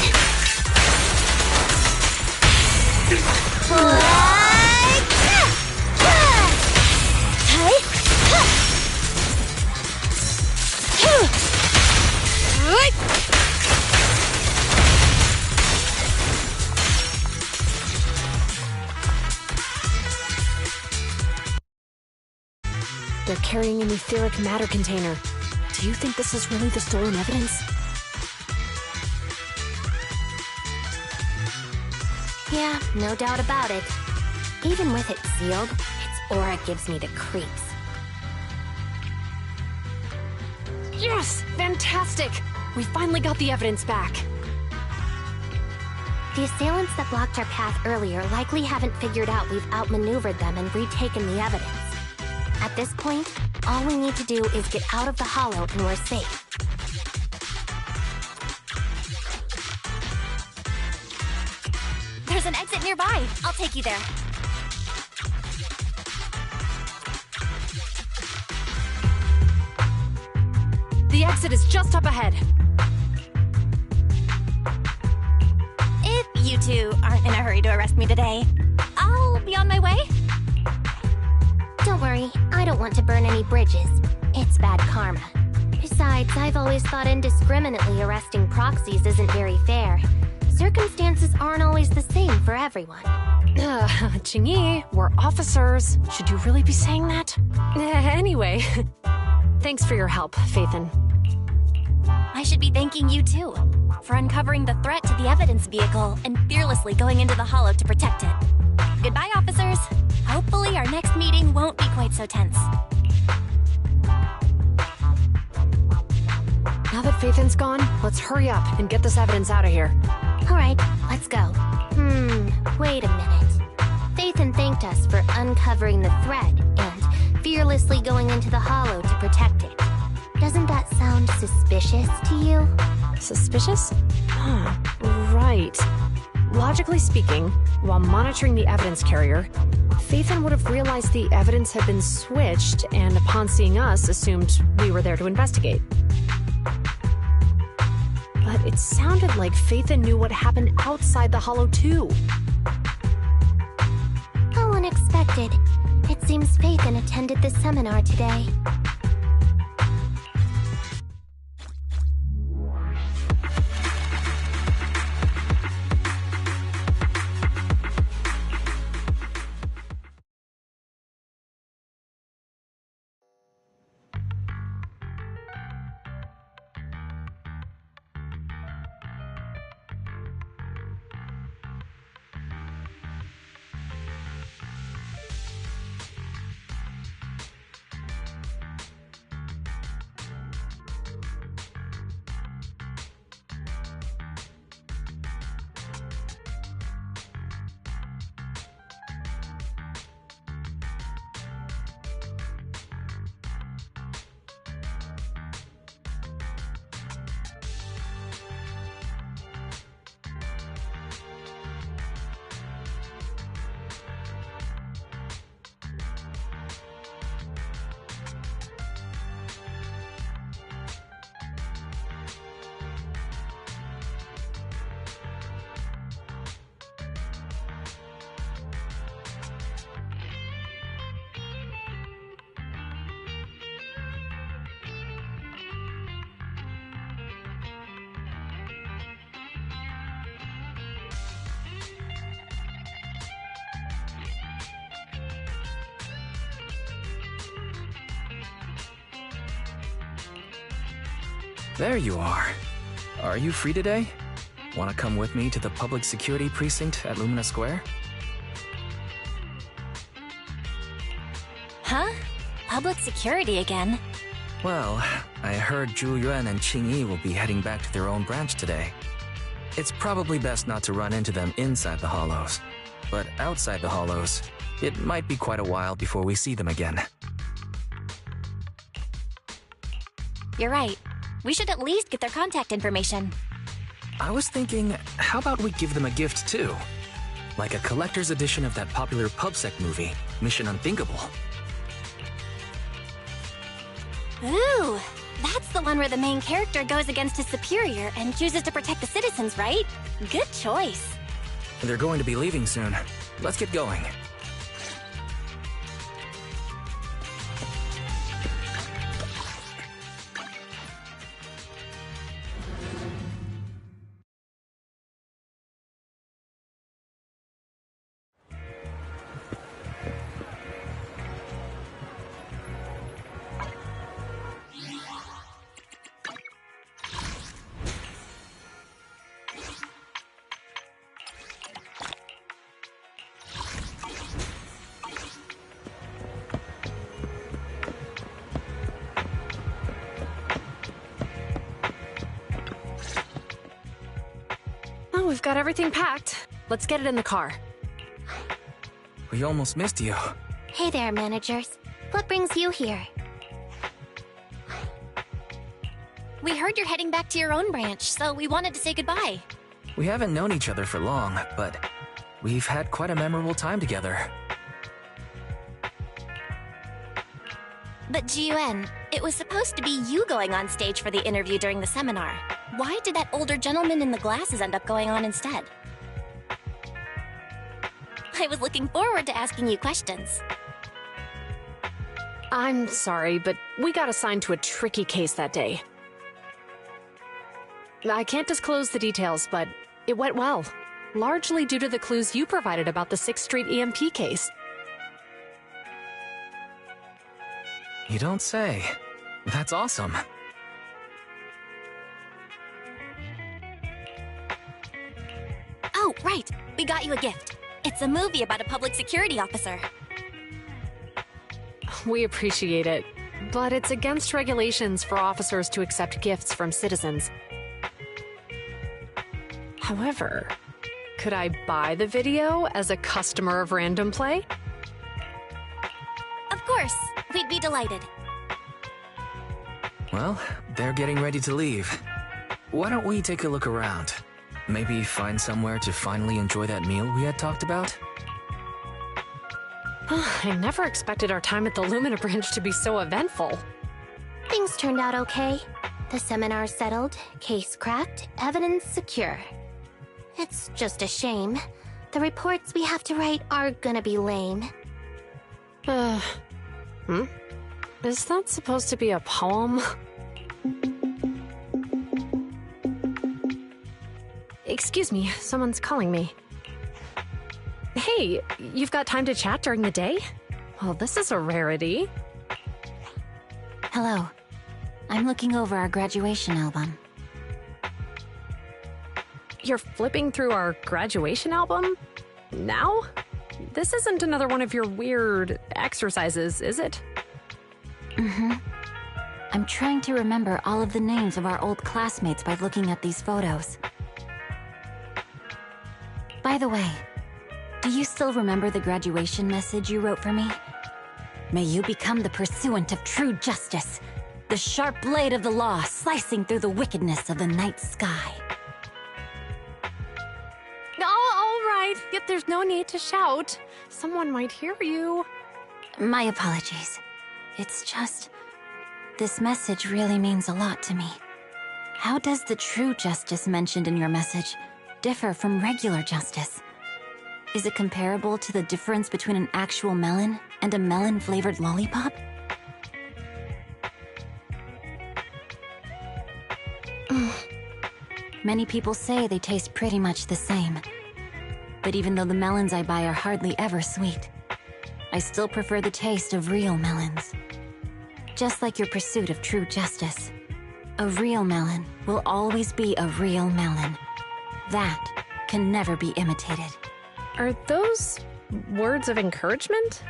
They're carrying an etheric matter container. Do you think this is really the stolen evidence? Yeah, no doubt about it. Even with it sealed, its aura gives me the creeps. Yes! Fantastic! We finally got the evidence back. The assailants that blocked our path earlier likely haven't figured out we've outmaneuvered them and retaken the evidence. At this point, all we need to do is get out of the hollow and we're safe. There's an exit nearby. I'll take you there. The exit is just up ahead. If you two aren't in a hurry to arrest me today, I'll be on my way. Don't worry, I don't want to burn any bridges. It's bad karma. Besides, I've always thought indiscriminately arresting proxies isn't very fair. Circumstances aren't always the same for everyone. Qingyi, we're officers. Should you really be saying that? Anyway, thanks for your help, Phaethon. I should be thanking you too, for uncovering the threat to the evidence vehicle and fearlessly going into the hollow to protect it. Goodbye, officers. Hopefully our next meeting won't be quite so tense. Now that Phaethon's gone, let's hurry up and get this evidence out of here. Alright, let's go. Wait a minute. Phaethon thanked us for uncovering the threat and fearlessly going into the hollow to protect it. Doesn't that sound suspicious to you? Suspicious? Right. Logically speaking, while monitoring the evidence carrier, Phaethon would have realized the evidence had been switched and upon seeing us assumed we were there to investigate. But it sounded like Phaethon knew what happened outside the hollow too. How unexpected. It seems Phaethon attended the seminar today. There you are. Are you free today? Want to come with me to the public security precinct at Lumina Square? Huh? Public security again? Well, I heard Zhu Yuan and Qingyi will be heading back to their own branch today. It's probably best not to run into them inside the hollows. But outside the hollows, it might be quite a while before we see them again. You're right. We should at least get their contact information. I was thinking, how about we give them a gift too? Like a collector's edition of that popular PubSec movie, Mission Unthinkable. Ooh, that's the one where the main character goes against his superior and chooses to protect the citizens, right? Good choice. They're going to be leaving soon. Let's get going. Oh, we've got everything packed. Let's get it in the car. We almost missed you. Hey there, managers. What brings you here? We heard you're heading back to your own branch, so we wanted to say goodbye. We haven't known each other for long, but we've had quite a memorable time together. But Ji-Yuan, it was supposed to be you going on stage for the interview during the seminar. Why did that older gentleman in the glasses end up going on instead? I was looking forward to asking you questions. I'm sorry, but we got assigned to a tricky case that day. I can't disclose the details, but it went well. Largely due to the clues you provided about the 6th Street EMP case. You don't say. That's awesome. Oh, right. We got you a gift. It's a movie about a public security officer. We appreciate it, but it's against regulations for officers to accept gifts from citizens. However, could I buy the video as a customer of Random Play? Of course. We'd be delighted. Well, they're getting ready to leave. Why don't we take a look around? Maybe find somewhere to finally enjoy that meal we had talked about? I never expected our time at the Lumina branch to be so eventful. Things turned out okay. The seminar settled, case cracked, evidence secure. It's just a shame. The reports we have to write are gonna be lame. Is that supposed to be a poem? Excuse me, someone's calling me. Hey, you've got time to chat during the day? Well, this is a rarity. Hello. I'm looking over our graduation album. You're flipping through our graduation album? Now? This isn't another one of your weird exercises, is it? Mm-hmm. I'm trying to remember all of the names of our old classmates by looking at these photos. By the way, do you still remember the graduation message you wrote for me? May you become the pursuant of true justice, the sharp blade of the law slicing through the wickedness of the night sky. Oh, all right. Yet there's no need to shout. Someone might hear you. My apologies. It's just... this message really means a lot to me. How does the true justice mentioned in your message differ from regular justice? Is it comparable to the difference between an actual melon and a melon-flavored lollipop? Many people say they taste pretty much the same. But even though the melons I buy are hardly ever sweet, I still prefer the taste of real melons. Just like your pursuit of true justice, a real melon will always be a real melon. That can never be imitated. Are those words of encouragement?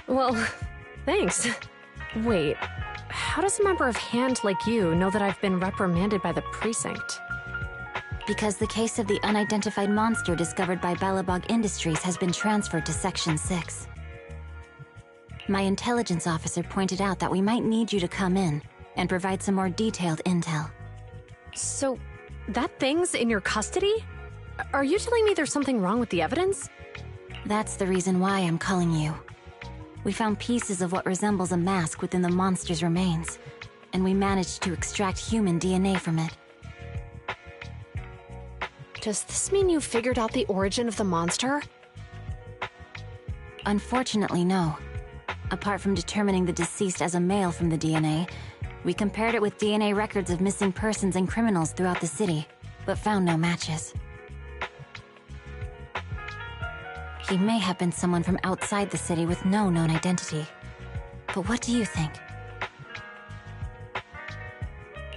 Well, thanks. Wait, how does a member of Hand like you know that I've been reprimanded by the precinct? Because the case of the unidentified monster discovered by Balabog Industries has been transferred to Section 6. My intelligence officer pointed out that we might need you to come in and provide some more detailed intel. So, that thing's in your custody? Are you telling me there's something wrong with the evidence? That's the reason why I'm calling you. We found pieces of what resembles a mask within the monster's remains, and we managed to extract human DNA from it. Does this mean you figured out the origin of the monster? Unfortunately, no. Apart from determining the deceased as a male from the DNA, we compared it with DNA records of missing persons and criminals throughout the city, but found no matches. He may have been someone from outside the city with no known identity. But what do you think?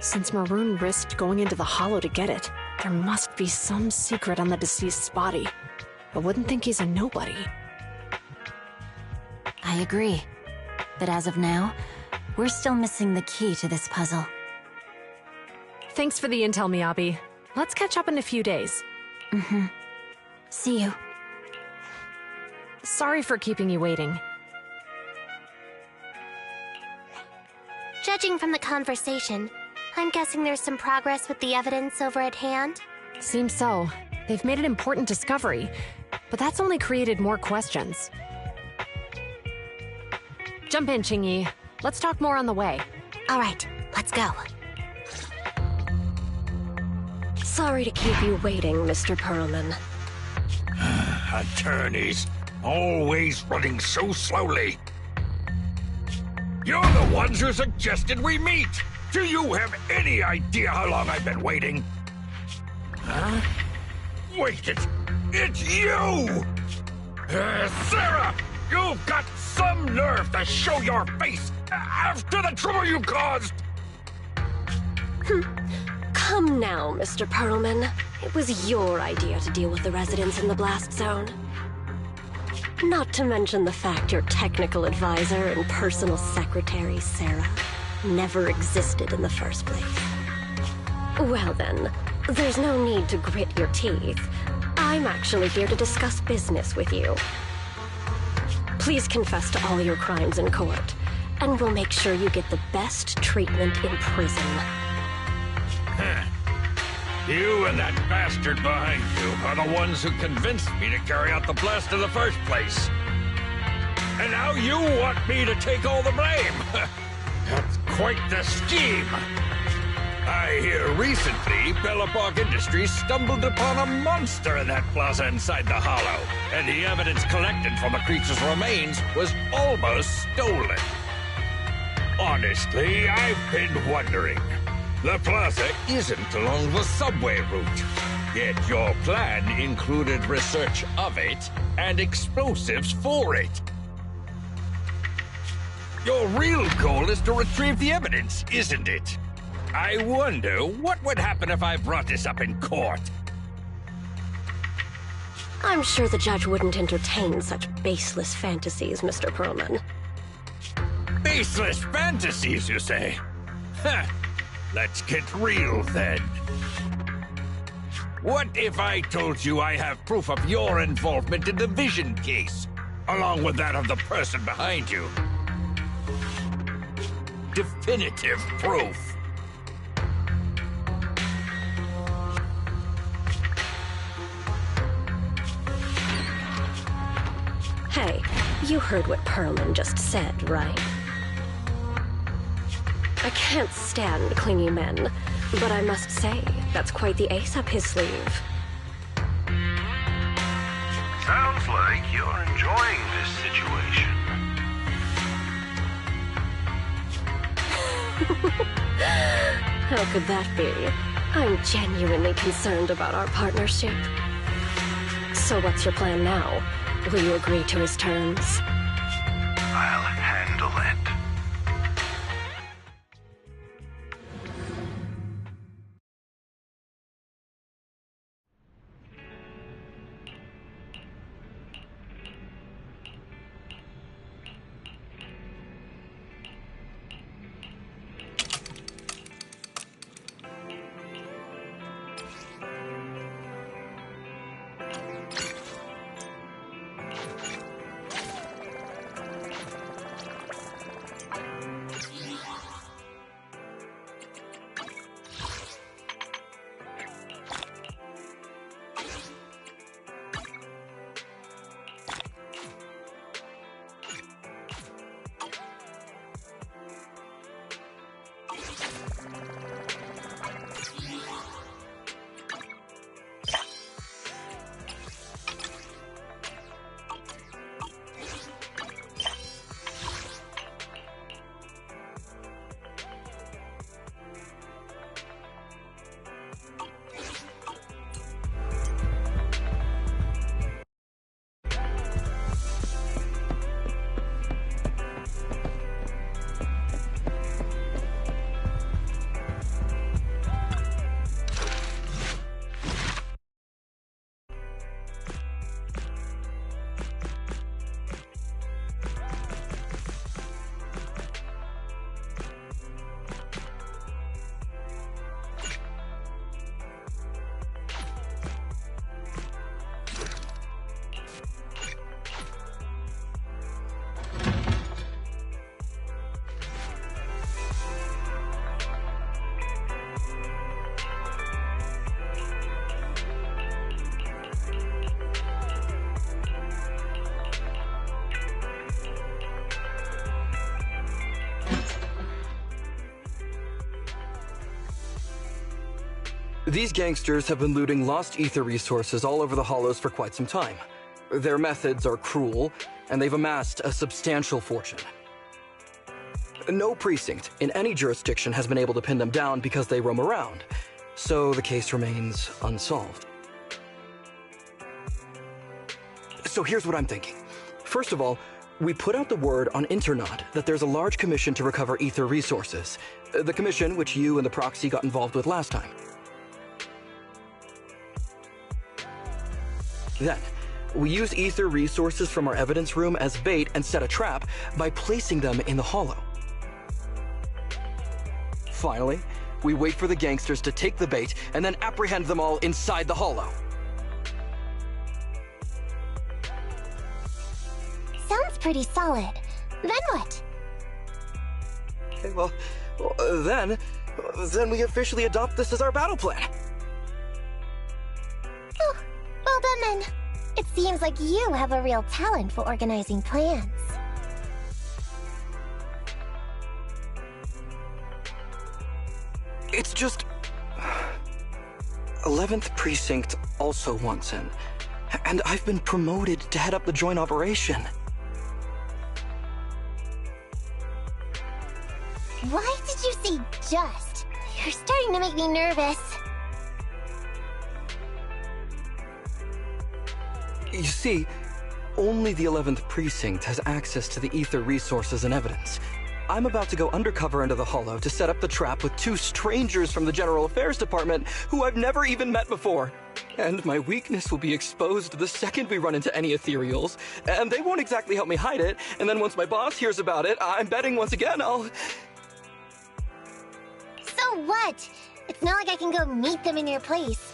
Since Maroon risked going into the Hollow to get it, there must be some secret on the deceased's body. I wouldn't think he's a nobody. I agree. But as of now, we're still missing the key to this puzzle. Thanks for the intel, Miyabi. Let's catch up in a few days. Mm-hmm. See you. Sorry for keeping you waiting. Judging from the conversation, I'm guessing there's some progress with the evidence over at hand? Seems so. They've made an important discovery, but that's only created more questions. Jump in, Qingyi. Let's talk more on the way. All right, let's go. Sorry to keep you waiting, Mr. Perlman. Attorneys, always running so slowly. You're the ones who suggested we meet! Do you have any idea how long I've been waiting? Huh? Wait, it's you! Sarah! You've got some nerve to show your face after the trouble you caused! Come now, Mr. Perlman. It was your idea to deal with the residents in the blast zone. Not to mention the fact your technical advisor and personal secretary, Sarah, never existed in the first place. Well then, there's no need to grit your teeth. I'm actually here to discuss business with you. Please confess to all your crimes in court, and we'll make sure you get the best treatment in prison. You and that bastard behind you are the ones who convinced me to carry out the blast in the first place. And now you want me to take all the blame. That's quite the scheme. I hear recently Belobog Industries stumbled upon a monster in that plaza inside the Hollow, and the evidence collected from the creature's remains was almost stolen. Honestly, I've been wondering. The plaza isn't along the subway route, yet your plan included research of it and explosives for it. Your real goal is to retrieve the evidence, isn't it? I wonder what would happen if I brought this up in court. I'm sure the judge wouldn't entertain such baseless fantasies, Mr. Perlman. Baseless fantasies, you say? Huh. Let's get real, then. What if I told you I have proof of your involvement in the Vision case, along with that of the person behind you? Definitive proof. Hey, you heard what Perlman just said, right? I can't stand clingy men, but I must say, that's quite the ace up his sleeve. Sounds like you're enjoying this situation. How could that be? I'm genuinely concerned about our partnership. So what's your plan now? Will you agree to his terms? I'll handle it. These gangsters have been looting lost ether resources all over the Hollows for quite some time. Their methods are cruel, and they've amassed a substantial fortune. No precinct in any jurisdiction has been able to pin them down because they roam around, so the case remains unsolved. So here's what I'm thinking. First of all, we put out the word on Internet that there's a large commission to recover ether resources. The commission which you and the proxy got involved with last time. Then, we use ether resources from our evidence room as bait and set a trap by placing them in the Hollow. Finally, we wait for the gangsters to take the bait and then apprehend them all inside the Hollow. Sounds pretty solid. Then what? Okay, well, then we officially adopt this as our battle plan. Oh, well done then. It seems like you have a real talent for organizing plans. It's just... 11th Precinct also wants in, and I've been promoted to head up the joint operation. Why did you say just? You're starting to make me nervous. You see, only the 11th Precinct has access to the ether resources and evidence. I'm about to go undercover into the Hollow to set up the trap with two strangers from the General Affairs Department who I've never even met before. And my weakness will be exposed the second we run into any ethereals, and they won't exactly help me hide it, and then once my boss hears about it, I'm betting once again I'll... So what? It's not like I can go meet them in your place.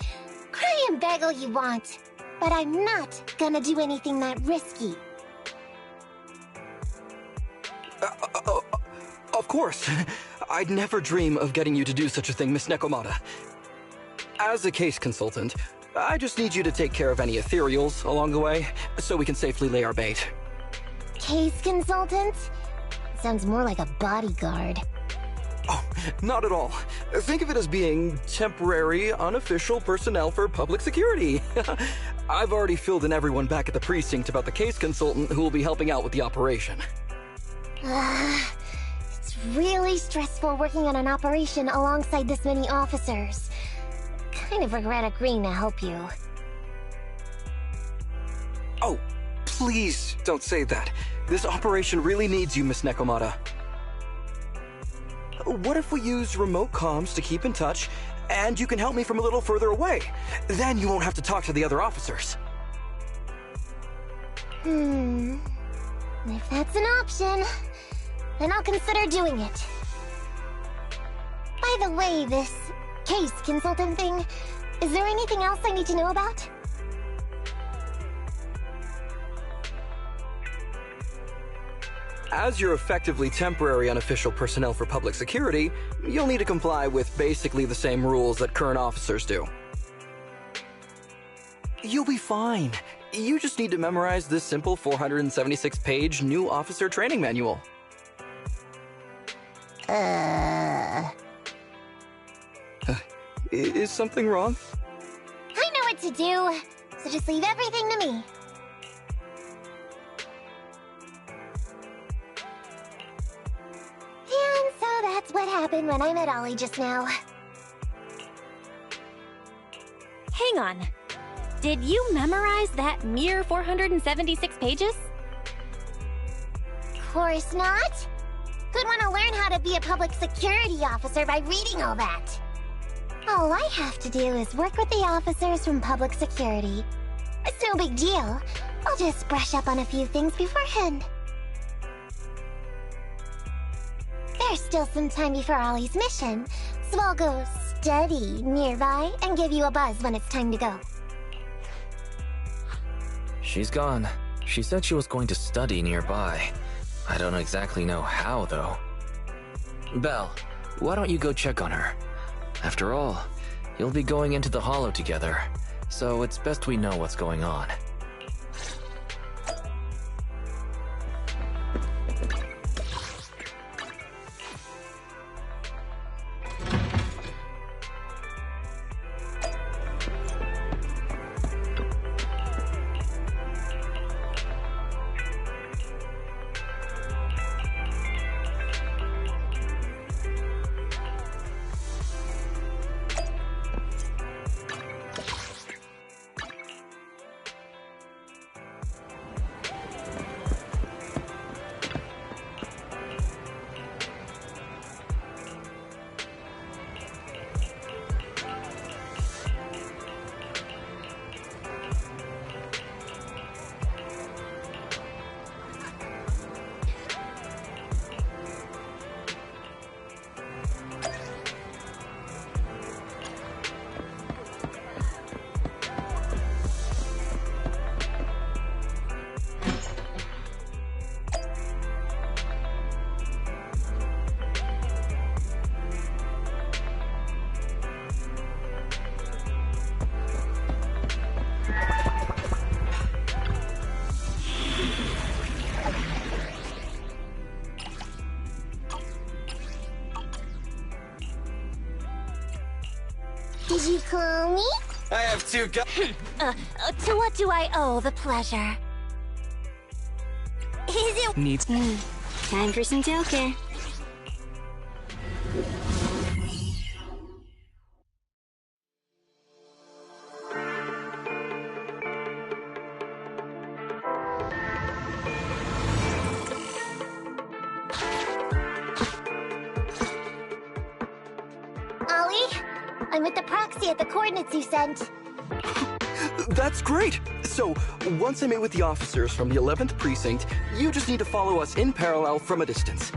Cry and beg all you want. But I'm not gonna do anything that risky. Of course. I'd never dream of getting you to do such a thing, Miss Nekomata. As a case consultant, I just need you to take care of any ethereals along the way, so we can safely lay our bait. Case consultant? Sounds more like a bodyguard. Oh, not at all. Think of it as being temporary, unofficial personnel for public security. I've already filled in everyone back at the precinct about the case consultant who will be helping out with the operation. It's really stressful working on an operation alongside this many officers. Kind of regret agreeing to help you. Oh, please don't say that. This operation really needs you, Miss Nekomata. What if we use remote comms to keep in touch, and you can help me from a little further away? Then you won't have to talk to the other officers. If that's an option, then I'll consider doing it. By the way, this case consultant thing, is there anything else I need to know about? As you're effectively temporary unofficial personnel for public security, you'll need to comply with basically the same rules that current officers do. You'll be fine. You just need to memorize this simple 476-page new officer training manual. Is something wrong? I know what to do, so just leave everything to me. And so that's what happened when I met Ollie just now. Hang on. Did you memorize that mere 476 pages? Of course not. Who'd want to learn how to be a public security officer by reading all that? All I have to do is work with the officers from public security. It's no big deal. I'll just brush up on a few things beforehand. There's still some time before Ollie's mission, so I'll go study nearby and give you a buzz when it's time to go. She's gone. She said she was going to study nearby. I don't exactly know how, though. Belle, why don't you go check on her? After all, you'll be going into the Hollow together, so it's best we know what's going on. Did you call me? I have two To what do I owe the pleasure? Is it Needs. Time for some tailcare. Ollie? I'm with the proxy at the coordinates you sent. That's great! So, once I meet with the officers from the 11th Precinct, you just need to follow us in parallel from a distance.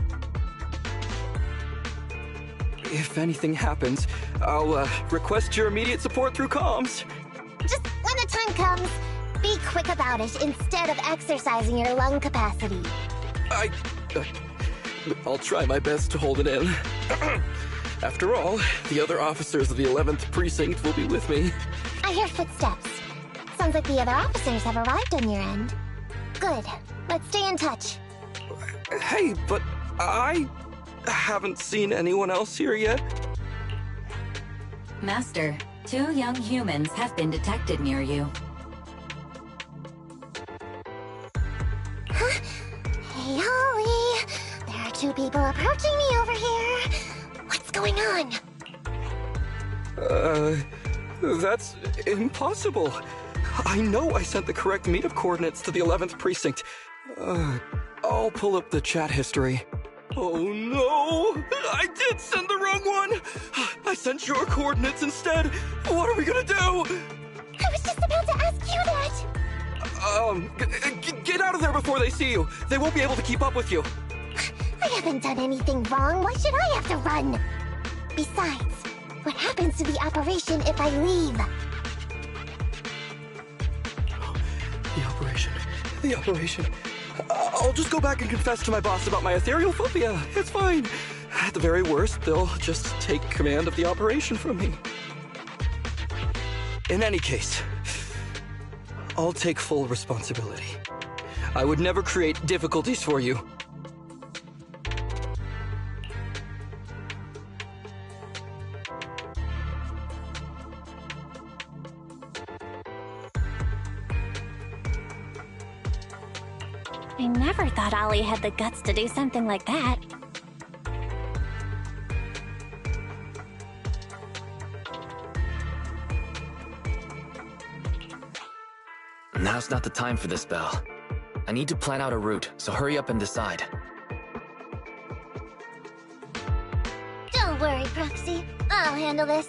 If anything happens, I'll request your immediate support through comms. Just when the time comes, be quick about it instead of exercising your lung capacity. I'll try my best to hold it in. After all, the other officers of the 11th Precinct will be with me. I hear footsteps. Sounds like the other officers have arrived on your end. Good. Let's stay in touch. Hey, but I haven't seen anyone else here yet. Master, 2 young humans have been detected near you. Huh? Hey, Ollie. There are 2 people approaching me over here. What's going on? That's impossible. I know I sent the correct meetup coordinates to the 11th Precinct. I'll pull up the chat history. Oh no! I did send the wrong one! I sent your coordinates instead! What are we gonna do? I was just about to ask you that! Get out of there before they see you! They won't be able to keep up with you! I haven't done anything wrong. Why should I have to run? Besides, what happens to the operation if I leave? The operation. I'll just go back and confess to my boss about my ethereal phobia. It's fine. At the very worst, they'll just take command of the operation from me. In any case, I'll take full responsibility. I would never create difficulties for you. I never thought Ollie had the guts to do something like that. Now's not the time for this, Belle. I need to plan out a route, so hurry up and decide. Don't worry, Proxy. I'll handle this.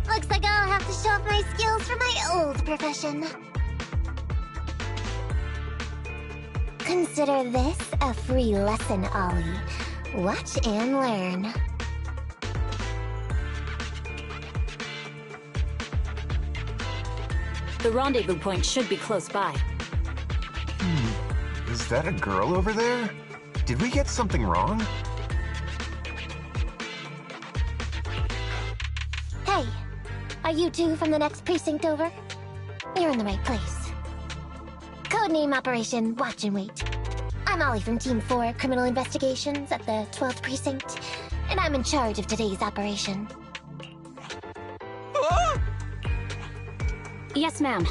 Looks like I'll have to show off my skills from my old profession. Consider this a free lesson, Ollie. Watch and learn. The rendezvous point should be close by. Is that a girl over there? Did we get something wrong? Hey, are you 2 from the next precinct over? You're in the right place. Codename Operation Watch and Wait. I'm Ollie from Team 4 Criminal Investigations at the 12th Precinct, and I'm in charge of today's operation. Yes, ma'am.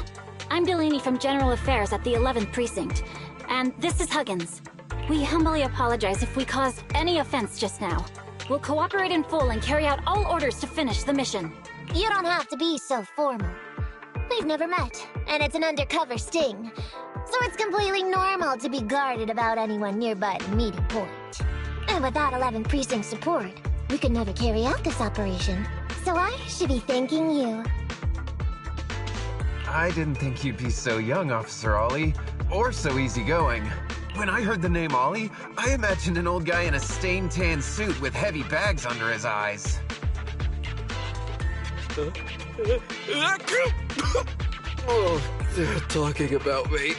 I'm Delaney from General Affairs at the 11th Precinct, and this is Huggins. We humbly apologize if we caused any offense just now. We'll cooperate in full and carry out all orders to finish the mission. You don't have to be so formal. We've never met, and it's an undercover sting. So it's completely normal to be guarded about anyone nearby the meeting point. And without 11th Precinct support, we could never carry out this operation. So I should be thanking you. I didn't think you'd be so young, Officer Ollie, or so easygoing. When I heard the name Ollie, I imagined an old guy in a stained tan suit with heavy bags under his eyes. Oh, they're talking about me.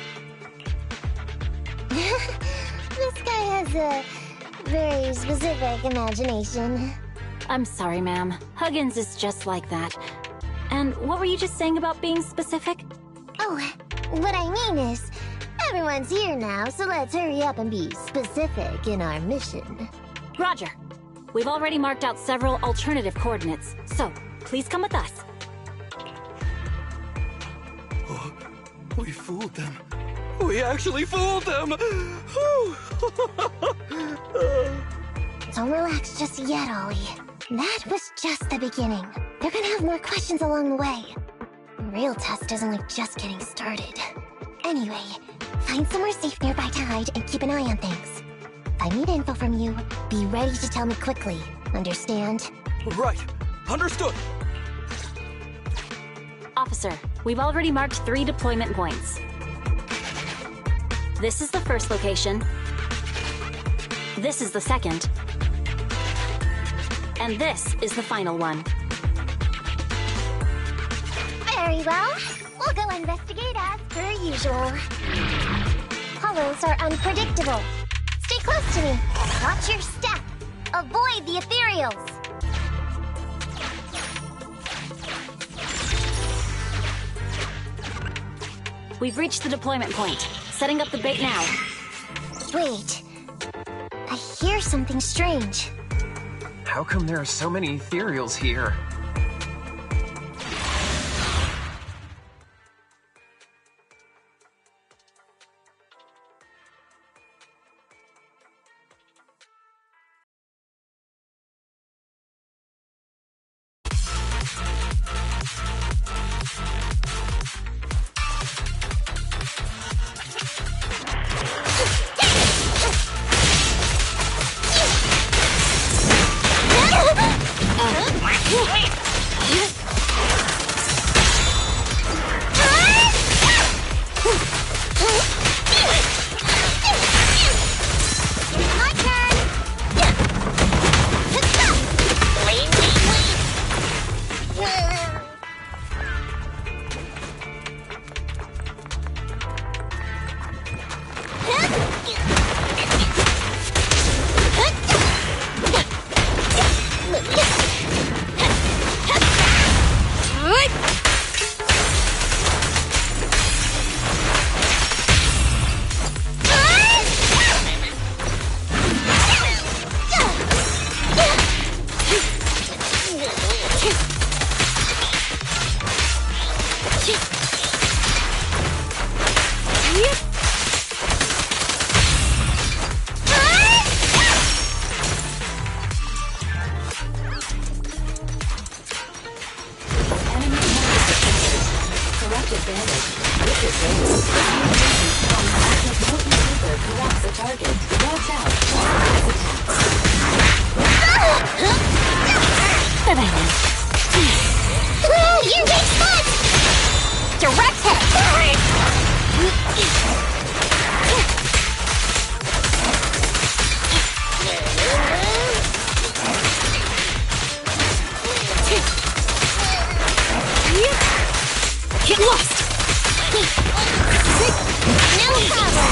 This guy has a very specific imagination. I'm sorry, ma'am. Huggins is just like that. And what were you just saying about being specific? Oh, what I mean is, everyone's here now, so let's hurry up and be specific in our mission. Roger. We've already marked out several alternative coordinates, so please come with us. We fooled them. We actually fooled them! Don't relax just yet, Ollie. That was just the beginning. They're gonna have more questions along the way. The real test isn't like just getting started. Anyway, find somewhere safe nearby to hide and keep an eye on things. If I need info from you, be ready to tell me quickly. Understand? Right. Understood. Officer, we've already marked 3 deployment points. This is the first location. This is the second. And this is the final one. Very well. We'll go investigate as per usual. Hollows are unpredictable. Stay close to me. Watch your step. Avoid the ethereals. We've reached the deployment point. Setting up the bait now. Wait. I hear something strange. How come there are so many ethereals here? Get lost! No problem!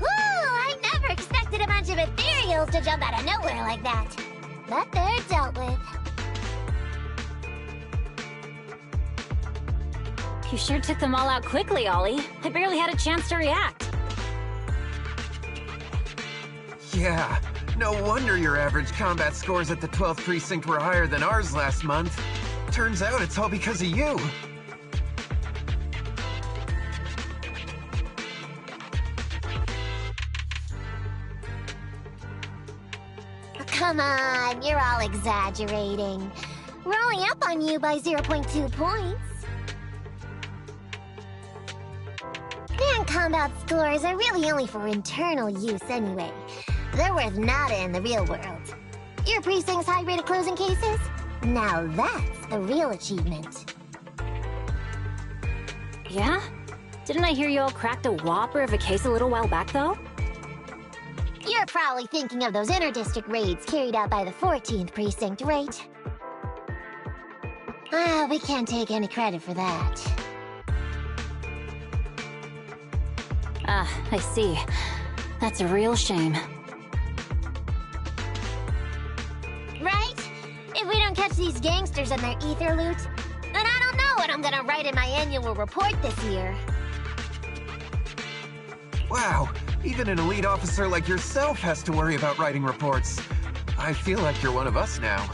Woo! I never expected a bunch of ethereals to jump out of nowhere like that. But they're dealt with. You sure took them all out quickly, Ollie. I barely had a chance to react. Yeah, no wonder your average combat scores at the 12th precinct were higher than ours last month. Turns out it's all because of you. Come on, you're all exaggerating. We're only up on you by 0.2 points. Non-combat scores are really only for internal use anyway. They're worth nada in the real world. Your precinct's high rate of closing cases? Now that's the real achievement. Yeah? Didn't I hear you all cracked a whopper of a case a little while back, though? You're probably thinking of those inter-district raids carried out by the 14th precinct, right? Ah, we can't take any credit for that. Ah, I see. That's a real shame. Right? If we don't catch these gangsters and their ether loot, then I don't know what I'm gonna write in my annual report this year. Wow, Even an elite officer like yourself has to worry about writing reports. I feel like you're one of us now.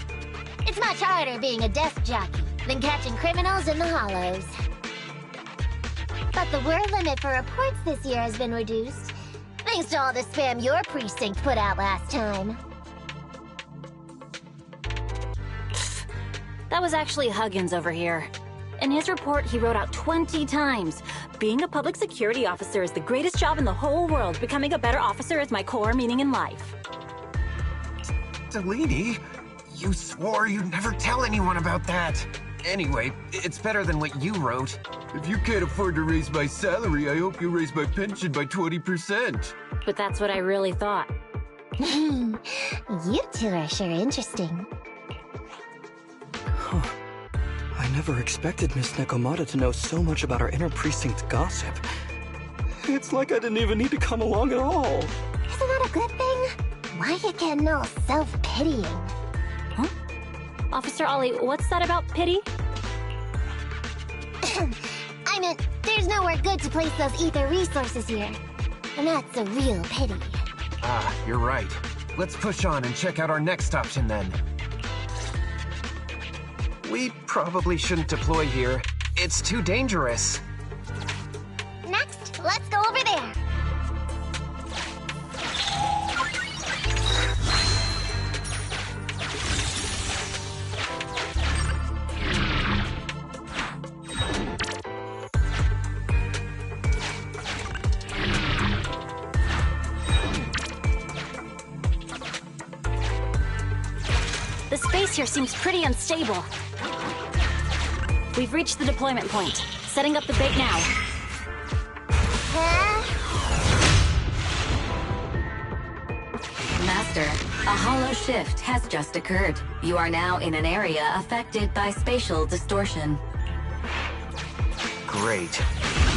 It's much harder being a desk jockey than catching criminals in the hollows. But the word limit for reports this year has been reduced, thanks to all the spam your precinct put out last time. That was actually Huggins over here. In his report, he wrote out 20 times. Being a public security officer is the greatest job in the whole world. Becoming a better officer is my core meaning in life. Delaney, you swore you'd never tell anyone about that. Anyway, it's better than what you wrote. If you can't afford to raise my salary, I hope you raise my pension by 20%. But that's what I really thought. You two are sure interesting. Huh. I never expected Miss Nekomata to know so much about our inner precinct gossip. It's like I didn't even need to come along at all. Isn't that a good thing? Why you getting all self-pitying? Huh? Officer Ollie, what's that about pity? I meant, there's nowhere good to place those ether resources here. And that's a real pity. Ah, you're right. Let's push on and check out our next option then. We probably shouldn't deploy here. It's too dangerous. Next, let's go over there. The space here seems pretty unstable. We've reached the deployment point. Setting up the bait now. Master, a hollow shift has just occurred. You are now in an area affected by spatial distortion. Great.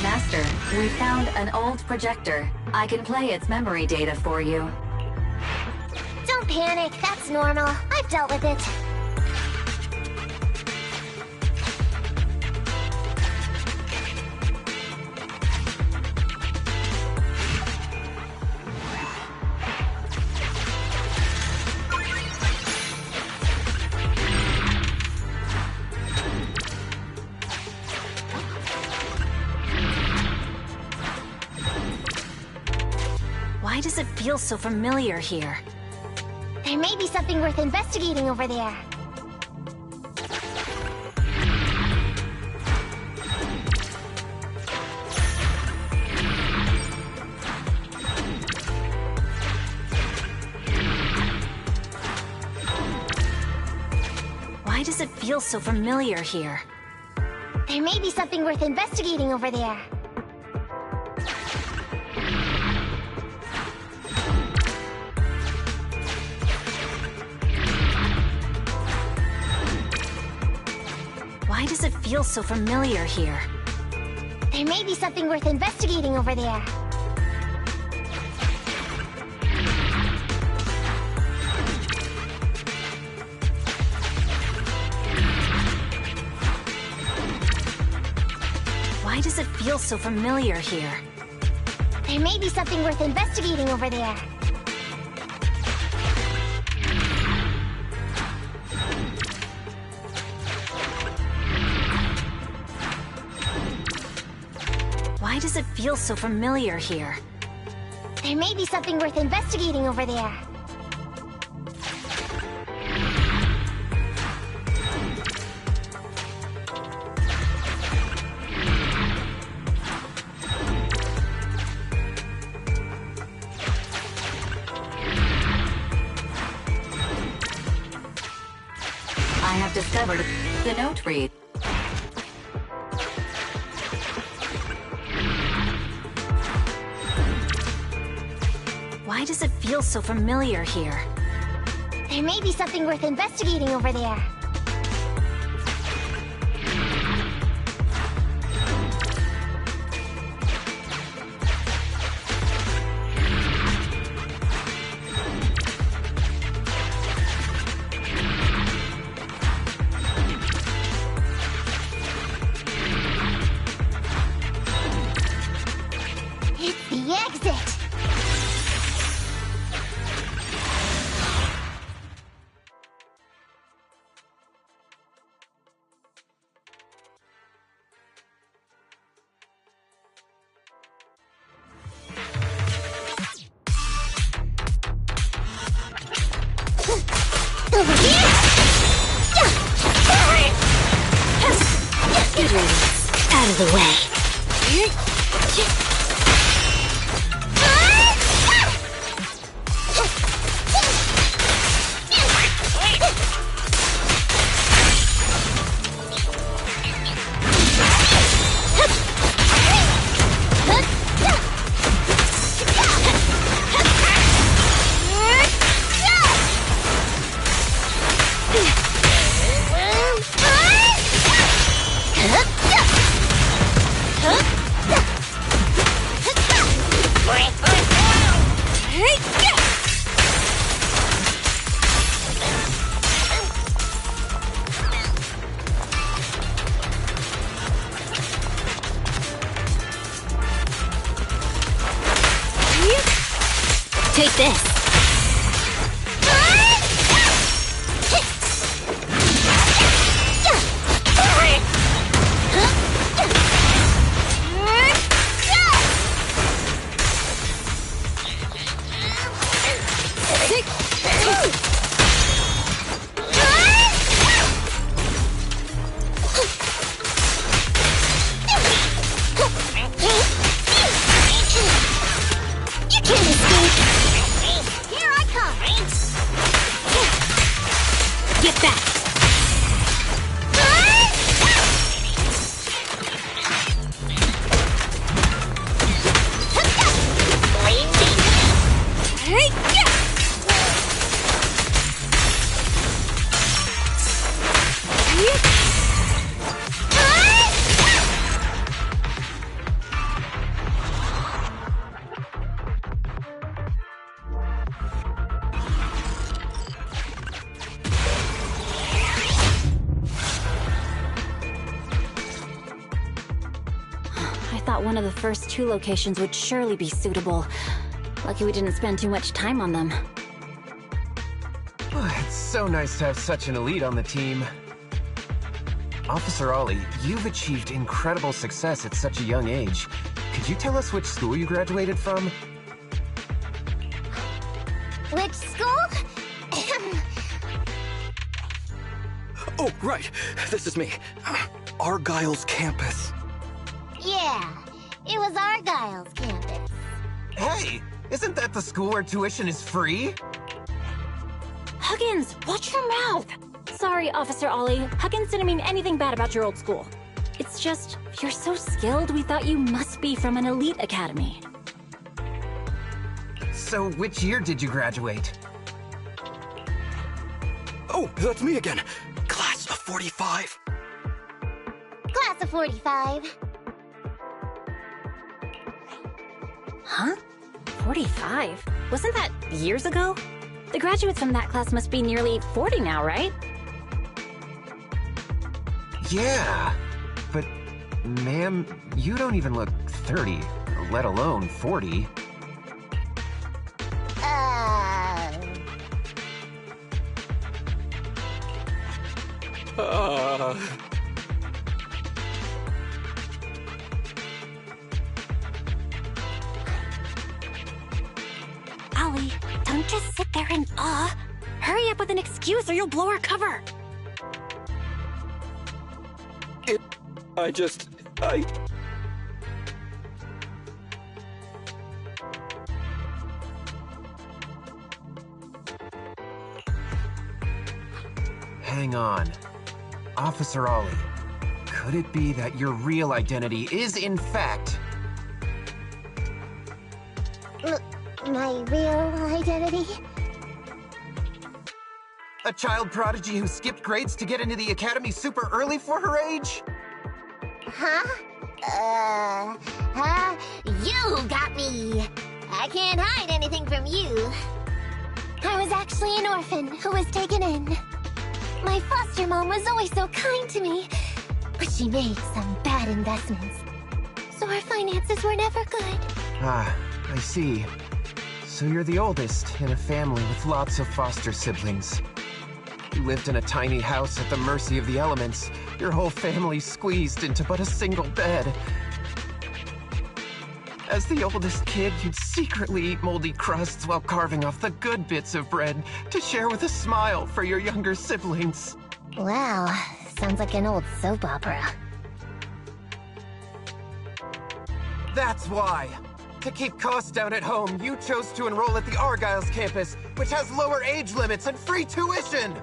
Master, we found an old projector. I can play its memory data for you. Don't panic, that's normal. I've dealt with it. Why does it feel so familiar here? There may be something worth investigating over there. Why does it feel so familiar here? There may be something worth investigating over there. Why does it feel so familiar here? There may be something worth investigating over there. Why does it feel so familiar here? There may be something worth investigating over there. Why does it feel so familiar here? There may be something worth investigating over there. I have discovered the note read. Why does it feel so familiar here? There may be something worth investigating over there. It's the exit! of the way. Take this. One of the first 2 locations would surely be suitable. Lucky we didn't spend too much time on them. It's so nice to have such an elite on the team. Officer Ollie, you've achieved incredible success at such a young age. Could you tell us which school you graduated from? Which school? Oh, right. This is me. Argyle's campus. Yeah. It was Argyle's campus. Hey, isn't that the school where tuition is free? Huggins, watch your mouth! Sorry, Officer Ollie. Huggins didn't mean anything bad about your old school. It's just, you're so skilled, we thought you must be from an elite academy. So, which year did you graduate? Oh, that's me again. Class of 45. Class of 45. Huh? 45? Wasn't that years ago? The graduates from that class must be nearly 40 now, right? Yeah, but ma'am, you don't even look 30, let alone 40. Ollie, don't just sit there in awe. Hurry up with an excuse or you'll blow our cover. Hang on. Officer Ollie, could it be that your real identity is, in fact... My real identity? a child prodigy who skipped grades to get into the academy super early for her age? Huh? You got me! I can't hide anything from you. I was actually an orphan who was taken in. My foster mom was always so kind to me, but she made some bad investments. So our finances were never good. Ah, I see. So you're the oldest in a family with lots of foster siblings. You lived in a tiny house at the mercy of the elements, your whole family squeezed into but a single bed. As the oldest kid, you'd secretly eat moldy crusts while carving off the good bits of bread to share with a smile for your younger siblings. Wow, sounds like an old soap opera. That's why. To keep costs down at home, you chose to enroll at the Argyle's campus, which has lower age limits and free tuition!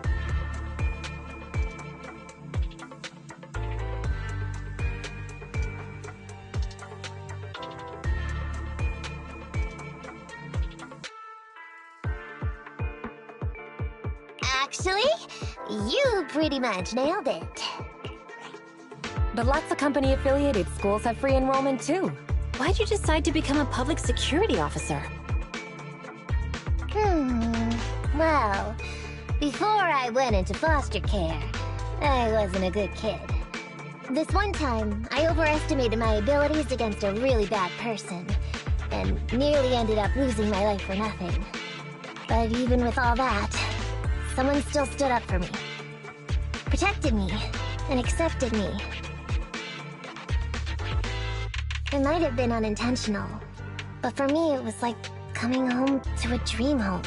Actually, you pretty much nailed it. But lots of company-affiliated schools have free enrollment too. Why'd you decide to become a public security officer? Well, before I went into foster care, I wasn't a good kid. This one time, I overestimated my abilities against a really bad person, and nearly ended up losing my life for nothing. But even with all that, someone still stood up for me, protected me, and accepted me. It might have been unintentional, but for me it was like coming home to a dream home.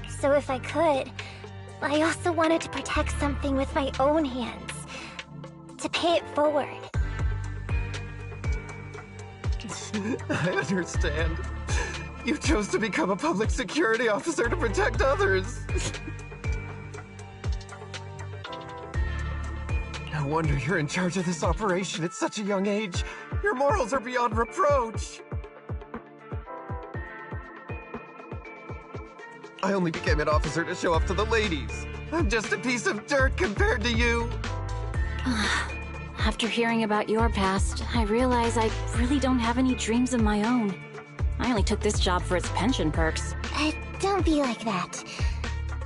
So if I could, I also wanted to protect something with my own hands, to pay it forward. I understand. You chose to become a public security officer to protect others. No wonder you're in charge of this operation at such a young age. Your morals are beyond reproach. I only became an officer to show off to the ladies. I'm just a piece of dirt compared to you. After hearing about your past, I realize I really don't have any dreams of my own. I only took this job for its pension perks. Don't be like that.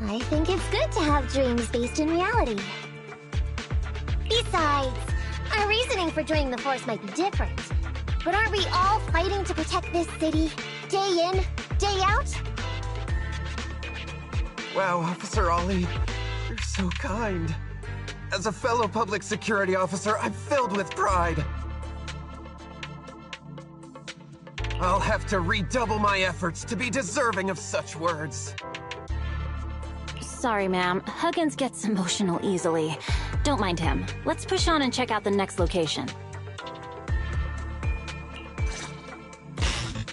I think it's good to have dreams based in reality. Besides, our reasoning for joining the Force might be different. But aren't we all fighting to protect this city, day in, day out? Wow, Officer Ollie, you're so kind. As a fellow public security officer, I'm filled with pride. I'll have to redouble my efforts to be deserving of such words. Sorry, ma'am. Huggins gets emotional easily. Don't mind him. Let's push on and check out the next location.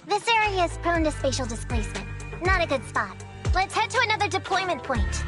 This area is prone to spatial displacement. Not a good spot. Let's head to another deployment point.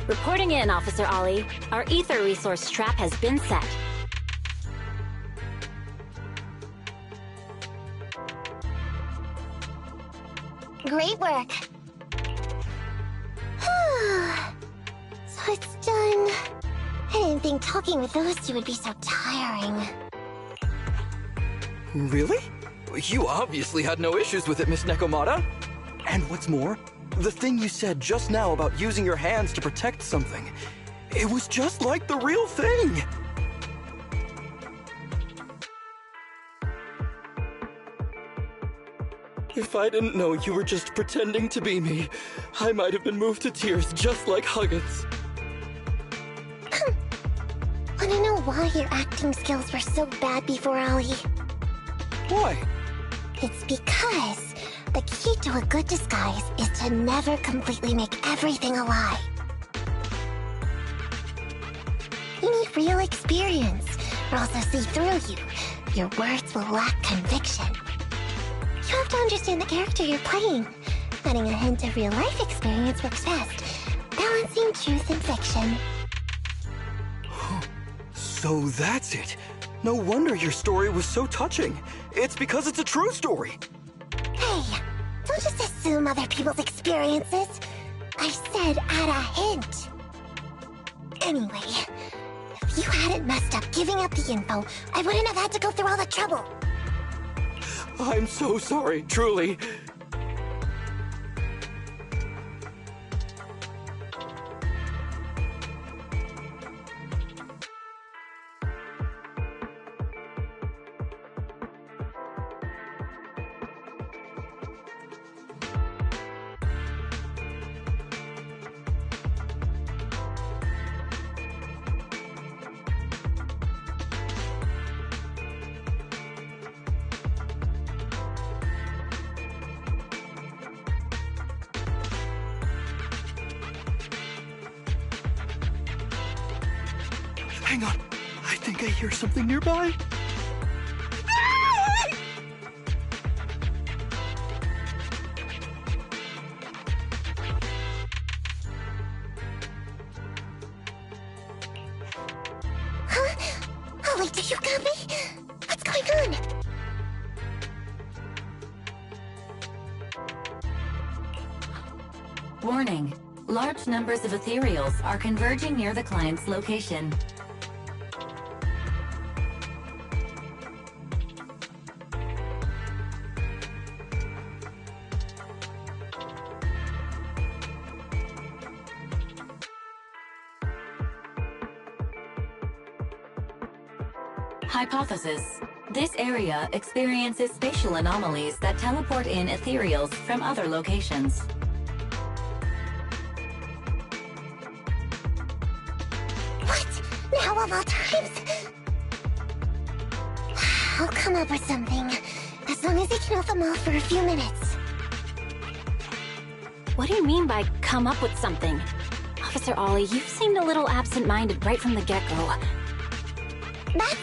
Reporting in, Officer Ollie. Our ether resource trap has been set. Great work. So it's done. I didn't think talking with those two would be so tiring. Really? You obviously had no issues with it, Miss Nekomata. And what's more, the thing you said just now about using your hands to protect something, it was just like the real thing. If I didn't know you were just pretending to be me, I might have been moved to tears just like Huggins. Wanna know why your acting skills were so bad before, Ollie? Why? It's because the key to a good disguise is to never completely make everything a lie. You need real experience, or else they'll see through you. Your words will lack conviction. You have to understand the character you're playing. Adding a hint of real-life experience works best, balancing truth and fiction. So that's it. No wonder your story was so touching. It's because it's a true story. Hey, don't just assume other people's experiences. I said add a hint. Anyway, if you hadn't messed up giving up the info, I wouldn't have had to go through all the trouble. I'm so sorry, truly. Hang on. I think I hear something nearby. Huh? Ollie, do you got me? What's going on? Warning. Large numbers of ethereals are converging near the client's location. Hypothesis. This area experiences spatial anomalies that teleport in ethereals from other locations. What? Now of all times? I'll come up with something. As long as I can hold them all for a few minutes. What do you mean by come up with something? Officer Ollie, you seemed a little absent-minded right from the get-go. That's...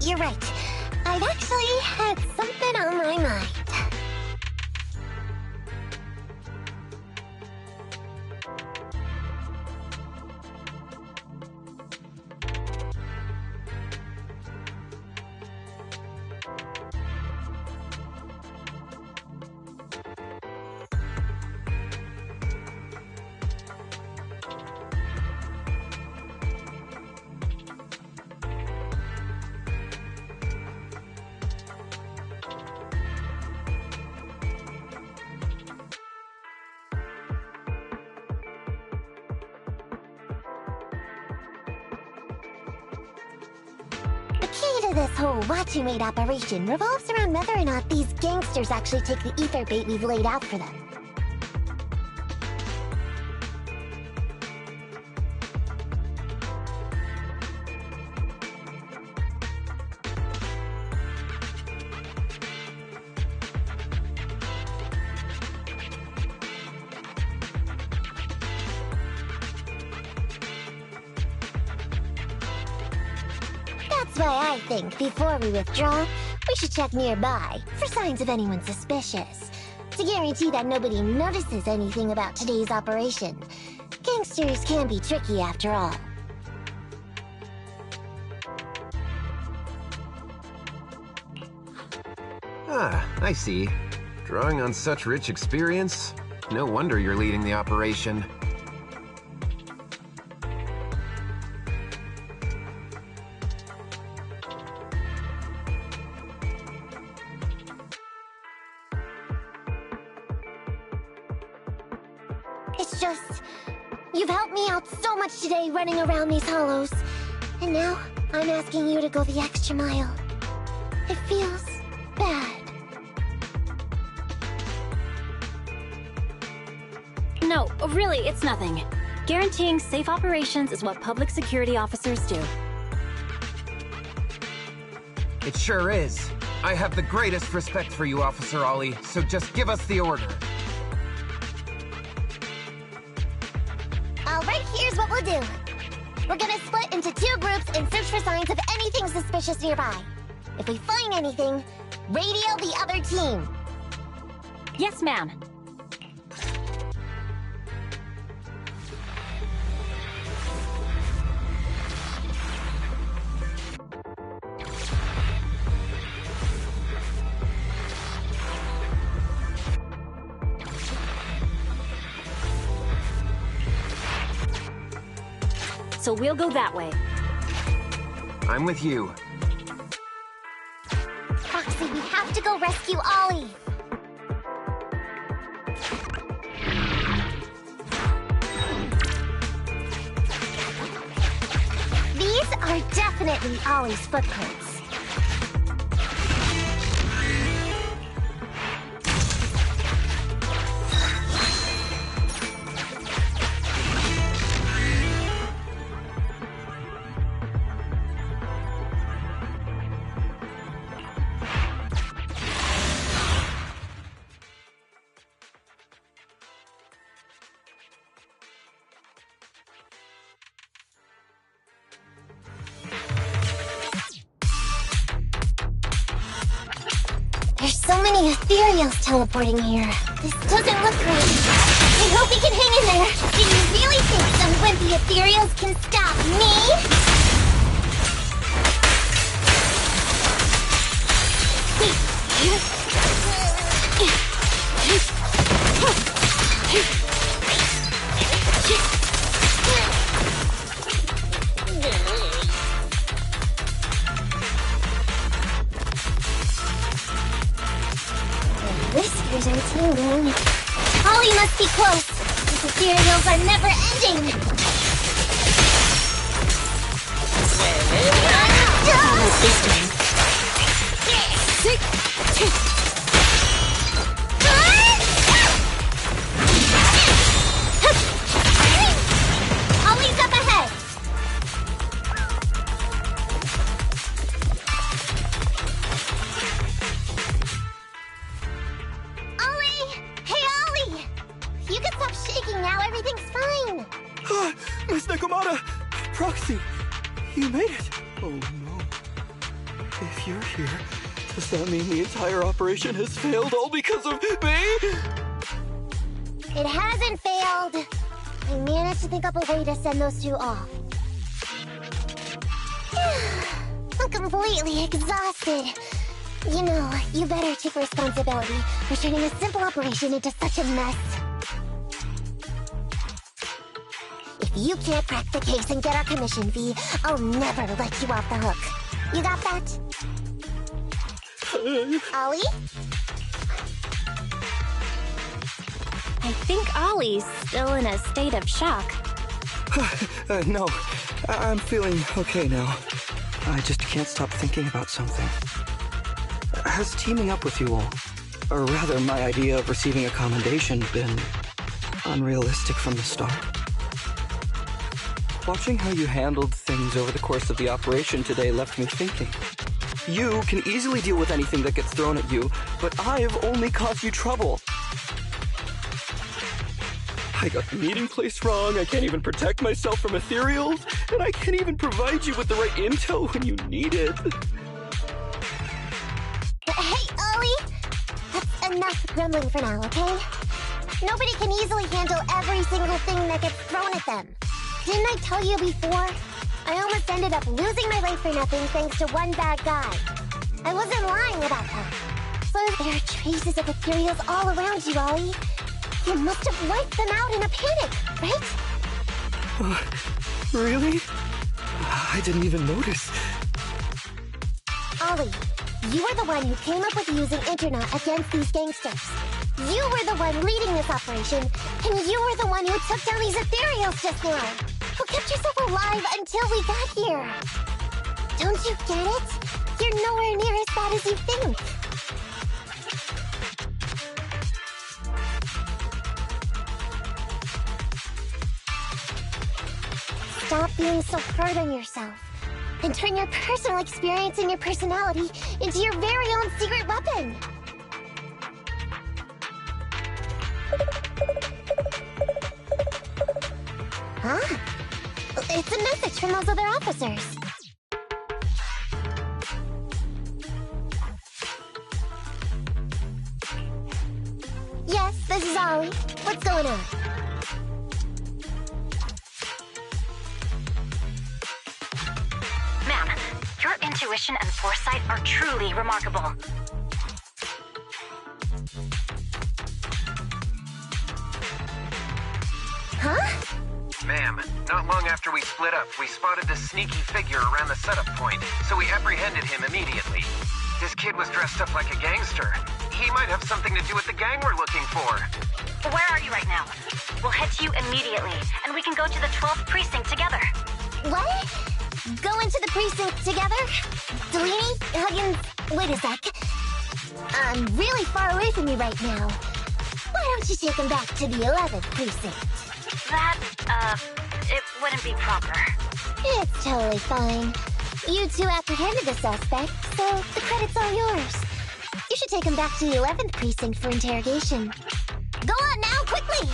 You're right. I've actually had something on my mind. The key to this whole watching wait operation revolves around whether or not these gangsters actually take the ether bait we've laid out for them. That's why I think before we withdraw, we should check nearby for signs of anyone suspicious, to guarantee that nobody notices anything about today's operation. Gangsters can be tricky after all. Ah, I see. Drawing on such rich experience, no wonder you're leading the operation. It's just... you've helped me out so much today running around these hollows. And now, I'm asking you to go the extra mile. It feels bad. No, really, it's nothing. Guaranteeing safe operations is what public security officers do. It sure is. I have the greatest respect for you, Officer Ollie, so just give us the order. Alright, here's what we'll do. We're gonna split into 2 groups and search for signs of anything suspicious nearby. If we find anything, radio the other team. Yes, ma'am. So we'll go that way. I'm with you. Foxy, we have to go rescue Ollie. These are definitely Ollie's footprints. There's so many ethereals teleporting here. This doesn't look great. I hope we can hang in there. Do you really think some wimpy ethereals can stop me? Whiskers are tingling. Ollie must be close. These ethereals are never ending. Almost this time. Ollie's up ahead. Ollie! Hey, Ollie! You can stop shaking now. Everything's fine. Miss Nekomata! Proxy! You made it! Oh no. If you're here, does that mean the entire operation has failed all because of me? It hasn't failed. I managed to think up a way to send those 2 off. I'm completely exhausted. You know, you better take responsibility for turning a simple operation into such a mess. If you can't crack the case and get our commission fee, I'll never let you off the hook. You got that? Ollie? I think Ollie's still in a state of shock. No, I'm feeling okay now. I just can't stop thinking about something. Has teaming up with you all, or rather my idea of receiving a commendation, been unrealistic from the start? Watching how you handled things over the course of the operation today left me thinking. You can easily deal with anything that gets thrown at you, but I have only caused you trouble. I got the meeting place wrong, I can't even protect myself from ethereals, and I can't even provide you with the right intel when you need it. Hey, Ollie! That's enough grumbling for now, okay? Nobody can easily handle every single thing that gets thrown at them. Didn't I tell you before? I almost ended up losing my life for nothing thanks to one bad guy. I wasn't lying about that. So there are traces of ethereals all around you, Ollie. You must have wiped them out in a panic, right? Really? I didn't even notice. Ollie, you were the one who came up with using Internet against these gangsters. You were the one leading this operation, and you were the one who took down these ethereals just now. Who kept yourself alive until we got here. Don't you get it? You're nowhere near as bad as you think. Stop being so hard on yourself. And turn your personal experience and your personality into your very own secret weapon. Huh? It's a message from those other officers. Yes, this is Ollie. What's going on? Ma'am, your intuition and foresight are truly remarkable. Huh? Ma'am, not long after we split up, we spotted this sneaky figure around the setup point, so we apprehended him immediately. This kid was dressed up like a gangster. He might have something to do with the gang we're looking for. Where are you right now? We'll head to you immediately, and we can go to the 12th precinct together. What? Go into the precinct together? Delaney? Huggins? Wait a sec. I'm really far away from you right now. Why don't you take him back to the 11th precinct? That, it wouldn't be proper. It's totally fine. You two apprehended the suspect, so the credit's all yours. You should take him back to the 11th precinct for interrogation. Go on now, quickly!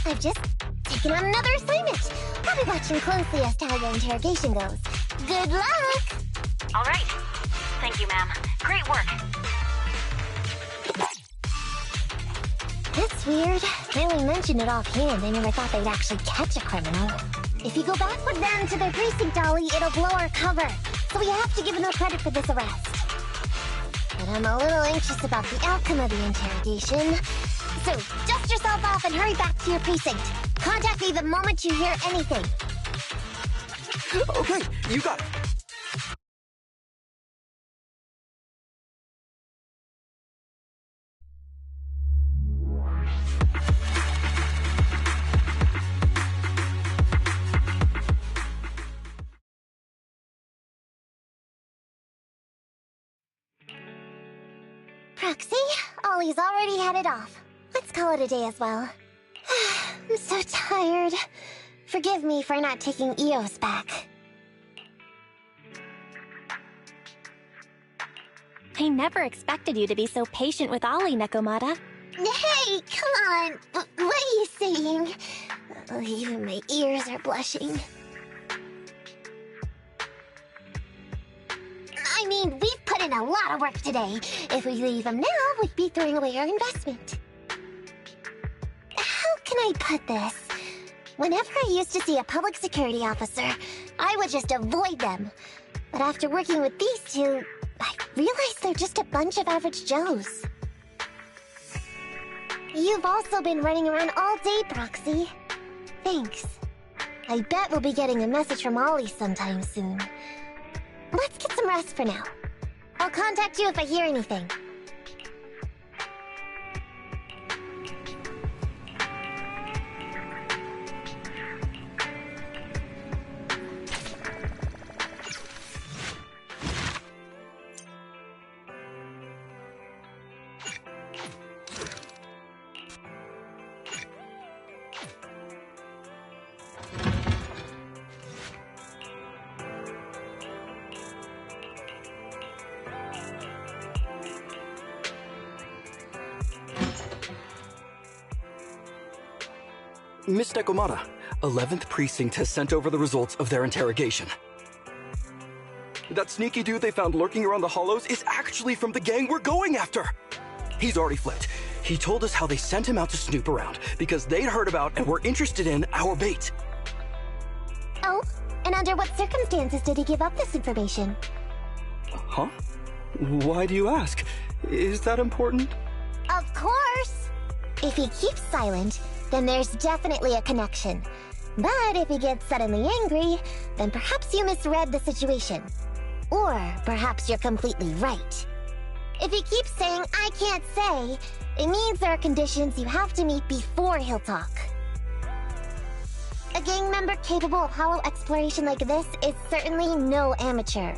I've just taken on another assignment. I'll be watching closely as to how your interrogation goes. Good luck! All right. Thank you, ma'am. Great work. That's weird. I only mentioned it offhand. I never thought they'd actually catch a criminal. If you go back with them to their precinct, Ollie, it'll blow our cover. So we have to give them no credit for this arrest. But I'm a little anxious about the outcome of the interrogation. So, dust yourself off and hurry back to your precinct. Contact me the moment you hear anything. Okay, you got it. Proxy, Ollie's already headed off. Let's call it a day as well. I'm so tired. Forgive me for not taking EOS back. I never expected you to be so patient with Ollie, Nekomata. Hey, come on. What are you saying? Oh, even my ears are blushing. I mean, we've put in a lot of work today. If we leave him now, we'd be throwing away our investment. How can I put this? Whenever I used to see a public security officer, I would just avoid them. But after working with these two, I realized they're just a bunch of average Joes. You've also been running around all day, Proxy. Thanks. I bet we'll be getting a message from Ollie sometime soon. Let's get some rest for now. I'll contact you if I hear anything. Miss Nekomata, 11th Precinct has sent over the results of their interrogation. That sneaky dude they found lurking around the hollows is actually from the gang we're going after. He's already flipped. He told us how they sent him out to snoop around because they'd heard about and were interested in our bait. Oh, and under what circumstances did he give up this information? Huh? Why do you ask? Is that important? Of course! If he keeps silent, then there's definitely a connection. But if he gets suddenly angry, then perhaps you misread the situation. Or perhaps you're completely right. If he keeps saying, "I can't say," it means there are conditions you have to meet before he'll talk. A gang member capable of hollow exploration like this is certainly no amateur.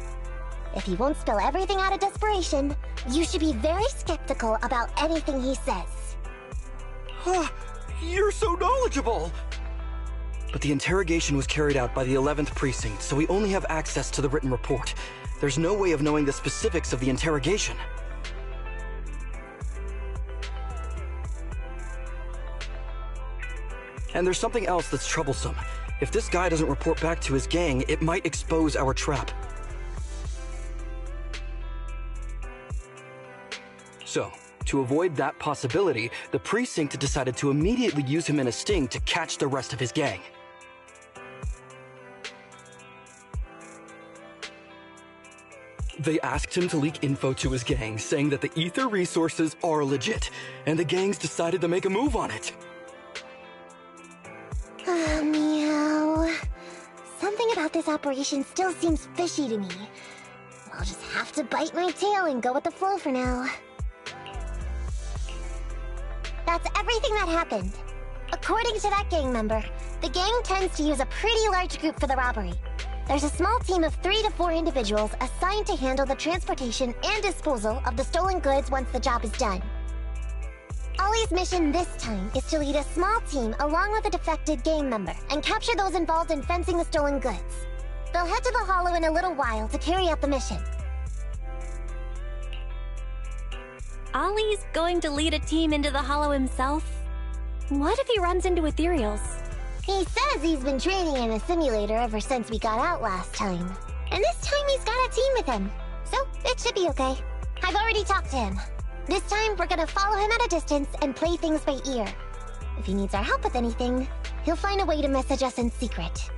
If he won't spill everything out of desperation, you should be very skeptical about anything he says. You're so knowledgeable! But the interrogation was carried out by the 11th Precinct, so we only have access to the written report. There's no way of knowing the specifics of the interrogation. And there's something else that's troublesome. If this guy doesn't report back to his gang, it might expose our trap. So, to avoid that possibility, the precinct decided to immediately use him in a sting to catch the rest of his gang. They asked him to leak info to his gang, saying that the ether resources are legit, and the gangs decided to make a move on it. Meow. Something about this operation still seems fishy to me. I'll just have to bite my tail and go with the flow for now. That's everything that happened. According to that gang member, the gang tends to use a pretty large group for the robbery. There's a small team of 3 to 4 individuals assigned to handle the transportation and disposal of the stolen goods once the job is done. Ollie's mission this time is to lead a small team along with a defected gang member and capture those involved in fencing the stolen goods. They'll head to the Hollow in a little while to carry out the mission. Ollie's going to lead a team into the Hollow himself? What if he runs into ethereals? He says he's been training in a simulator ever since we got out last time. And this time he's got a team with him. So, it should be okay. I've already talked to him. This time, we're gonna follow him at a distance and play things by ear. If he needs our help with anything, he'll find a way to message us in secret.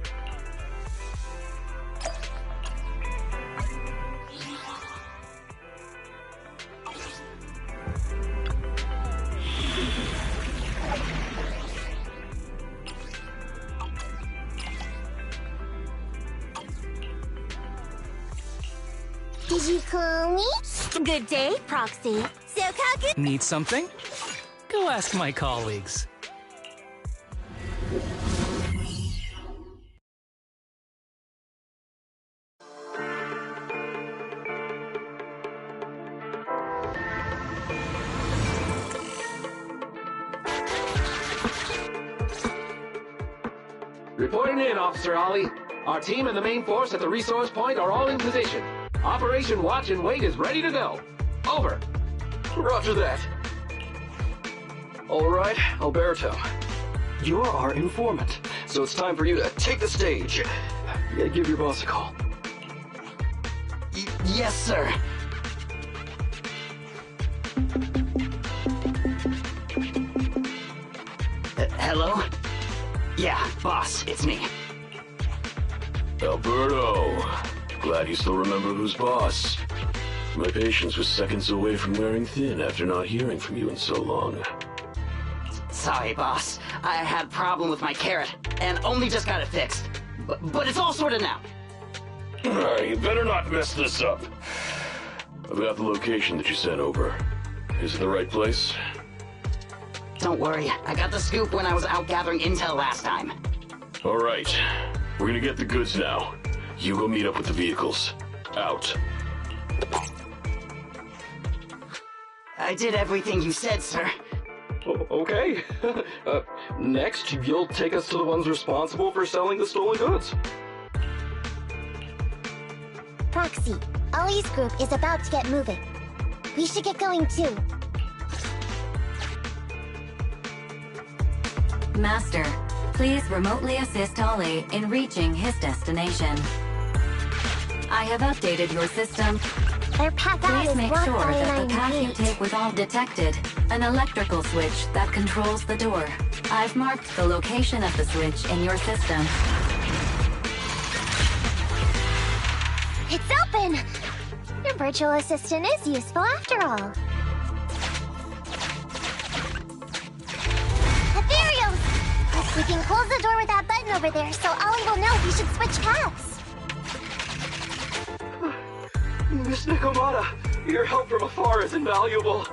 Did you call me? Good day, Proxy. So Kaku? Need something? Go ask my colleagues. Reporting in, Officer Ollie. Our team and the main force at the resource point are all in position. Operation Watch and Wait is ready to go. Over. Roger that. All right, Alberto. You're our informant, so it's time for you to take the stage. Yeah, give your boss a call. Yes, sir. Hello? Yeah, boss, it's me. Alberto, glad you still remember who's boss. My patience was seconds away from wearing thin after not hearing from you in so long. Sorry, boss. I had a problem with my carrot, and only just got it fixed. But it's all sorted now. You better not mess this up. I've got the location that you sent over. Is it the right place? Don't worry, I got the scoop when I was out gathering intel last time. All right, we're gonna get the goods now. You go meet up with the vehicles. Out. I did everything you said, sir. Okay. Next, you'll take us to the ones responsible for selling the stolen goods. Proxy, Ollie's group is about to get moving. We should get going too. Master, please remotely assist Ollie in reaching his destination. I have updated your system. Their path out Please is make blocked sure by an that iron the path you gate. take was all detected. An electrical switch that controls the door. I've marked the location of the switch in your system. It's open! Your virtual assistant is useful after all. Ethereals! We can close the door with that button over there, so Ollie will know we should switch paths. Miss Nikomata, your help from afar is invaluable.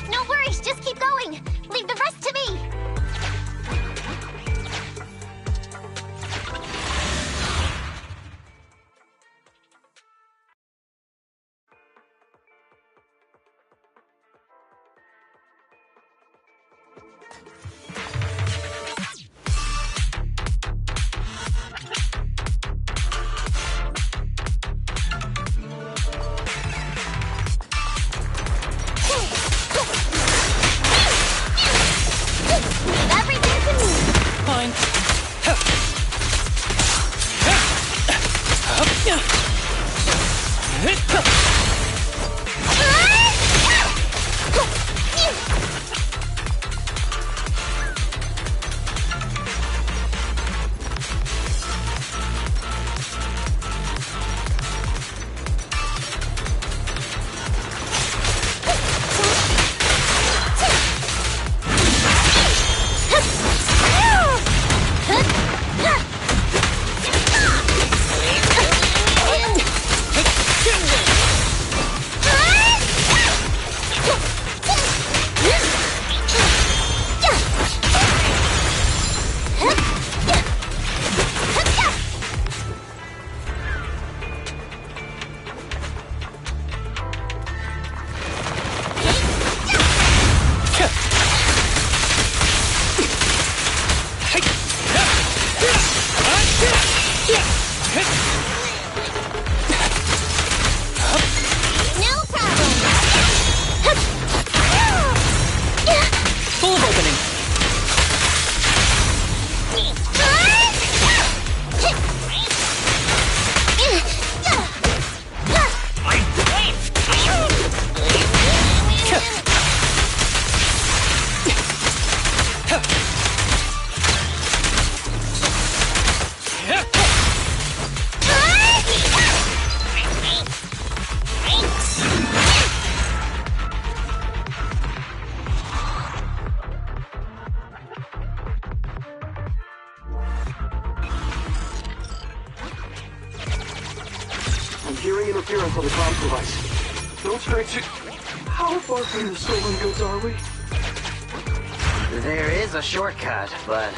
No worries, just keep going. Leave the rest to me. Everything to me. Fine. No problem. Full of opening. I'm hearing interference on the comm device. Don't stray too... How far from the stolen goods are we? There is a shortcut, but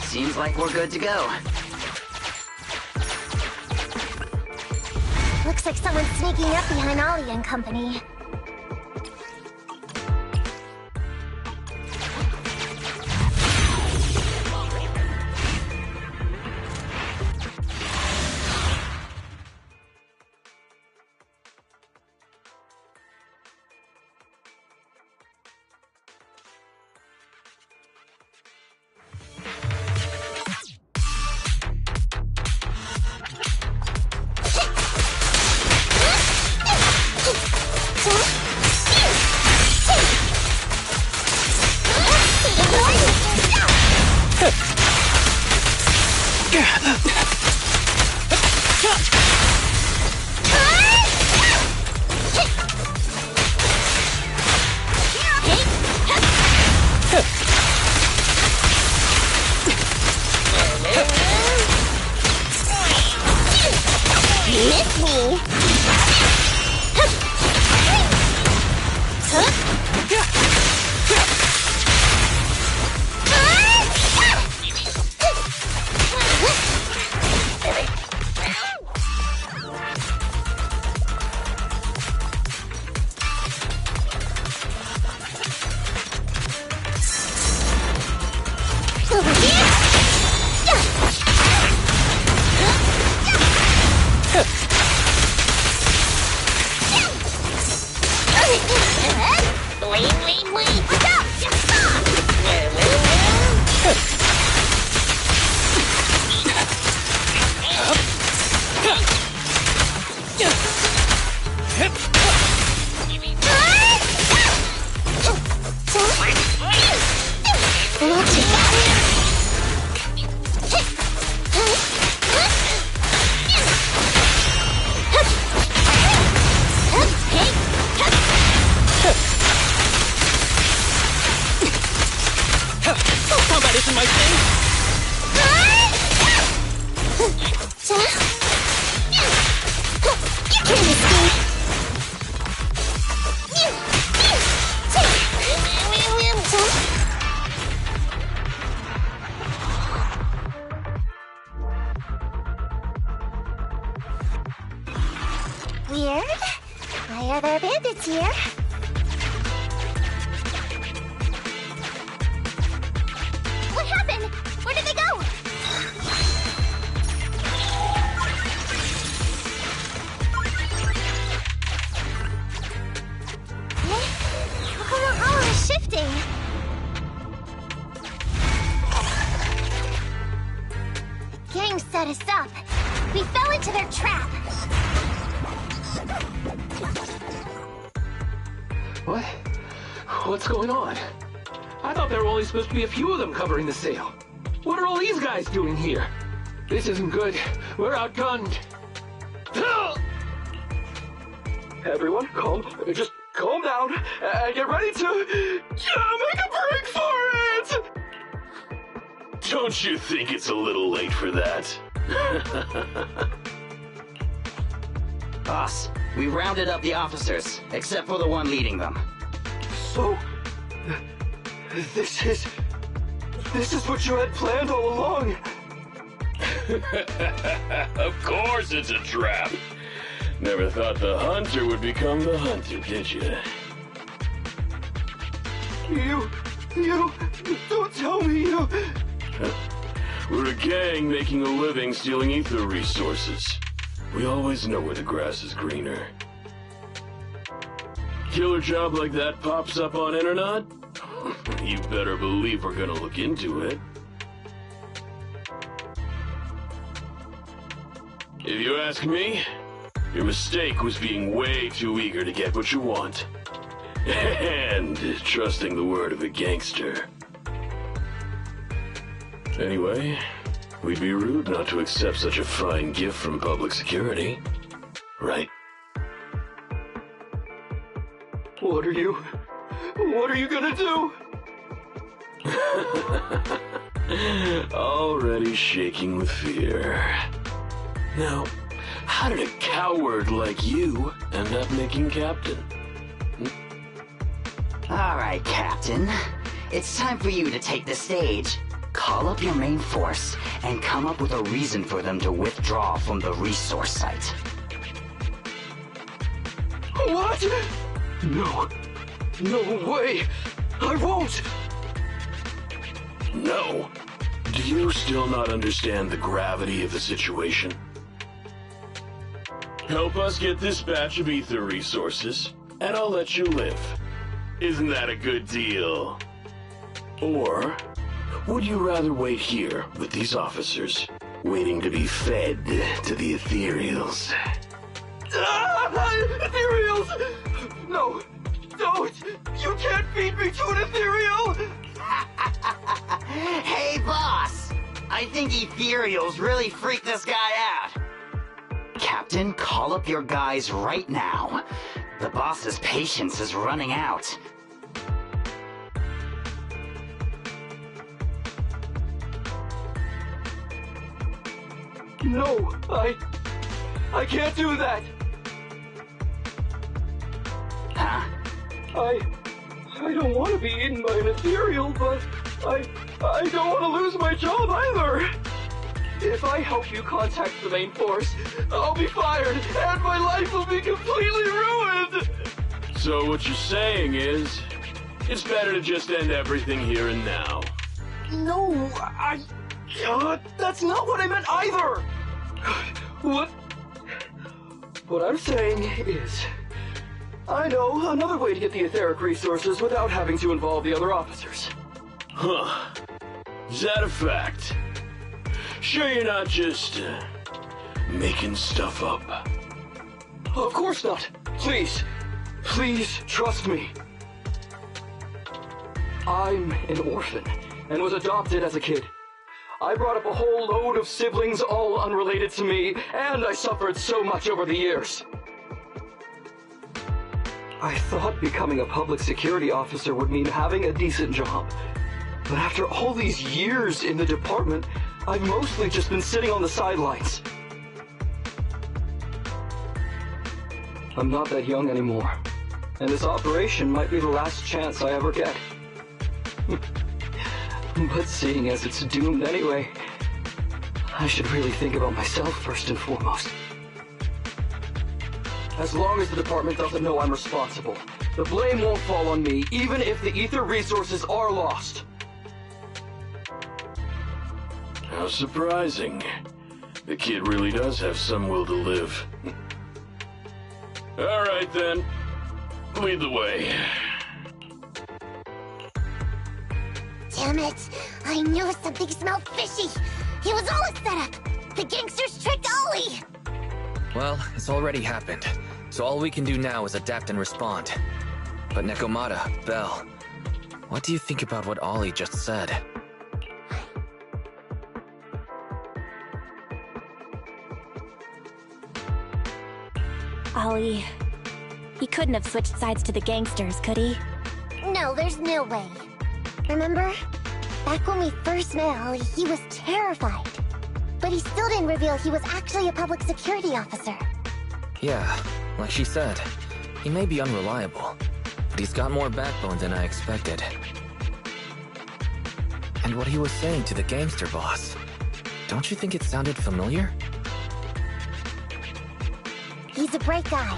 seems like we're good to go. Looks like someone's sneaking up behind Ollie and company. Miss me. That isn't my thing! You can't escape! Weird. Why are there bandits here? What happened? Where did they go? How come the hollow is shifting? Gang set us up. We fell into their trap. What? What's going on? I thought there were only supposed to be a few of them covering the sale. What are all these guys doing here? This isn't good. We're outgunned. Everyone, just calm down and get ready to make a break for it! Don't you think it's a little late for that? Boss, we rounded up the officers, except for the one leading them. So, this is what you had planned all along? Of course it's a trap. Never thought the hunter would become the hunter, did you? You, don't tell me you... We're a gang making a living stealing ether resources. We always know where the grass is greener. Killer job like that pops up on internet? You better believe we're gonna look into it. If you ask me, your mistake was being way too eager to get what you want. And trusting the word of a gangster. Anyway, we'd be rude not to accept such a fine gift from public security. Right? What are you gonna do? Already shaking with fear. Now, how did a coward like you end up making captain? All right, Captain. It's time for you to take the stage. Call up your main force and come up with a reason for them to withdraw from the resource site. What? No way! I won't! No. Do you still not understand the gravity of the situation? Help us get this batch of ether resources, and I'll let you live. Isn't that a good deal? Or would you rather wait here with these officers, waiting to be fed to the ethereals? Ethereals! No, don't! You can't feed me to an ethereal! Hey, boss! I think ethereals really freaked this guy out. Captain, call up your guys right now. The boss's patience is running out. No, I can't do that. Huh? I don't want to be eaten by an ethereal, but I don't want to lose my job either. If I help you contact the main force, I'll be fired, and my life will be completely ruined! So what you're saying is, it's better to just end everything here and now. No, that's not what I meant either! What I'm saying is, I know another way to get the etheric resources without having to involve the other officers. Huh. Is that a fact? Sure you're not just, making stuff up? Of course not. Please trust me. I'm an orphan, and was adopted as a kid. I brought up a whole load of siblings, all unrelated to me, and I suffered so much over the years. I thought becoming a public security officer would mean having a decent job. But after all these years in the department, I've mostly just been sitting on the sidelines. I'm not that young anymore, and this operation might be the last chance I ever get. But seeing as it's doomed anyway, I should really think about myself first and foremost. As long as the department doesn't know I'm responsible, the blame won't fall on me, even if the ether resources are lost. How surprising. The kid really does have some will to live. All right then. Lead the way. Damn it! I knew something smelled fishy! It was all a setup! The gangsters tricked Ollie! Well, it's already happened, so all we can do now is adapt and respond. But Nekomata, Belle, what do you think about what Ollie just said? Ollie... He couldn't have switched sides to the gangsters, could he? No, there's no way. Remember? Back when we first met Ollie, he was terrified. But he still didn't reveal he was actually a public security officer. Yeah, like she said, he may be unreliable, but he's got more backbone than I expected. And what he was saying to the gangster boss, don't you think it sounded familiar? He's a bright guy.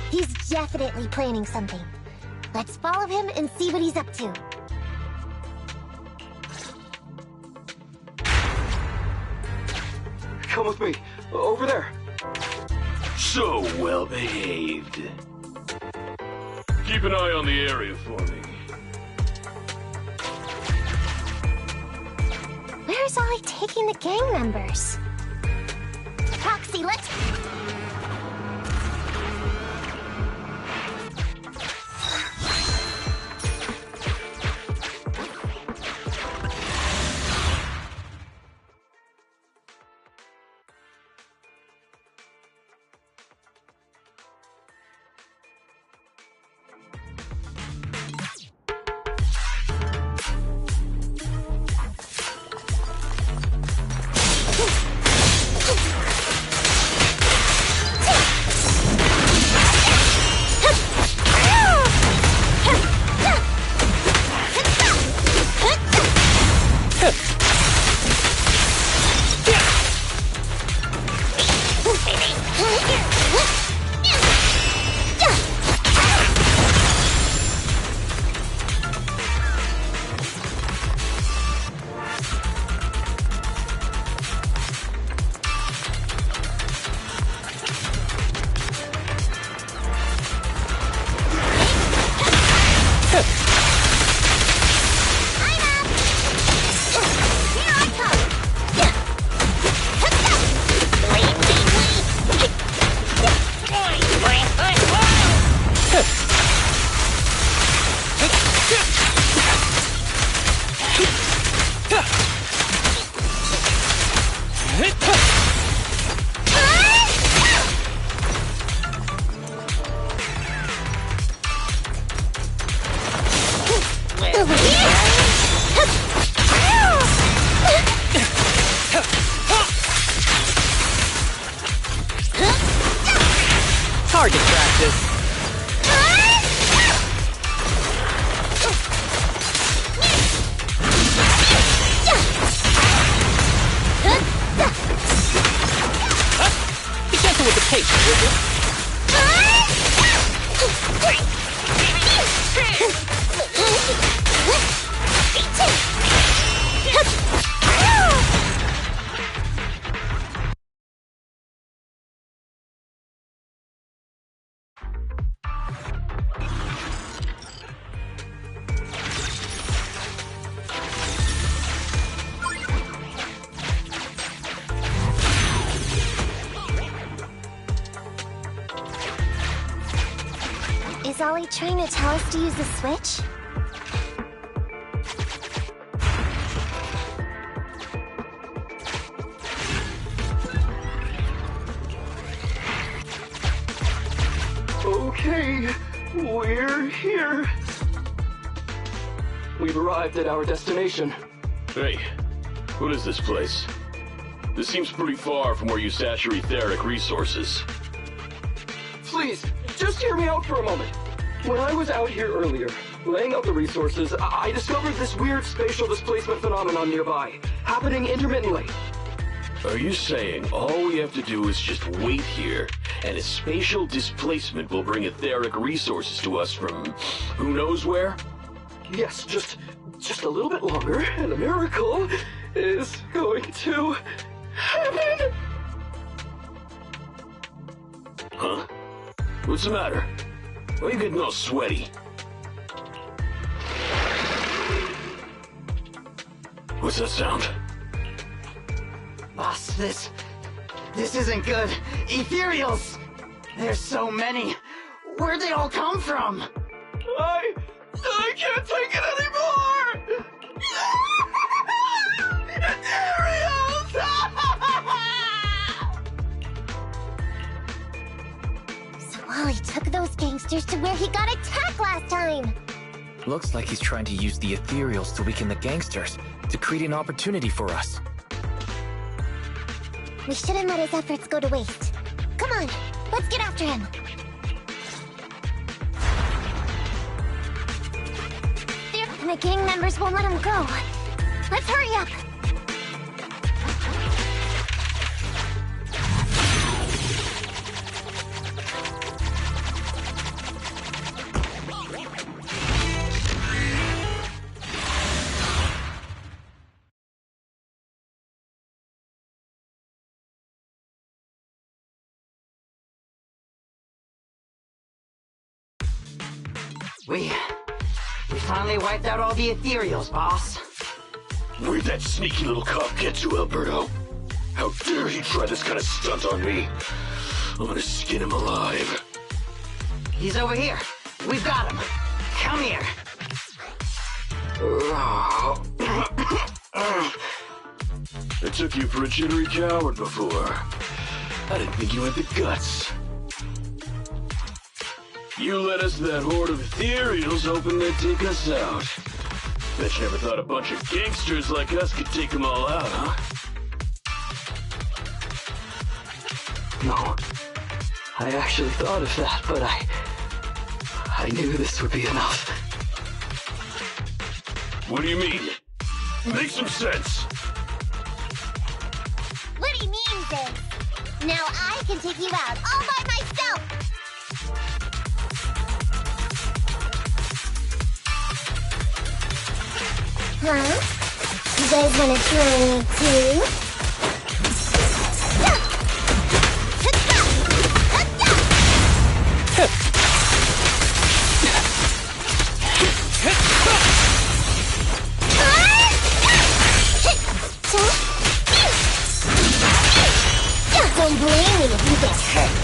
He's definitely planning something. Let's follow him and see what he's up to. Come with me. Over there. So well behaved. Keep an eye on the area for me. Where's Ollie taking the gang members? Proxy, let's... Target practice. Be gentle with the pace, will you? Is Ollie trying to tell us to use the switch? Okay, we're here. we've arrived at our destination. Hey, what is this place? This seems pretty far from where you stash your etheric resources. Please, just hear me out for a moment. When I was out here earlier, laying out the resources, I discovered this weird spatial displacement phenomenon nearby, happening intermittently. Are you saying all we have to do is just wait here, and a spatial displacement will bring etheric resources to us from who knows where? Yes, just a little bit longer, and a miracle is going to happen. Huh? What's the matter? Why are you getting all sweaty? What's that sound? Boss, this isn't good. Ethereals! There's so many. Where'd they all come from? I can't take it anymore! So Wally took those gangsters to where he got attacked last time! Looks like he's trying to use the ethereals to weaken the gangsters, to create an opportunity for us. We shouldn't let his efforts go to waste. Come on, let's get after him. The gang members won't let him go. Let's hurry up. We finally wiped out all the ethereals, boss. Where'd that sneaky little cop get to, Alberto? How dare he try this kind of stunt on me? I'm gonna skin him alive. He's over here. We've got him. Come here. I took you for a jittery coward before. I didn't think you had the guts. You led us to that horde of ethereals hoping they'd take us out. Bet you never thought a bunch of gangsters like us could take them all out, huh? No. I actually thought of that, but I knew this would be enough. What do you mean? Make some sense. What he means is, now I can take you out all by myself. Huh? You guys wanna try me too? Don't blame me if you get hurt.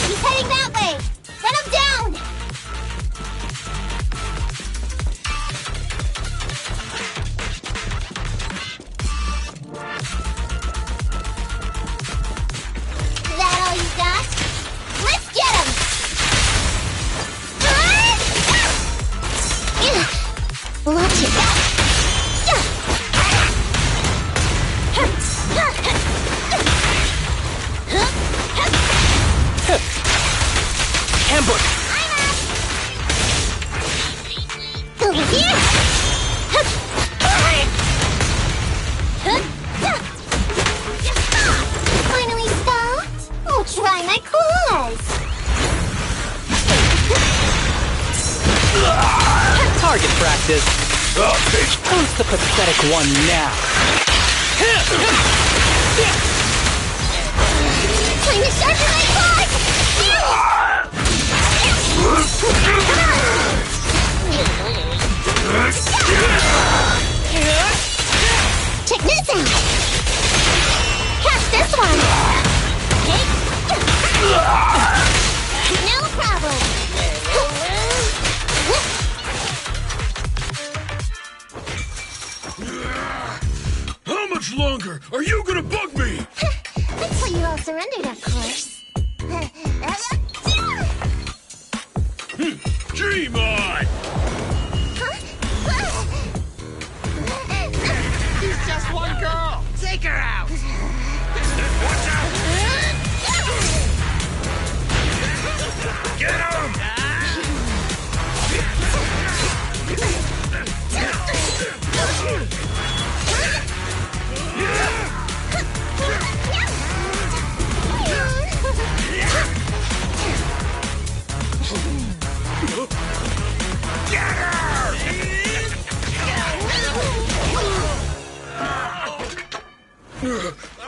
He's heading that way! Run him down! That all you got? Let's get him! Watch it! Ambush! Over here! Finally stopped? Oh, try my claws! Target practice. Who's the pathetic one now? Time to sharpen my claws! Check this out! Catch this one! No problem! longer, or you gonna bug me? Until you all surrendered, of course. Dream on! She's just one girl! Take her out! Watch out! Get him! Get her!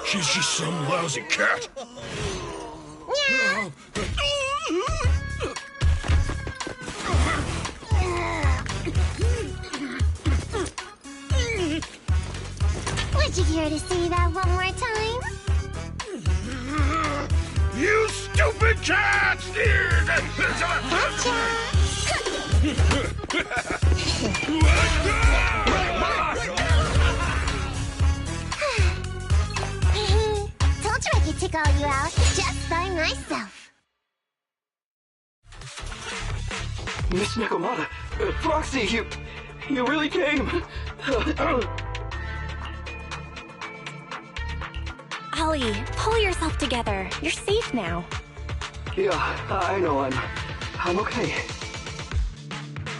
She's just some lousy cat. Would you care to say that one more time? You stupid cat! Told you I could take all you out just by myself. Miss Nekomata, Proxy, you really came. Ollie, pull yourself together. You're safe now. Yeah, I know, I'm okay.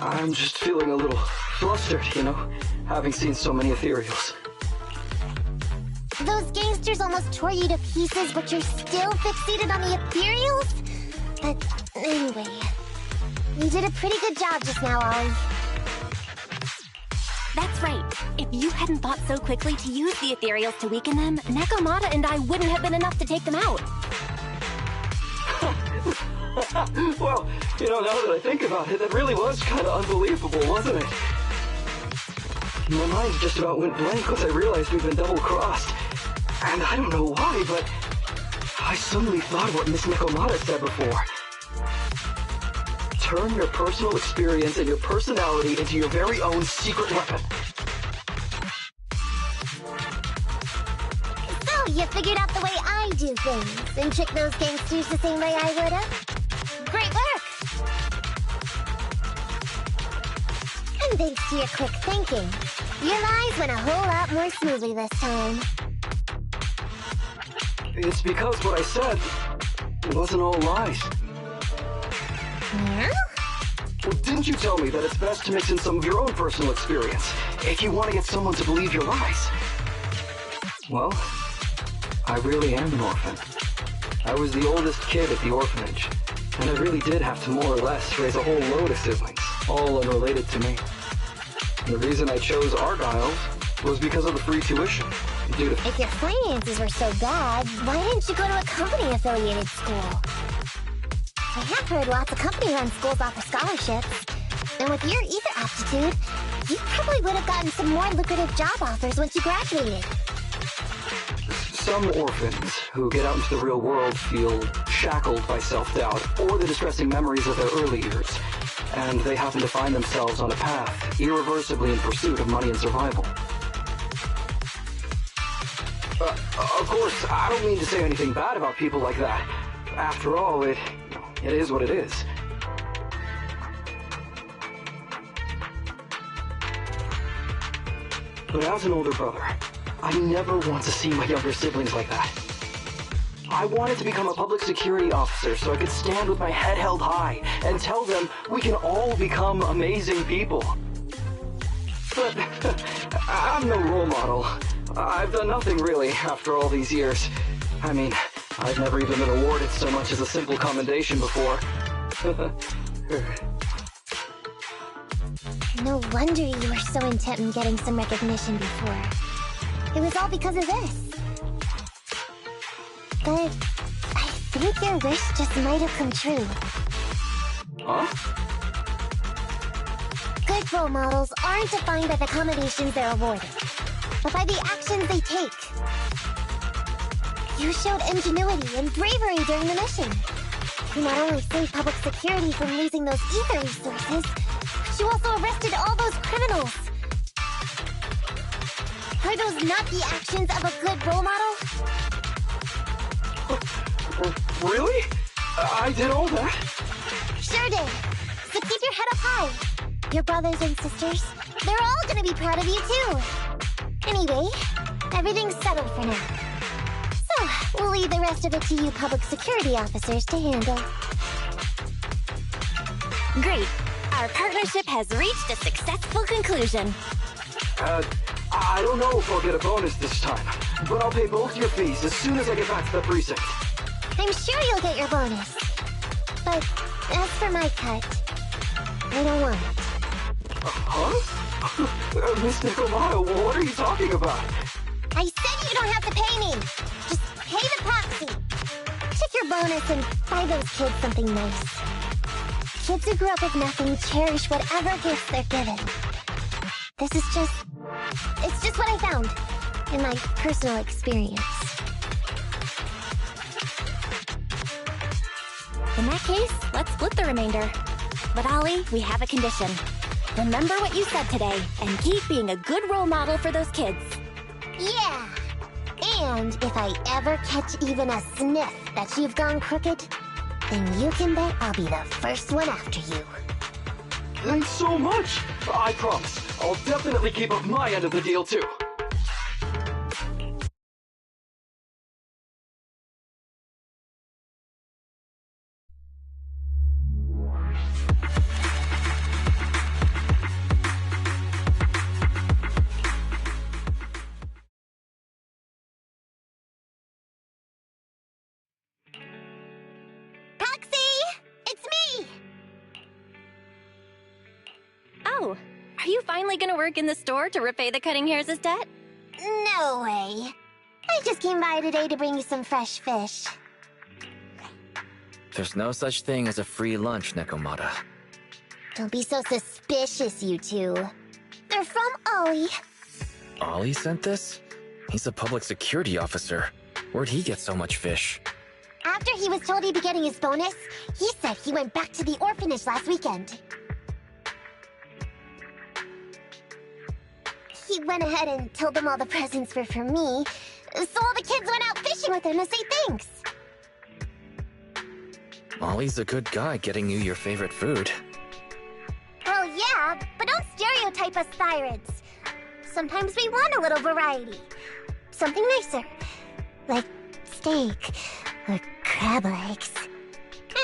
I'm just feeling a little flustered, you know, having seen so many ethereals. Those gangsters almost tore you to pieces, but you're still fixated on the ethereals? But anyway, you did a pretty good job just now, Ollie. That's right. If you hadn't thought so quickly to use the ethereals to weaken them, Nekomata and I wouldn't have been enough to take them out. Well, you know, now that I think about it, that really was kind of unbelievable, wasn't it? My mind just about went blank once I realized we'd been double-crossed. And I don't know why, but I suddenly thought of what Miss Nekomata said before. Turn your personal experience and your personality into your very own secret weapon. So, you figured out the way I do things, and tricked those gangsters the same way I would've? Great work! And thanks to your quick thinking, your lies went a whole lot more smoothly this time. It's because what I said, it wasn't all lies. Yeah? Well, didn't you tell me that it's best to mix in some of your own personal experience if you want to get someone to believe your lies? Well, I really am an orphan. I was the oldest kid at the orphanage, and I really did have to more or less raise a whole load of siblings, all unrelated to me. And the reason I chose Argyle's was because of the free tuition. Due to If your finances were so bad, why didn't you go to a company-affiliated school? I have heard lots of company-run schools offer scholarships. And with your ether aptitude, you probably would have gotten some more lucrative job offers once you graduated. some orphans who get out into the real world feel shackled by self-doubt or the distressing memories of their early years, and they happen to find themselves on a path irreversibly in pursuit of money and survival. Of course, I don't mean to say anything bad about people like that. After all, it is what it is. But as an older brother, I never want to see my younger siblings like that. I wanted to become a public security officer so I could stand with my head held high and tell them we can all become amazing people. But I'm no role model. I've done nothing really after all these years. I mean, I've never even been awarded so much as a simple commendation before. No wonder you were so intent on getting some recognition before. It was all because of this. But I think your wish just might have come true. Huh? Good role models aren't defined by the accommodations they're awarded, but by the actions they take. You showed ingenuity and bravery during the mission. You not only saved public security from losing those ether resources, but you also arrested all those criminals. Our those not the actions of a good role model? Really? I did all that? Sure did. So keep your head up high. Your brothers and sisters, they're all gonna be proud of you too. Anyway, everything's settled for now. So, we'll leave the rest of it to you public security officers to handle. Great. Our partnership has reached a successful conclusion. I don't know if I'll get a bonus this time, but I'll pay both your fees as soon as I get back to the precinct. I'm sure you'll get your bonus. But as for my cut, I don't want it. Huh? Miss Nicolato, what are you talking about? I said you don't have to pay me. Just pay the proxy. Take your bonus and buy those kids something nice. Kids who grew up with nothing cherish whatever gifts they're given. It's just what I found in my personal experience. In that case, let's split the remainder. But Ollie, we have a condition. Remember what you said today, and keep being a good role model for those kids. Yeah! And if I ever catch even a sniff that you've gone crooked, then you can bet I'll be the first one after you. Thanks so much! I promise, I'll definitely keep up my end of the deal too. Oh, are you finally gonna work in the store to repay the Cutting Hairs' debt? No way. I just came by today to bring you some fresh fish. There's no such thing as a free lunch, Nekomata. Don't be so suspicious, you two. They're from Ollie. Ollie sent this? He's a public security officer. Where'd he get so much fish? After he was told he'd be getting his bonus, he said he went back to the orphanage last weekend. He went ahead and told them all the presents were for me, so all the kids went out fishing with him to say thanks. Ollie's a good guy getting you your favorite food. Well, yeah, but don't stereotype us Thyrids. Sometimes we want a little variety. Something nicer. Like steak or crab legs.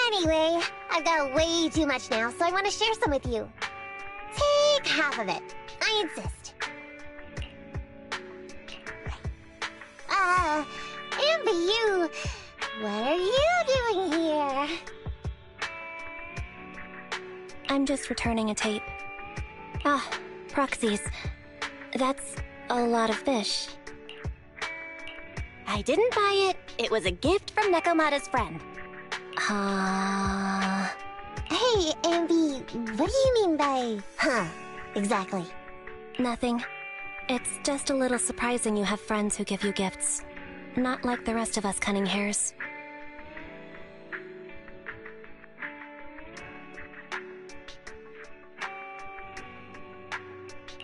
Anyway, I've got way too much now, so I want to share some with you. Take half of it. I insist. Ambi, you... What are you doing here? I'm just returning a tape. Ah, proxies. That's a lot of fish. I didn't buy it. It was a gift from Nekomata's friend. Hey, Ambi, what do you mean by... Huh, exactly? Nothing. It's just a little surprising you have friends who give you gifts. Not like the rest of us Cutting Hairs.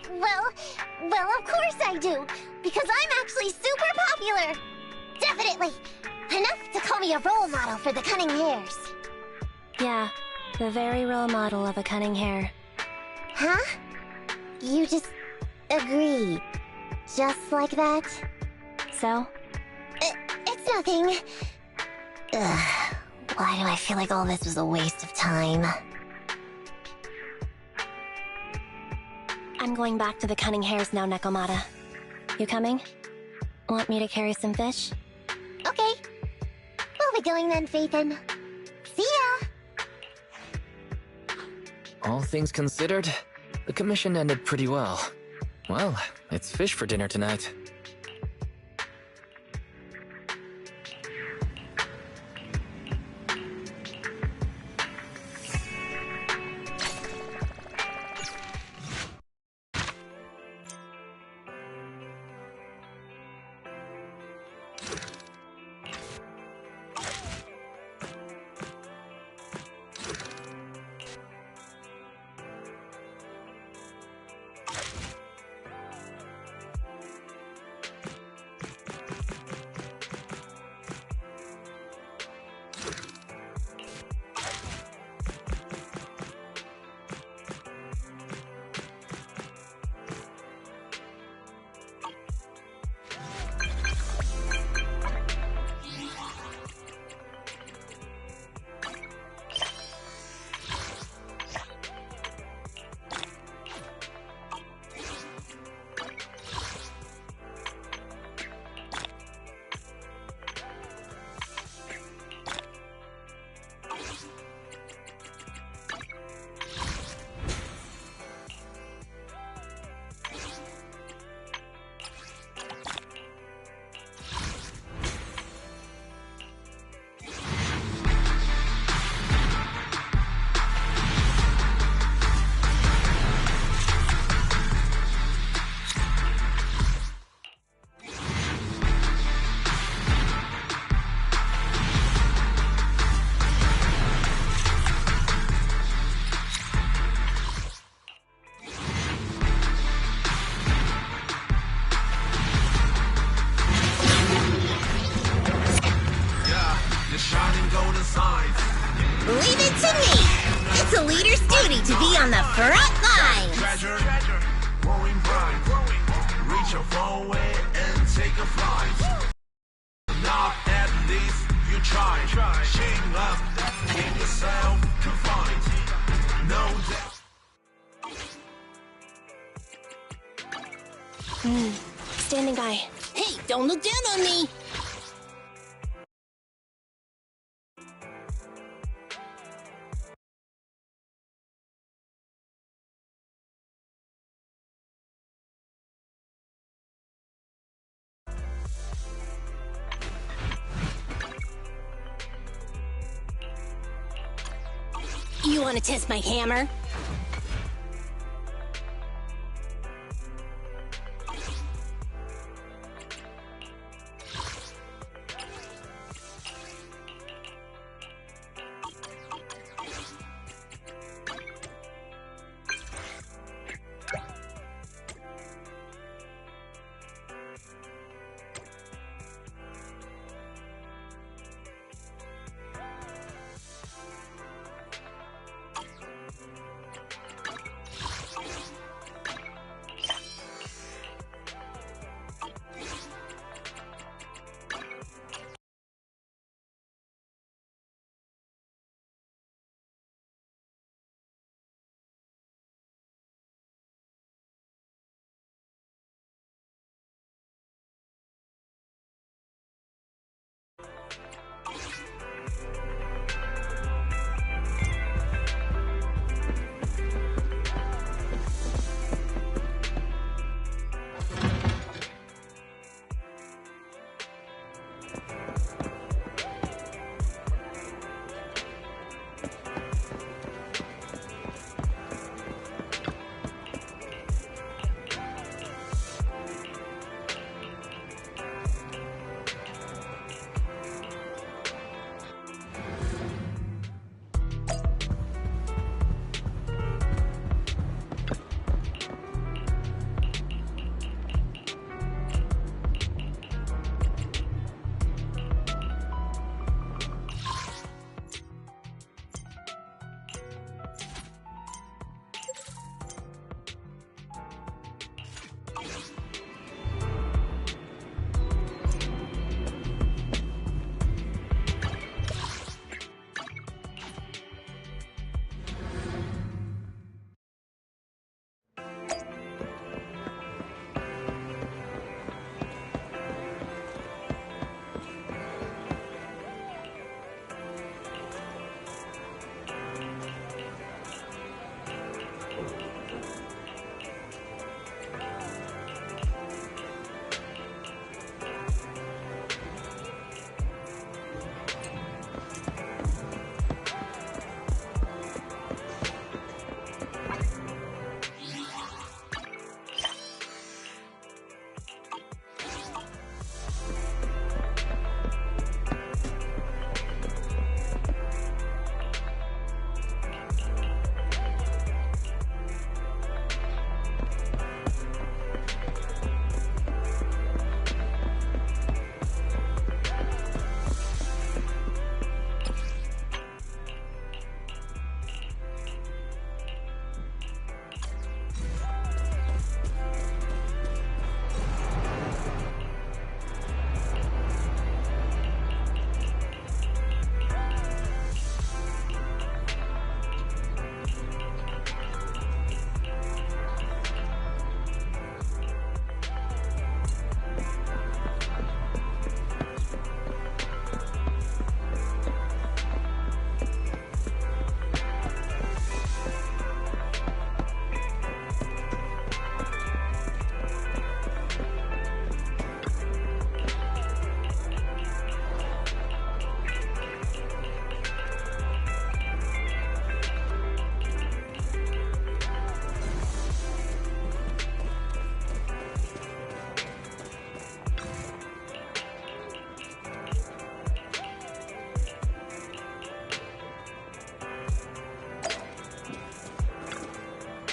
Well, of course I do, because I'm actually super popular. Definitely. Enough to call me a role model for the Cutting Hairs. Yeah, the very role model of a Cutting Hair. Huh? You just agree. Just like that? So? It's nothing. Ugh, why do I feel like all this was a waste of time? I'm going back to the Cutting Hairs now, Nekomata. You coming? Want me to carry some fish? Okay. We'll be going then, Phaethon. See ya! All things considered, the commission ended pretty well. Well, it's fish for dinner tonight. Leave it to me! It's a leader's duty to be on the front lines! Reach a forward and take a flight. Not at least you try. Shame up, keep yourself confined. Know that. Standing by. Hey, don't look down on me! You want to test my hammer?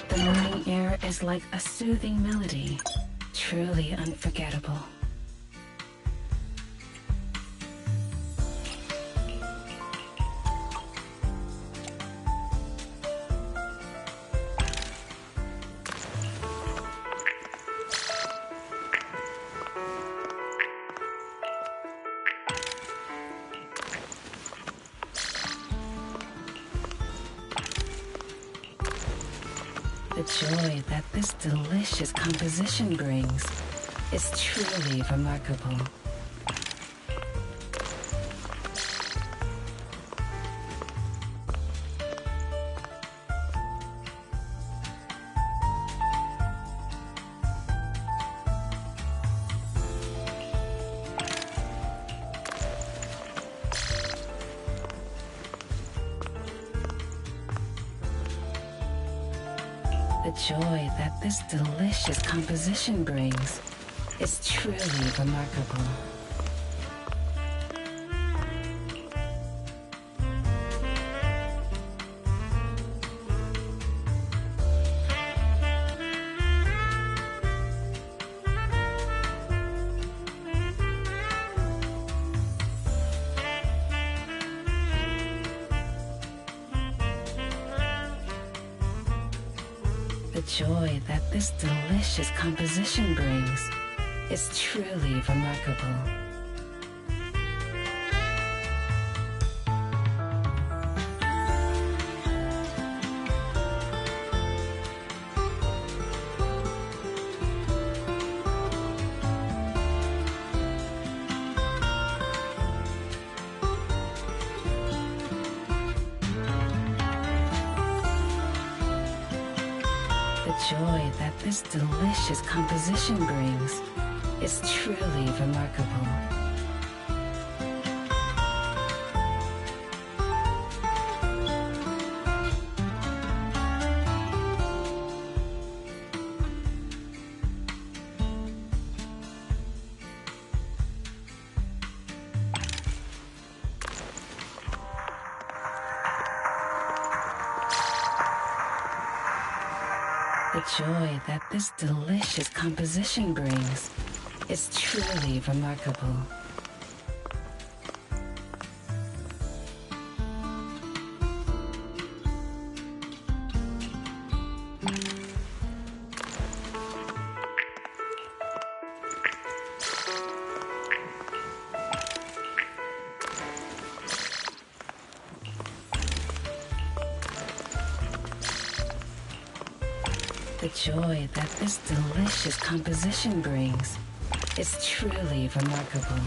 The morning air is like a soothing melody, truly unforgettable. joy that this delicious composition brings is truly remarkable. The joy that this delicious composition brings is truly remarkable. The joy that this delicious composition brings is truly remarkable. The joy that this delicious composition brings is truly remarkable. The joy that this delicious composition brings is truly remarkable. The joy that this delicious composition brings is truly remarkable.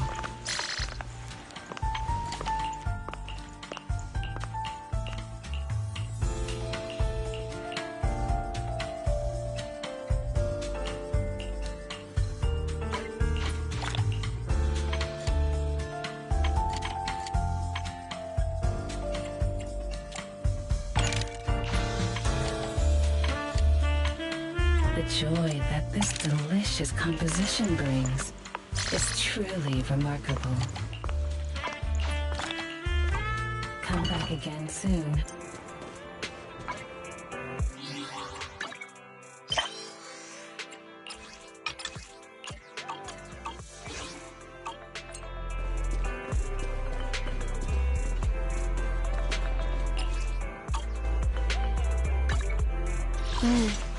The joy that this delicious composition brings is truly remarkable. Come back again soon.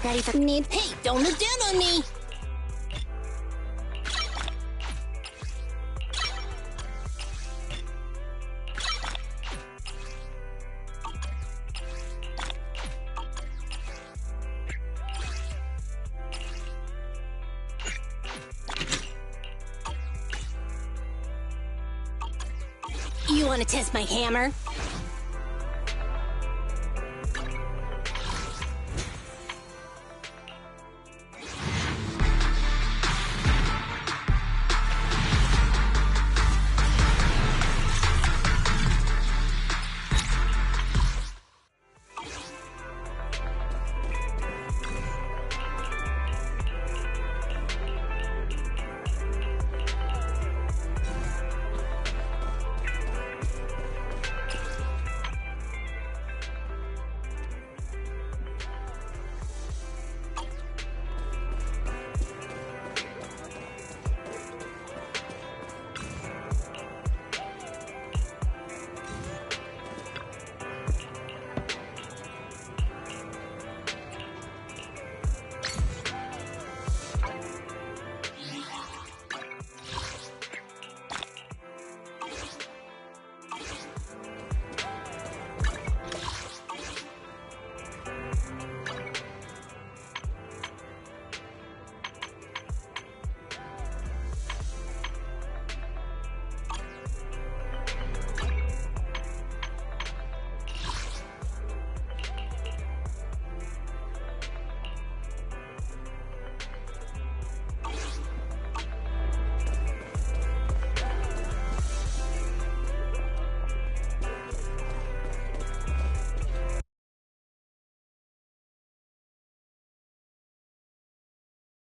Ready for me? Hey, don't look down on me! You want to test my hammer?